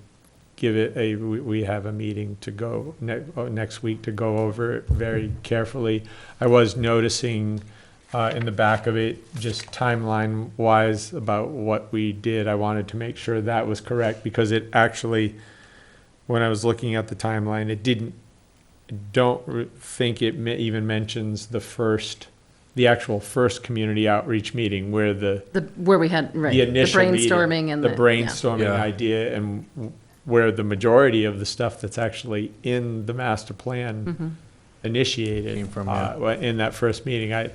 give it we have a meeting to go next week to go over it very carefully. I was noticing in the back of it, just timeline wise about what we did. I wanted to make sure that was correct because it actually, when I was looking at the timeline, it didn't, think it even mentions the actual first community outreach meeting where Where we had, right, the the initial brainstorming meeting, and the yeah. brainstorming Yeah. idea and where the majority of the stuff that's actually in the master plan Mhm. initiated Came from, in that first meeting.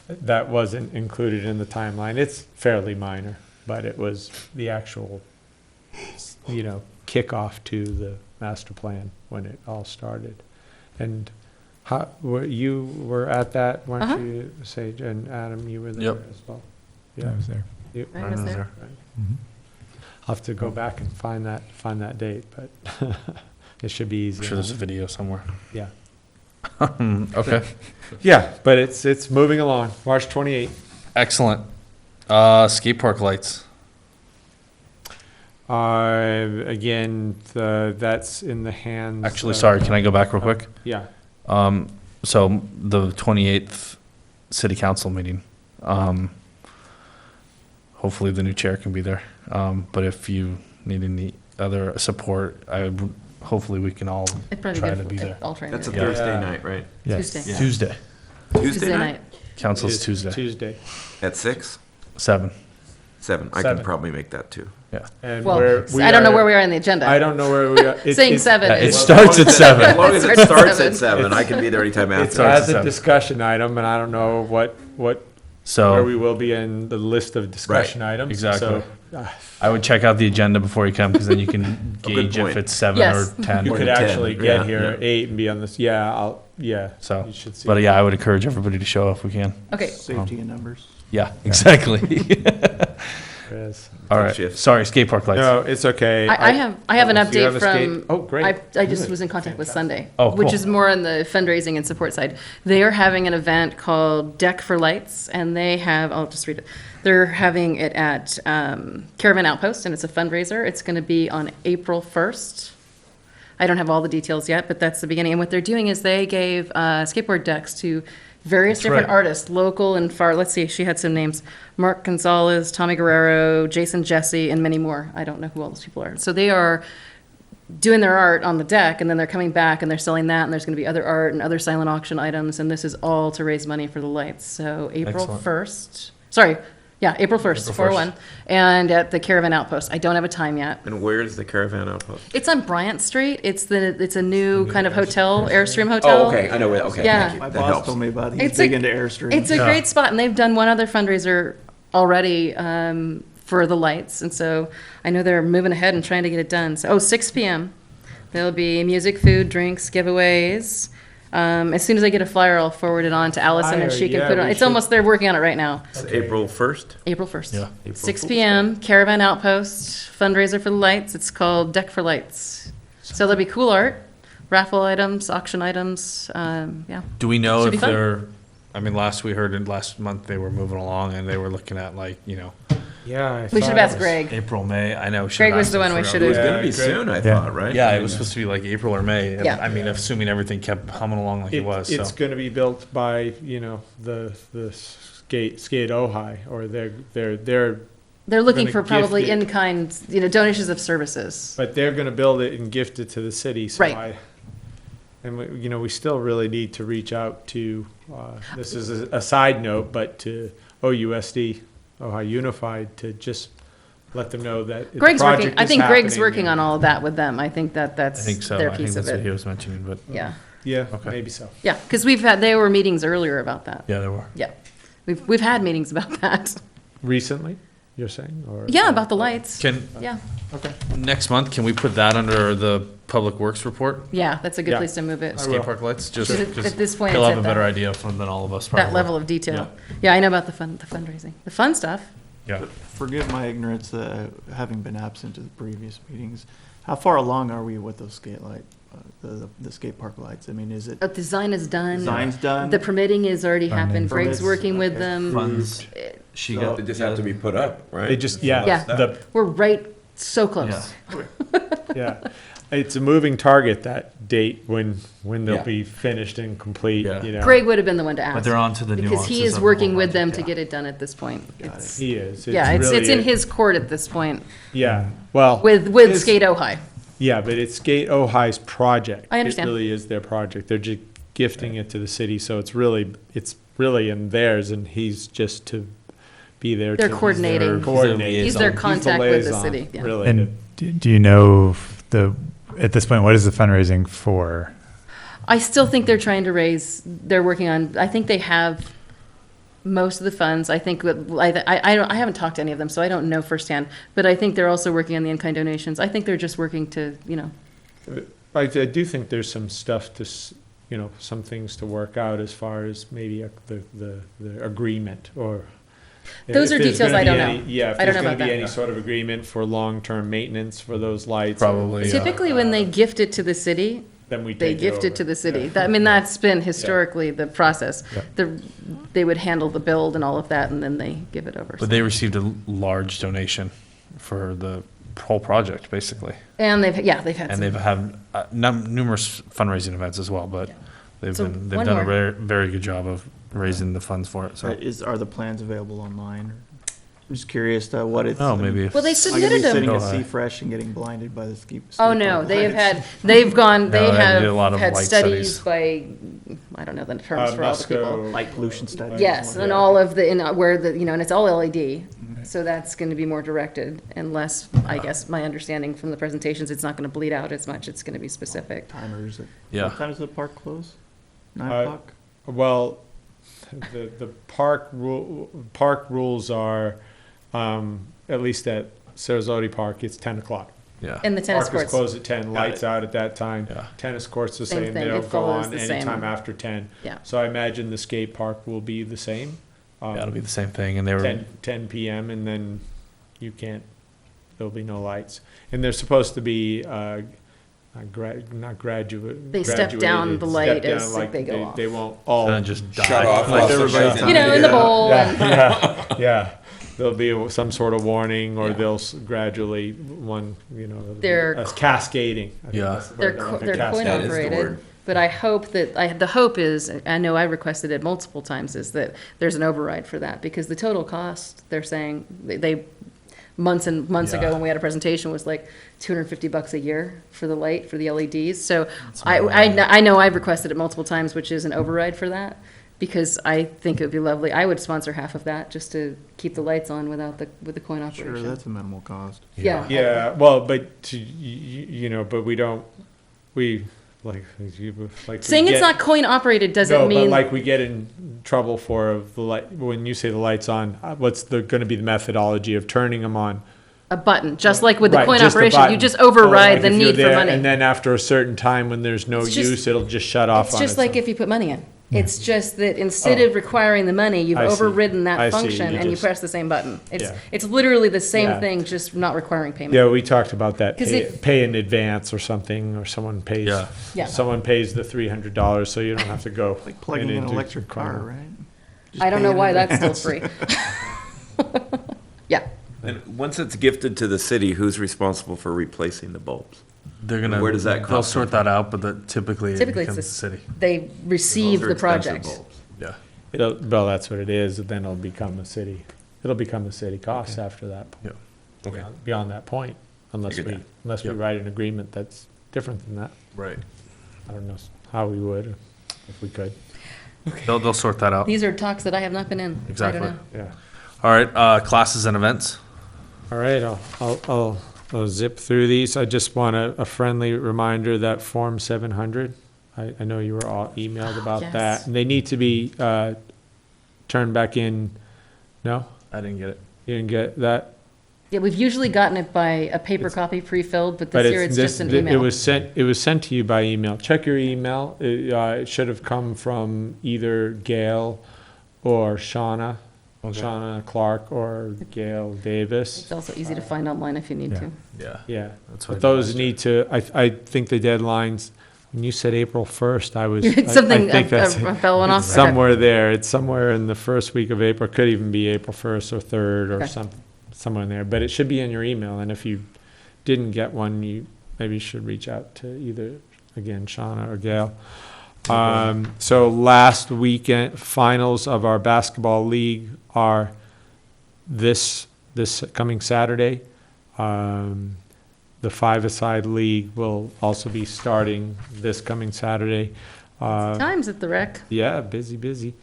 That wasn't included in the timeline. It's fairly minor, but it was the actual, kickoff to the master plan when it all started. And you were at that, weren't Uh-huh. you, Sage? And Adam, you were there Yep. as well? I was there. You- I was there. Mhm. I'll have to go back and find that date, but it should be easy. I'm sure there's a video somewhere. Yeah. Okay, Yeah, but it's moving along. March 28th. excellent. Skate park lights. Again, that's in the hands. Actually, of- sorry, can I go back real quick? Yeah. So the 28th city council meeting, hopefully the new chair can be there. But if you need any other support, hopefully we can all It'd probably try be to good be for there. all trainers. That's a Yeah. Thursday Yeah. night, right? Yes. Tuesday. Yeah. Tuesday. Tuesday night. Council's It's Tuesday, Tuesday. At 6, 7. 7. I 7. can probably make that too. Yeah. And Well, we I don't know are- where we are in the agenda. I don't know where we are. Saying 7 Yeah, it is. starts at 7. As long as it Starts at starts 7. at 7, I can be there anytime It's after. as a 7. discussion item, and I don't know where we So will be in the list of discussion items. exactly. So, I would check out the agenda before you come, because then you can gauge if point. it's 7 Yes. or 10. you Or could 10, actually yeah, get here at yeah. 8 and be on this. Yeah. So, You should see. but yeah, I would encourage everybody to show up if we can. Okay, Safety in numbers. Yeah, exactly. Chris. All right, Shift. sorry, skate park lights. No, it's okay. I have an Do you have update a skate- from. Oh, great. I just Good. was in contact with Sunday. Oh, Which cool. is more on the fundraising and support side. They are having an event called Deck for Lights, and they have, I'll just read it. They're having it at Caravan Outpost, and it's a fundraiser. It's going to be on April 1st. I don't have all the details yet, but that's the beginning. And what they're doing is they gave skateboard decks to various That's different right. artists, local and far. Let's see, she had some names: Mark Gonzalez, Tommy Guerrero, Jason Jesse, and many more. I don't know who all those people are. So they are doing their art on the deck, and then they're coming back and they're selling that, and there's going to be other art and other silent auction items, and this is all to raise money for the lights. So April Excellent. 1st. Sorry. Yeah, April 1st, April 1st. 4/1, and at the Caravan Outpost. I don't have a time yet. And where's the Caravan Outpost? It's on Bryant Street. It's a new kind of hotel, Airstream hotel. Oh, okay, I know where, okay, Yeah. thank you. My That boss helps. told me about it. He's It's a- big into Airstream. It's a Yeah. great spot, and they've done one other fundraiser already for the lights, and so I know they're moving ahead and trying to get it done. So, 6 p.m. There'll be music, food, drinks, giveaways. As soon as I get a flyer, I'll forward it on to Allison, and Flyer, she can yeah, put it on. we It's should- almost, they're working on it right now. It's April 1st? April 1st. Yeah. April 6 Fool's p.m., Caravan Outpost, fundraiser for the lights. It's called Deck for Lights. So there'll be cool art, raffle items, auction items, yeah. Do we know Should be if fun. they're, I mean, last month they were moving along and they were looking at Yeah. We should have asked Greg. April, May. I know. Greg was the one we It should was have. gonna be great. soon, I Yeah. thought, right? Yeah, I it mean, was supposed to be like April or May. Yeah. I mean, assuming everything kept humming along like it was, It's so. going to be built by, the skate Ojai, or they're They're looking gonna for gift probably it. in-kind, donations of services. But they're gonna build it and gift it to the city, so Right. and we still really need to reach out to, this is a side note, but to OUSD, Ojai Unified, to just let them know that the Greg's working, project I is think Greg's happening working and- on all of that with them. I think I that's think so. their I think piece of that's what he it. was mentioning, but Yeah, Yeah, Okay. maybe so. yeah, because there were meetings earlier about that. yeah, there were. Yeah, we've had meetings about that. Recently, you're saying, or? Yeah, about the lights. Can, Yeah, next month, can we put that under the Public Works report? yeah, that's a good Yeah. place to move it. Skate park lights, just, At this point, he'll it's have a at better that, idea than all of us probably. that level of detail. Yeah, I know about the fundraising, the fun stuff. Yeah. Forgive my ignorance, having been absent to the previous meetings. How far along are we with those the skate park lights? I mean, is it, Design is done. design's done? The permitting has already happened. Greg's Permits, working with okay. them. Funds, she got. They just have to be put up, right? They just, Yeah. the, We're right so close. yeah. It's a moving target, that date, when they'll Yeah. be finished and complete, Yeah. Greg would have been the one to ask. But they're on to the because he nuances is of the working whole with them to project, get it done at this point. Got It's- He is. Yeah, it's really in a- his court at this point Yeah, well. with it's- Skate Ojai. Yeah, but it's Skate Ojai's project. I understand. It really is their project. They're just gifting it to the city, so it's really in theirs, and he's just to be there. They're to- coordinating. Coordinating. He's their the contact with the liaison, city, yeah. Really. And do you know at this point, what is the fundraising for? I still think they're trying to they're working on, I think they have most of the funds. I think, I haven't talked to any of them, so I don't know firsthand, but I think they're also working on the in-kind donations. I think they're just working to, I do think there's some stuff some things to work out as far as maybe the agreement, or. Those if are there's details gonna I be don't any- know. Yeah, if I don't there's know gonna about be that. any sort of agreement for long-term maintenance for those lights. Probably, yeah. typically when they gift it to the city, Then we they take gift it over. to the city. Yeah. I mean, that's been historically the process. Yeah. They would handle the build and all of that, and then they give it over. But they received a large donation for the whole project, basically. And they've had And some. they've had numerous fundraising events as well, but they've So they've one done a more. very, very good job of raising the funds for it, so. Are the plans available online? I'm just curious what it's. Oh, maybe if. Well, they Am I gonna be submitted them. sitting at Ojai. Seafresh and getting blinded by the ski? Oh, skate no, park they have lights? they've gone, they No, they did a lot have of had light studies studies. by, I don't know the terms for all the people. Light pollution studies. Yes, and all of where and it's all LED, so that's going to be more directed, unless, I guess, my understanding from the presentations, it's not going to bleed out as much, it's going to be specific. Timers. Yeah. What time does the park close? 9 Uh, o'clock? Well, the park rules are, at least at Sarasota Park, it's 10 o'clock. Yeah. And the tennis Park is courts. closed at 10, lights out at that time. Yeah. Tennis courts the Same same, thing, they'll it go follows on the same. anytime after 10. Yeah. So I imagine the skate park will be the same. Yeah, it'll be the same thing, and they were, 10 PM, and then there'll be no lights. And they're supposed to be, not graduate. They step down graduated, the step light down, as like they go off. They won't all. then just die. Shut off. Like while everybody's shut You know, down. in the bowl, and Yeah, there'll be some sort of warning, or they'll gradually, They're as cascading. I think Yeah. that's the they're word. I don't know if they're coin That is the operated. word. But I hope that, the hope is, I know I requested it multiple times, is that there's an override for that, because the total cost, they're saying, they months and months ago Yeah. when we had a presentation, was like $250 a year for the light, for the LEDs. So I know I've requested it multiple times, which is an override for that, because I think it would be lovely. I would sponsor half of that, just to keep the lights on with the coin Sure, operation. that's a minimal cost. Yeah. Yeah, well, but but we like. Saying it's not coin operated doesn't No, mean. but like we get in trouble for the light, when you say the light's on, what's gonna be the methodology of turning them on? A button, just like with the Right, coin just a operation, you button. just Oh, override like the if you're need for there, money. And then after a certain time, when there's no It's just- use, it'll just shut off It's on just like own. if you put money in. It's just that instead Oh. of requiring the money, you've I see. overridden I that see. function You and you just- press the same button. Yeah. It's literally the same Yeah. thing, just not requiring payment. Yeah, we talked about that, 'Cause pay in advance or something, or someone pays. Yeah. Yeah. Someone pays the $300, so you don't have to go. Like plugging in an into electric the car, corner. right? I don't know pay in why that's still advance. free. Yeah. And once it's gifted to the city, who's responsible for replacing the bulbs? they're gonna. Where does that They'll cost sort that out, but typically it Typically, it's becomes the the city. They receive Those are the expensive project. bulbs. Yeah. Well, that's what it is, and then it'll become a city. it'll become a city cost after that. point. Yeah. Okay. Beyond that point, unless Figured we, that. unless we Yep. write an agreement that's different than that. Right. I don't know how we would, if we could. They'll sort that out. These are talks that I have not been in. Exactly. I don't know. Yeah. All right, classes and events. All right, I'll zip through these. I just want a friendly reminder that Form 700, I know you were all emailed about Yes. that. And they need to be turned back in. No? I didn't get it. You didn't get that? Yeah, we've usually gotten it by a paper copy pre-filled, but But this year it's just an email. It was sent to you by email. Check your email. It should have come from either Gail or Shauna. Shauna Clark or Gail Davis. It's also easy to find online if you need to. Yeah. Yeah, That's what I but did those last need to, I think the deadlines, when you said April 1st, I was. It's I something, think that's fell one off. it's somewhere there. It's somewhere in the first week of April. Could even be April 1st or 3rd or Okay. somewhere in there. But it should be in your email. And if you didn't get one, you maybe should reach out to either, again, Shauna or Gail. So last weekend, finals of our basketball league are this coming Saturday. The five-a-side league will also be starting this coming Saturday. Times at the rec. Yeah, busy.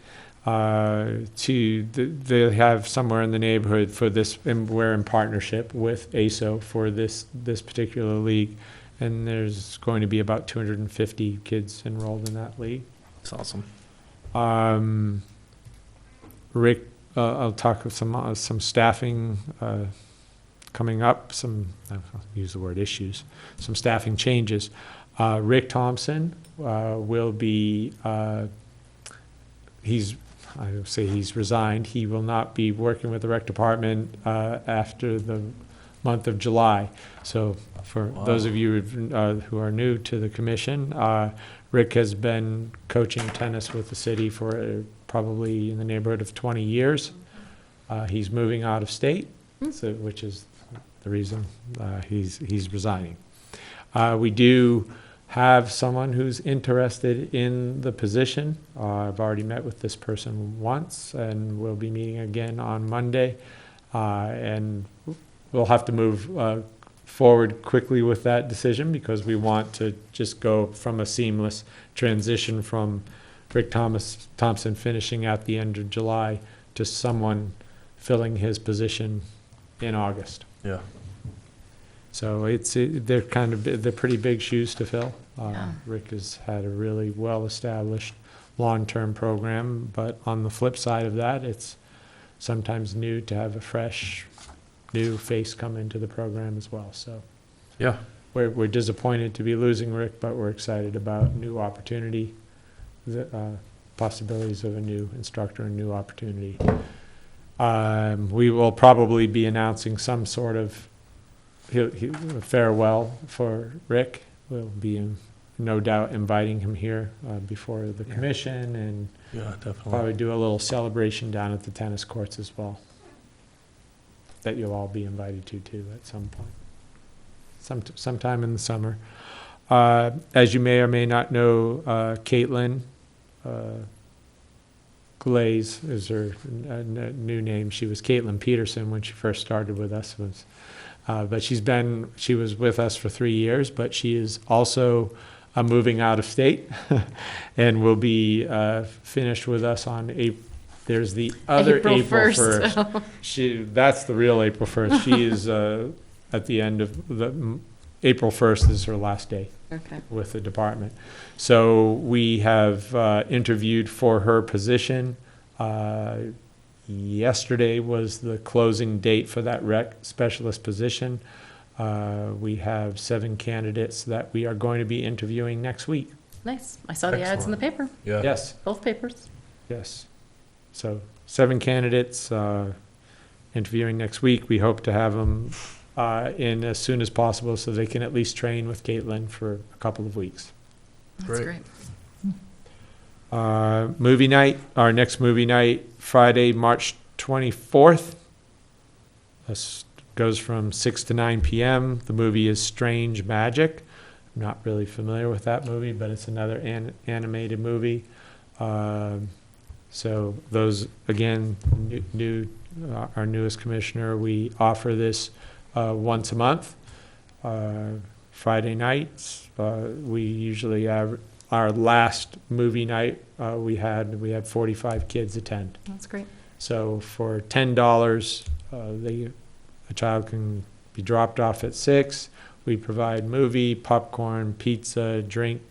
They have somewhere in the neighborhood for this, and we're in partnership with ASO for this particular league. And there's going to be about 250 kids enrolled in that league. That's awesome. Rick, I'll talk of some staffing coming up, I'll use the word issues, some staffing changes. Rick Thompson will be, I would say he's resigned. He will not be working with the rec department after the month of July. So for those of you who are new to the commission, Rick has been coaching tennis with the city for probably in the neighborhood of 20 years. He's moving out of state, which is the reason he's resigning. We do have someone who's interested in the position. I've already met with this person once, and we'll be meeting again on Monday. And we'll have to move forward quickly with that decision because we want to just go from a seamless transition from Rick Thompson finishing at the end of July to someone filling his position in August. Yeah. So they're pretty big shoes to fill. Rick has had a really well-established long-term program, but on the flip side of that, it's sometimes new to have a fresh, new face come into the program as well. So Yeah. we're disappointed to be losing Rick, but we're excited about new opportunity, the possibilities of a new instructor and new opportunity. We will probably be announcing some sort of farewell for Rick. We'll be no doubt inviting him here before the commission, and Yeah, definitely. probably do a little celebration down at the tennis courts as well. That you'll all be invited to too at some point, sometime in the summer. As you may or may not know, Caitlin Glaze is her new name. She was Caitlin Peterson when she first started with us. But she was with us for 3 years, but she is also moving out of state and will be finished with us on there's the other April 1st. That's the real April 1st. She is at the end of April 1st is her last day with the department. So we have interviewed for her position. Yesterday was the closing date for that rec specialist position. We have 7 candidates that we are going to be interviewing next week. Nice. I saw the ads in the paper. Yeah. Yes. Both papers. Yes. So 7 candidates interviewing next week. We hope to have them in as soon as possible so they can at least train with Caitlin for a couple of weeks. That's great. Movie night, our next movie night, Friday, March 24th. This goes from 6 to 9 p.m. The movie is Strange Magic. I'm not really familiar with that movie, but it's another animated movie. So those, again, our newest commissioner, we offer this once a month, Friday nights. We usually have our last movie night. We had 45 kids attend. That's great. So for $10, a child can be dropped off at 6. We provide movie, popcorn, pizza, drink,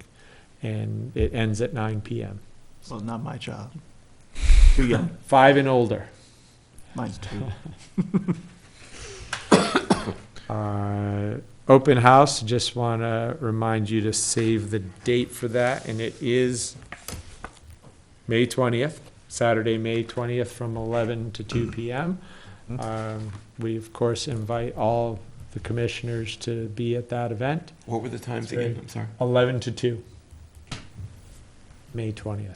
and it ends at 9 p.m. Well, not my child. Too young. 5 and older. Mine's 2. Open house, just want to remind you to save the date for that, and it is May 20th, Saturday, May 20th from 11 to 2 p.m. We, of course, invite all the commissioners to be at that event. What were the times again? I'm sorry. 11 to 2, May 20th.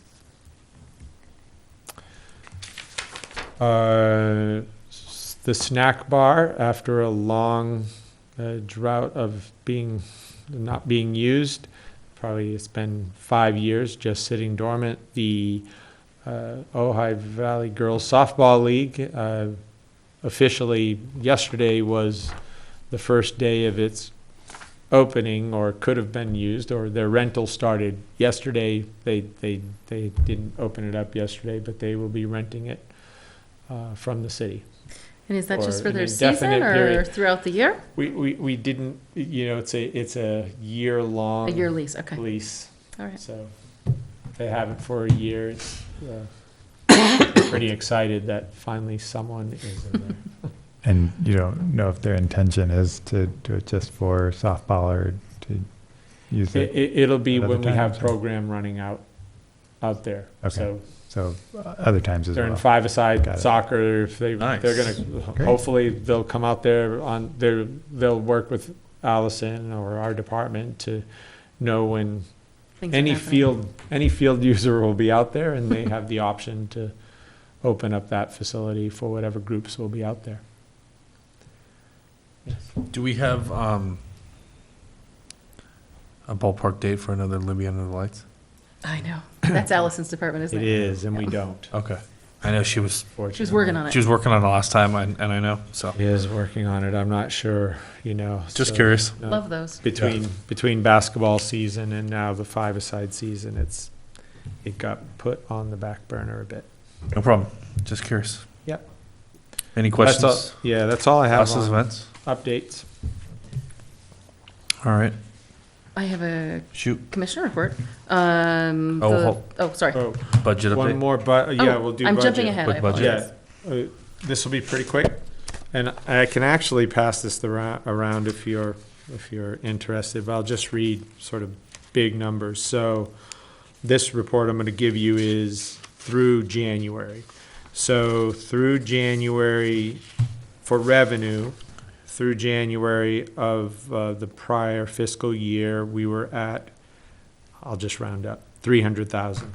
The snack bar, after a long drought of not being used, probably it's been 5 years just sitting dormant. The Ojai Valley Girls Softball League officially yesterday was the first day of its opening, or could have been used, or their rental started yesterday. They didn't open it up yesterday, but they will be renting it from the city. And is that just for an their season indefinite or period. throughout the year? We didn't, it's a year-long. A year lease, okay. Lease. All right. So they have it for a year. It's pretty excited that finally someone is in there. And you don't know if their intention is to do it just for softball or to use it? It'll be at other when we have times, or- program running out there. Okay. So other times as well. During five-a-side Got it. soccer, if they're Nice. gonna, Great. hopefully they'll come out there they'll work with Allison or our department to know when Things are any happening. field user will be out there, and they have the option to open up that facility for whatever groups will be out there. Do we have a ballpark date for another Libby Under the Lights? I know. That's Allison's department, isn't It it? is, and we don't. Okay. I know she was She was working on it. she was working on it last time, and I know, so. He is working on it. I'm not sure, Just so, curious. Love those. Between basketball season and now the five-a-side season, it got put on the back burner a bit. No problem. Just curious. Yep. Any That's questions? all, yeah, that's all I have Last on events? updates. All right. I have a Shoot. commissioner report. Sorry. Oh, Budget one update. more, we'll do I'm budget. jumping ahead. I Quick budget. apologize. This will be pretty quick, and I can actually pass this around if you're interested, but I'll just read sort of big numbers. So this report I'm going to give you is through January. So through January for revenue, through January of the prior fiscal year, we were at, I'll just round up, 300,000.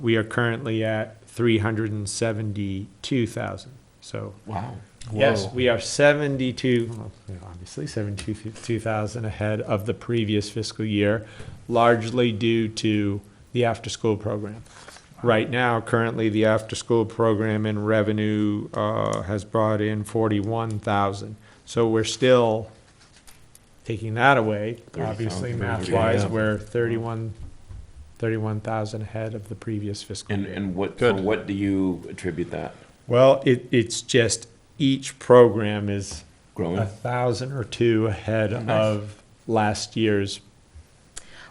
We are currently at 372,000. So Wow. yes, we are 72,000 ahead of the previous fiscal year, largely due to the after-school program. Right now, currently, the after-school program in revenue has brought in 41,000. So we're still taking that away. Obviously, 30,000. math-wise, Yeah. we're 31,000 ahead of the previous fiscal year. And what Good. for what do you attribute that? Well, it's just each program is Growing? 1,000 or 2 ahead of last year's.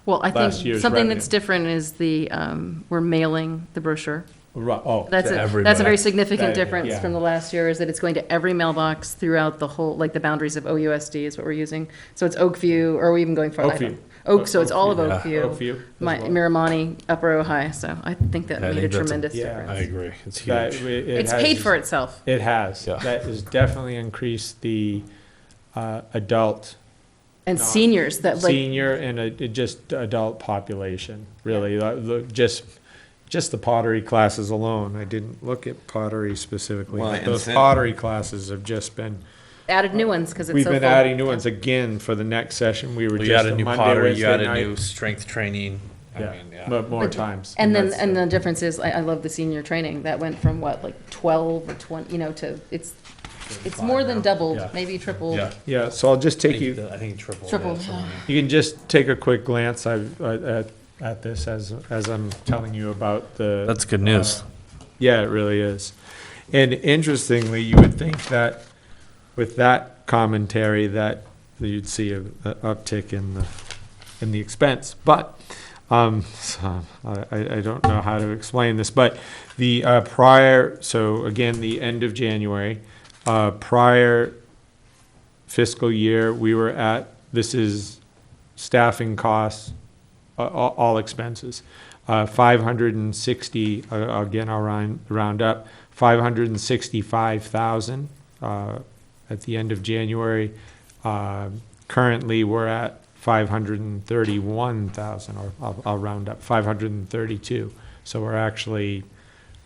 Well, I Last think year's something revenue. that's different is we're mailing the brochure. That's a everybody. very significant That- difference yeah. from the last year, is that it's going to every mailbox throughout the whole, like the boundaries of OUSD is what we're using. So it's Oakview, or are we even going farther? Oakview. So it's all of Yeah. Oakview. Oakview as My, well. Miramani, Upper Ojai, so I think that Yeah, I made a think that's a- tremendous Yeah. difference. I agree. It's That- huge. It's has- paid for itself. It has. Yeah. That has definitely increased the adult, And seniors that like, senior and just adult population, really. Just the pottery classes alone. I didn't look at pottery specifically. Well, but and those since- pottery classes have just been, added new ones because it's we've so been full. adding new ones again for the next session. We were Well, you just add a a new Monday, pottery, you Wednesday add a night. new strength training, But more times. And then, that's and the difference is, I love the senior training, that went from what, like 12 or 20, to, it's more than doubled, Yeah. maybe tripled. Yeah. Yeah, so I'll just take you, I think triple. Triple, yeah, yeah. you can just take a quick glance at this as I'm telling you about the. That's good news. Yeah, it really is. And interestingly, you would think that with that commentary that you'd see a uptick in the expense, but so I don't know how to explain this, but the so again, the end of January, prior fiscal year, we were at, this is staffing costs, all expenses, 560, again, I'll round up, 565,000 at the end of January. Currently, we're at 531,000, or I'll round up, 532. So we're actually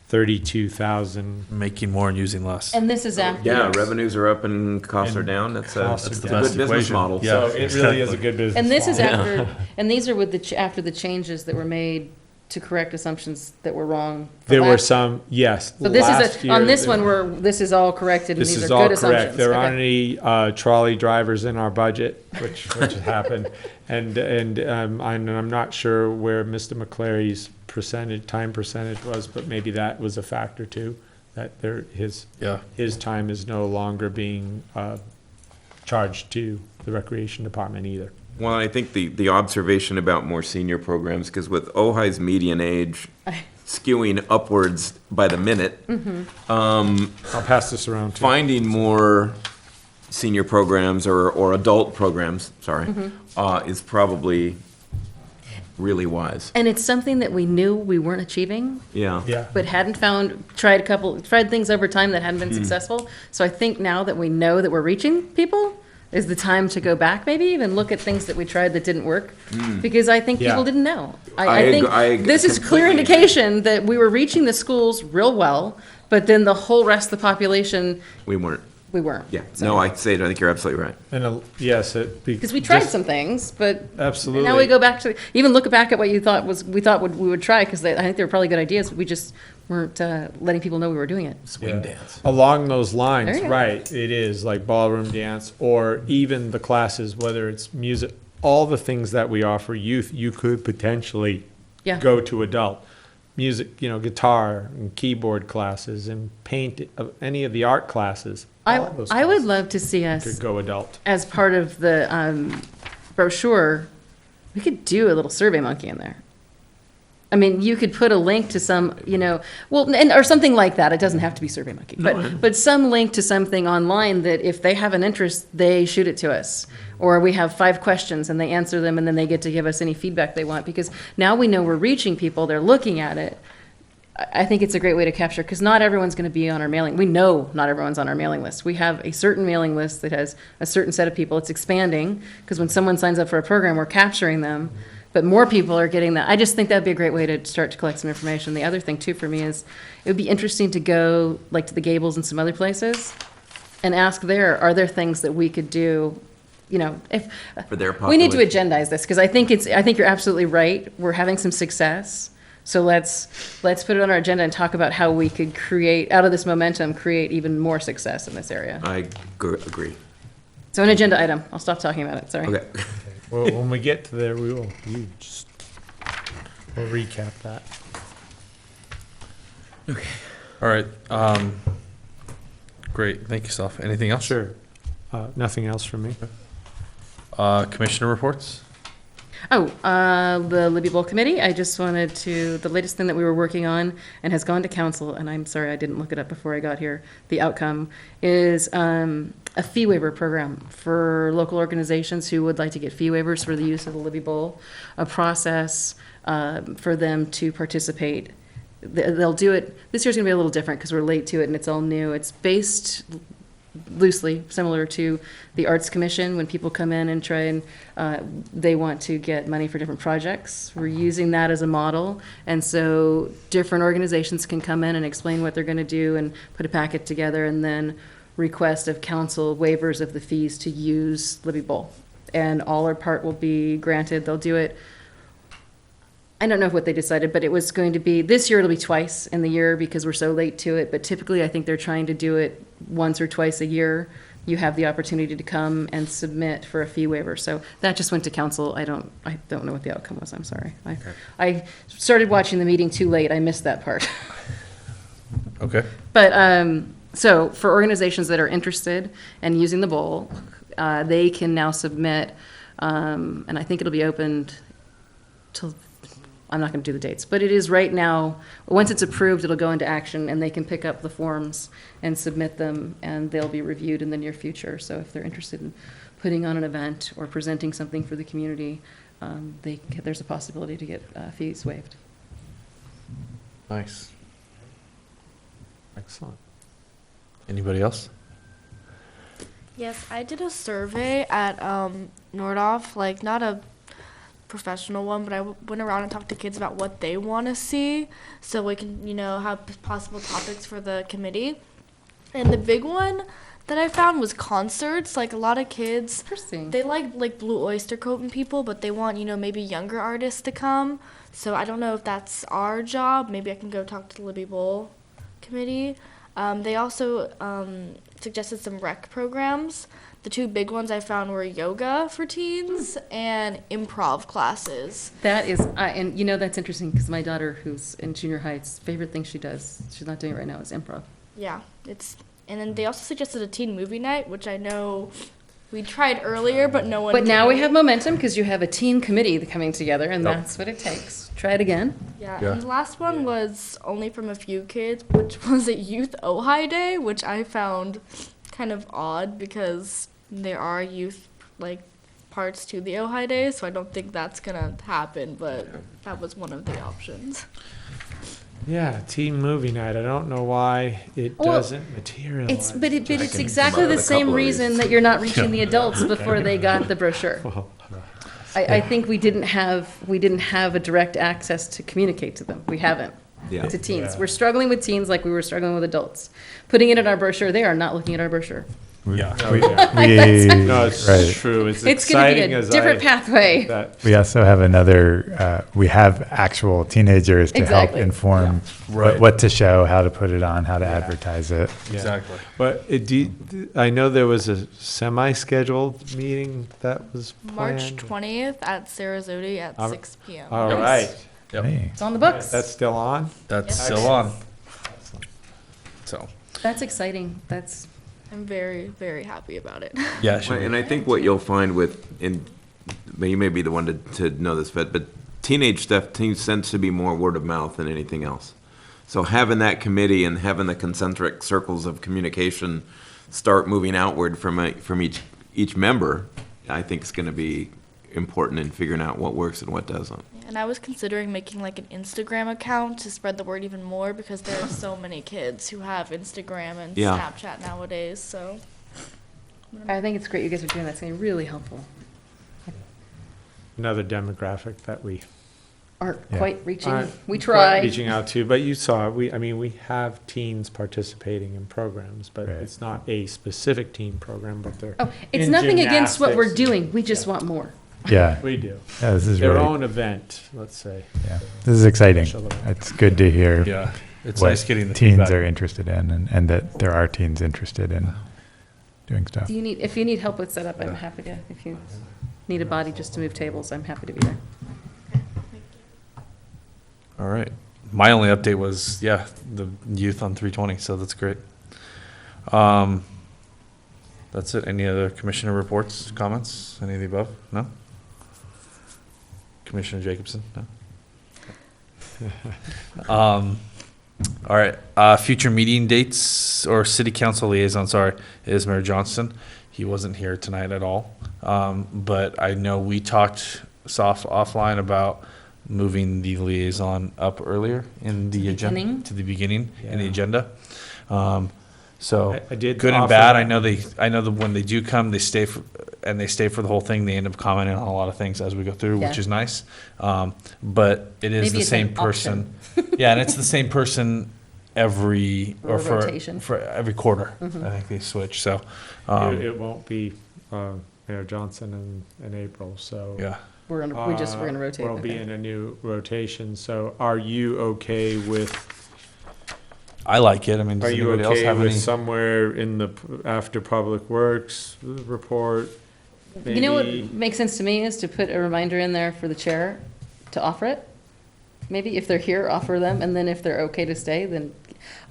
32,000. Making more and using less. And this is after. Yeah, revenues are up and costs are down. That's a costs good are down. business equation. model. Yeah. So it really is a good business. And this is model. after, and these are with after the changes that were made to correct assumptions that were wrong. There were some, yes. So this last is, year on this there- one, this is all corrected and This these is are all good correct. assumptions. There Okay. aren't any trolley drivers in our budget, which happened. And I'm not sure where Mr. McClary's time percentage was, but maybe that was a factor too, that his time is no longer being charged to the recreation department either. Well, I think the observation about more senior programs, because with Ojai's median age skewing upwards by the minute, I'll pass this around too. finding more senior programs or adult programs, is probably really wise. And it's something that we knew we weren't achieving, Yeah. Yeah. but hadn't tried things over time that hadn't been successful. So I think now that we know that we're reaching people, is the time to go back, maybe even look at things that we tried that didn't work, because I think Yeah. people didn't know. I I think I this is clear completely indication that we were reaching the schools real well, but then the whole rest of the population, We weren't. we weren't. Yeah. So- No, I think you're absolutely right. And yes, Because we tried some things, but Absolutely. now we go back to, even look back at what we thought we would try, because I think they were probably good ideas, but we just weren't letting people know we were doing it. Swing dance. Along those lines, There you go. right, it is like ballroom dance, or even the classes, whether it's music, all the things that we offer youth, you could potentially Yeah. go to adult. Music, guitar and keyboard classes and paint, any of the art classes. all of those I would classes love to see us, could go adult. as part of the brochure, we could do a little Survey Monkey in there. I mean, you could put a link to some, or something like that. It doesn't have to be Survey Monkey, but some link to something online that if they have an interest, they shoot it to us. Or we have 5 questions and they answer them and then they get to give us any feedback they want, because now we know we're reaching people, they're looking at it. I think it's a great way to capture, because not everyone's going to be on our mailing. We know not everyone's on our mailing list. We have a certain mailing list that has a certain set of people. It's expanding, because when someone signs up for a program, we're capturing them. But more people are getting that. I just think that'd be a great way to start to collect some information. The other thing too for me is, it would be interesting to go like to the Gables and some other places and ask are there things that we could do, if For their we need to population. agendize this, because I think you're absolutely right. We're having some success. So let's put it on our agenda and talk about how we could create, out of this momentum, create even more success in this area. I agree. So an agenda item. I'll stop talking about it, sorry. Okay. Well, when we get to there, we'll recap that. All right. Great. Thank you, Soph. Anything else? Sure. Nothing else from me. Commissioner reports? The Libby Bowl Committee, the latest thing that we were working on and has gone to council, and I'm sorry I didn't look it up before I got here, the outcome is a fee waiver program for local organizations who would like to get fee waivers for the use of the Libby Bowl, a process for them to participate. They'll do it, this year's gonna be a little different because we're late to it and it's all new. It's based loosely similar to the Arts Commission, when people come in and try and they want to get money for different projects. We're using that as a model, and so different organizations can come in and explain what they're going to do and put a packet together, and then request of council waivers of the fees to use Libby Bowl. And all or part will be granted. They'll do it I don't know what they decided, but it was going to be, this year it'll be twice in the year because we're so late to it, but typically I think they're trying to do it once or twice a year. You have the opportunity to come and submit for a fee waiver. So that just went to council. I don't know what the outcome was. I'm sorry. I started watching the meeting too late. I missed that part. Okay. But, so for organizations that are interested in using the bowl, they can now submit, and I think it'll be opened till, I'm not going to do the dates, but it is right now. Once it's approved, it'll go into action, and they can pick up the forms and submit them, and they'll be reviewed in the near future. So if they're interested in putting on an event or presenting something for the community, there's a possibility to get fees waived. Nice. Excellent. Anybody else? Yes, I did a survey at Nordhoff, like not a professional one, but I went around and talked to kids about what they want to see, so we can, have possible topics for the committee. And the big one that I found was concerts. Like a lot of kids, they like Blue Oyster Cult and people, but they want, maybe younger artists to come. So I don't know if that's our job. Maybe I can go talk to the Libby Bowl committee. They also suggested some rec programs. The two big ones I found were yoga for teens and improv classes. That is, and that's interesting because my daughter, who's in junior high, favorite thing she does, she's not doing it right now, is improv. Yeah, and then they also suggested a teen movie night, which I know we tried earlier, but no one. But now we have momentum because you have a teen committee coming together, and that's what it takes. Try it again. Yeah, and the last one was only from a few kids, which was a youth Ojai day, which I found kind of odd because there are youth parts to the Ojai day, so I don't think that's gonna happen. But that was one of the options. Yeah, teen movie night. I don't know why it doesn't materialize. But it's exactly the same reason that you're not reaching the adults before they got the brochure. I think we didn't have a direct access to communicate to them. We haven't. To teens. We're struggling with teens like we were struggling with adults. Putting it in our brochure, they are not looking at our brochure. No, it's true. It's going to be a different pathway. We also have we have actual teenagers to help inform what to show, how to put it on, how to advertise it. Yeah. Exactly. But I know there was a semi-scheduled meeting that was planned. March 20th at Sarasota at 6 p.m. All right. Yep. Hey. It's on the books. That's still on? That's still on. So. That's exciting. I'm very, very happy about it. Yeah, and I think what you'll find you may be the one to know this, but teenage stuff tends to be more word of mouth than anything else. So having that committee and having the concentric circles of communication start moving outward from each member, I think is going to be important in figuring out what works and what doesn't. And I was considering making an Instagram account to spread the word even more because there are so many kids who have Instagram and Snapchat nowadays. So I think it's great you guys are doing that. It's going to be really helpful. Another demographic that we aren't quite reaching. We try reaching out to, but you saw we have teens participating in programs, but it's not a specific teen program. But they're it's nothing against what we're doing. We just want more. Yeah, we do. Yeah, this is their own event, let's say. Yeah, this is exciting. It's good to hear. Yeah, it's what nice getting the teens feedback. are interested in, and that there are teens interested in doing stuff. If you need help with setup, I'm happy to. If you need a body just to move tables, I'm happy to be there. All right. My only update was the youth on 320, so that's great. That's it. Any other commissioner reports, comments, any of the above? No? Commissioner Jacobson? No? All right. Future meeting dates or city council liaison, is Mayor Johnston. He wasn't here tonight at all. But I know we talked offline about moving the liaison up earlier in the agenda, to the beginning in the agenda. So I did good and bad. I know that when they do come, they stay for the whole thing. They end up commenting on a lot of things as we go through, which is nice. But it is the same person. Yeah, and it's the same person every rotation. for every quarter. I think they switch. So it won't be Mayor Johnson and April, so. Yeah. We're gonna rotate. We'll be okay. in a new rotation, so are you okay with, I like it. I mean, are does you anybody else okay have with any? somewhere in the, after Public Works report? You know what maybe? makes sense to me is to put a reminder in there for the chair to offer it. Maybe if they're here, offer them, and then if they're okay to stay, then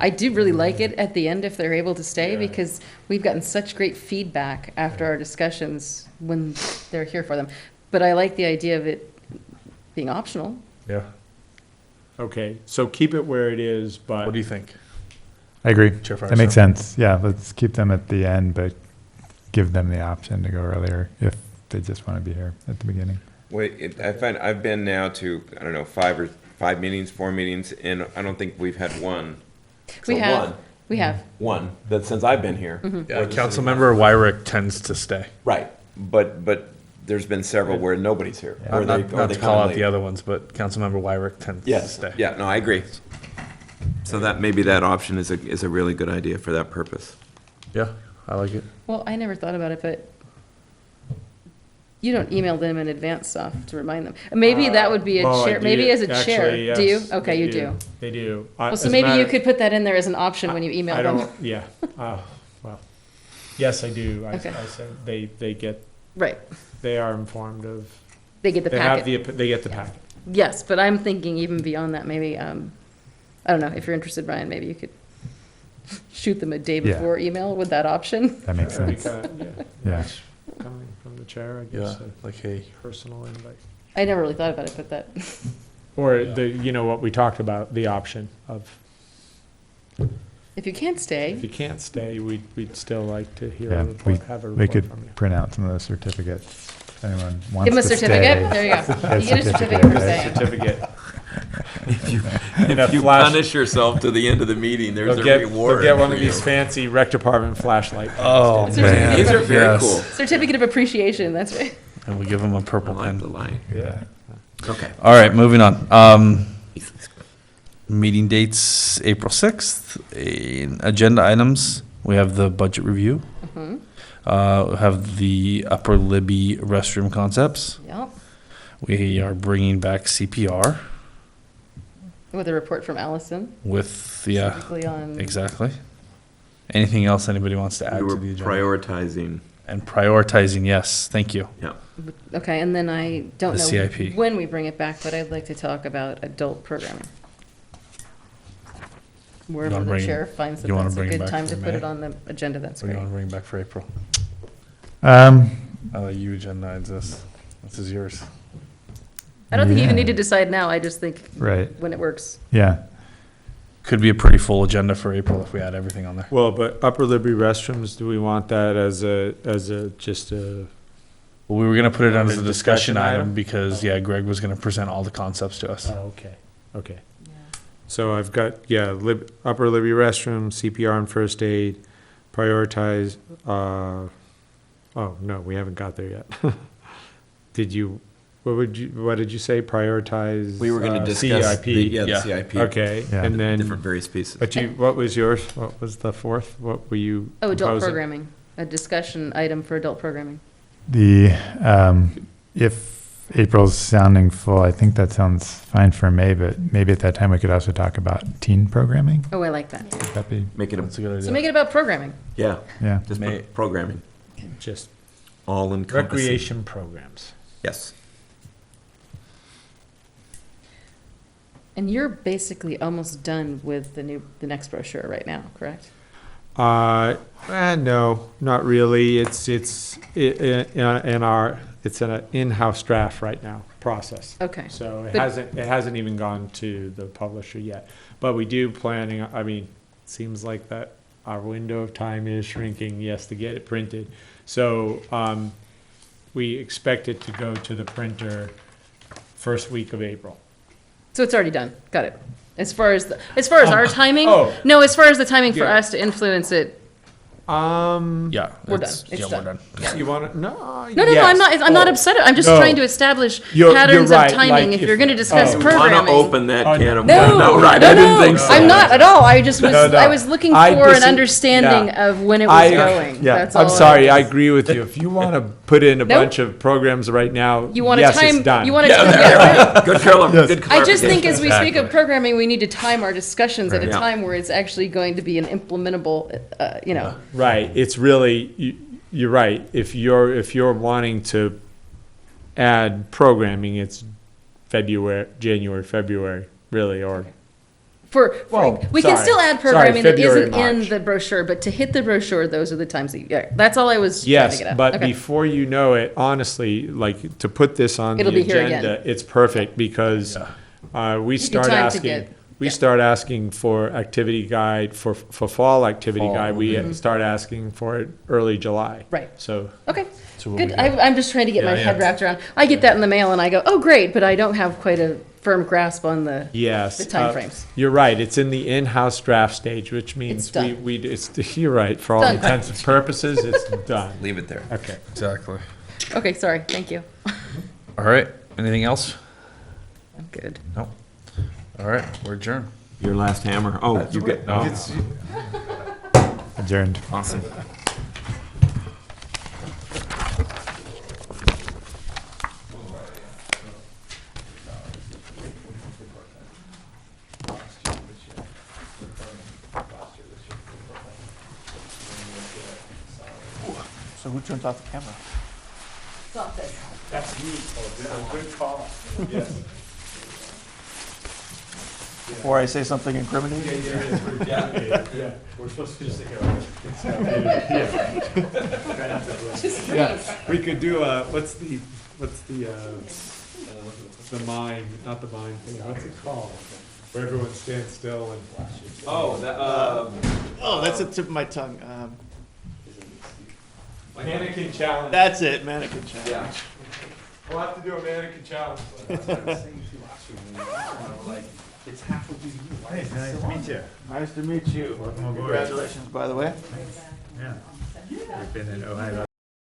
I do really like it at the end if they're able to stay, Yeah. because we've gotten such great feedback after our discussions when they're here for them. But I like the idea of it being optional. Yeah. Okay, so keep it where it is, but. What do you think? I agree. Chair That makes Firestone? sense. Yeah, let's keep them at the end, but give them the option to go earlier if they just want to be here at the beginning. Wait, I find I've been now to, I don't know, 4 meetings, and I don't think we've had one. We So have. one. We have. One, that since I've been here. Yeah, Councilmember Wyrick tends to stay. Right, but there's been several where nobody's here. Or Not or to come call in out late. the other ones, but Councilmember Wyrick tends to Yes, stay. yeah, no, I agree. So that, maybe that option is a really good idea for that purpose. Yeah, I like it. Well, I never thought about it, but you don't email them in advance stuff to remind them. Maybe that would be a Well, I chair, do. maybe as a chair. Actually, Do you? yes, Okay, they you do. They do. Well, so maybe you could put that in there as an option when you email I them. don't, yeah, well, yes, I do. Okay. I said, they get, Right. they are informed of. They get the They have packet. they get the packet. Yes, but I'm thinking even beyond that, maybe, I don't know, if you're interested, Brian, maybe you could shoot them a day Yeah. before email with that option. That makes That'd be sense. kinda- Yeah. Coming from the chair, I Yeah, guess, like, hey, a personal invite. I never really thought about it, but that, Or what we talked about, the option of, if you can't if stay, you can't stay, we'd still like to hear Yeah, a report, have a we report could from you. print out some of those certificates. If anyone wants give them a to certificate. stay, There you go. get You get a certificate for right? staying. Certificate. If you punish yourself to the end of the meeting, there's a reward. They'll get one for of you. these fancy rec department flashlight. Oh, things. man. These are very Yes. cool. Certificate of appreciation, that's right. And we give them a I purple like pen. the line. Yeah. Okay. All right, moving on. Meeting dates, April 6th. Agenda items, we have the budget review. Mhm. We have the Upper Libby restroom concepts. Yep. We are bringing back CPR With a report from Allison. with, yeah, Specifically on. exactly. Anything else anybody wants to add We to were the agenda? prioritizing, And prioritizing, yes, thank you. yeah. Okay, and then I don't The know CIP. when we bring it back, but I'd like to talk about adult programming. Wherever wanna the bring- chair finds that you wanna that's a bring it good back time for to put May? it on the agenda, that's What do you great. want to bring back for April? Um, I'll let you agendize this. This is yours. I don't think you even Yeah. need to decide now, I just think right. when it works. Yeah. Could be a pretty full agenda for April if we add everything on there. Well, but Upper Liberty restrooms, do we want that as just a? Well, we were gonna put it on A as a discussion discussion item item? because, yeah, Greg was gonna present all the concepts to us. Oh, okay. So I've got, Upper Liberty restroom, CPR and first aid, prioritize, oh, no, we haven't got there yet. What did you say, prioritize? We were going to discuss CIP? the CIP. Okay, Yeah. and then, Different various pieces. but what was yours? What was the fourth? What were you Oh, adult proposing? programming, a discussion item for adult programming. The, if April's sounding full, I think that sounds fine for May, but maybe at that time we could also talk about teen programming. Oh, I like that. Would that be, Make it That's a good idea. So make it about programming. yeah, yeah. just May- put programming, Just all encompassing. recreation programs. Yes. And you're basically almost done with the next brochure right now, correct? No, not really. It's an in-house draft right now process. Okay. So it But- hasn't even gone to the publisher yet. But we do planning, I mean, it seems like that our window of time is shrinking, yes, to get it printed. So, we expect it to go to the printer first week of April. So it's already done. Got it. As far as our timing, Oh. no, as far as the timing for Yeah. us to influence it, Yeah. We're it's- done. It's yeah, done. we're done. You want to, no? No, I'm not, I'm not upset. I'm just No. trying to establish You're patterns right, of timing. like If if- you're going to discuss oh. programming. Want to open that can of No, no, right? no, I didn't no, think so. I'm not at all. I just was, No, no. I was looking I for an dis- understanding yeah. of when it was going. Yeah, That's all. I'm sorry, I agree with you. If you want to put in a bunch of programs right now, You want to yes, time, it's done. you want to. Good color. Good I just think as we Exactly. speak of programming, we need to time our discussions at a Right. Yeah. time where it's actually going to be an implementable, you know. Right, it's really, you're right. If you're wanting to add programming, it's January, February, really, or, Well, We can sorry. still add Sorry, programming that February, isn't in March. the brochure, but to hit the brochure, those are the times that, yeah, that's all I was trying to yes, get at. but Okay. before you know it, honestly, like, to put this on the It'll be here again. agenda, it's perfect, because we start time to asking, get- we start asking for activity guide, for fall activity guide, we start asking for it early July. Right. So, Okay, So we'll good. be good. I'm just trying to get my Yeah, head yeah. wrapped around. I get that in the mail and I go, oh, great, but I don't have quite a firm grasp on the yes. the timeframes. You're right, it's in the in-house draft stage, which means It's done. you're right, for all Done. intents and purposes, it's done. Leave it there. Okay. Exactly. Okay, sorry, thank you. All right. Anything else? I'm good. No. All right. We're adjourned. Your last hammer. Oh, you get. No. Adjourned. Awesome. So who turns off the camera? That's me, good call. Yes. Before I say something incriminating? Yeah, we're supposed to just take it. Yeah, we could do, what's the mime, not the mime thing, what's it called? Where everyone stands still and. Oh, that. Oh, that's the tip of my tongue. Mannequin challenge. That's it, mannequin challenge. Yeah. We'll have to do a mannequin challenge. It's half of you. Hey, nice to meet you. Nice to meet you. Welcome aboard. Congratulations, by the way. Yeah. We've been in Ojai about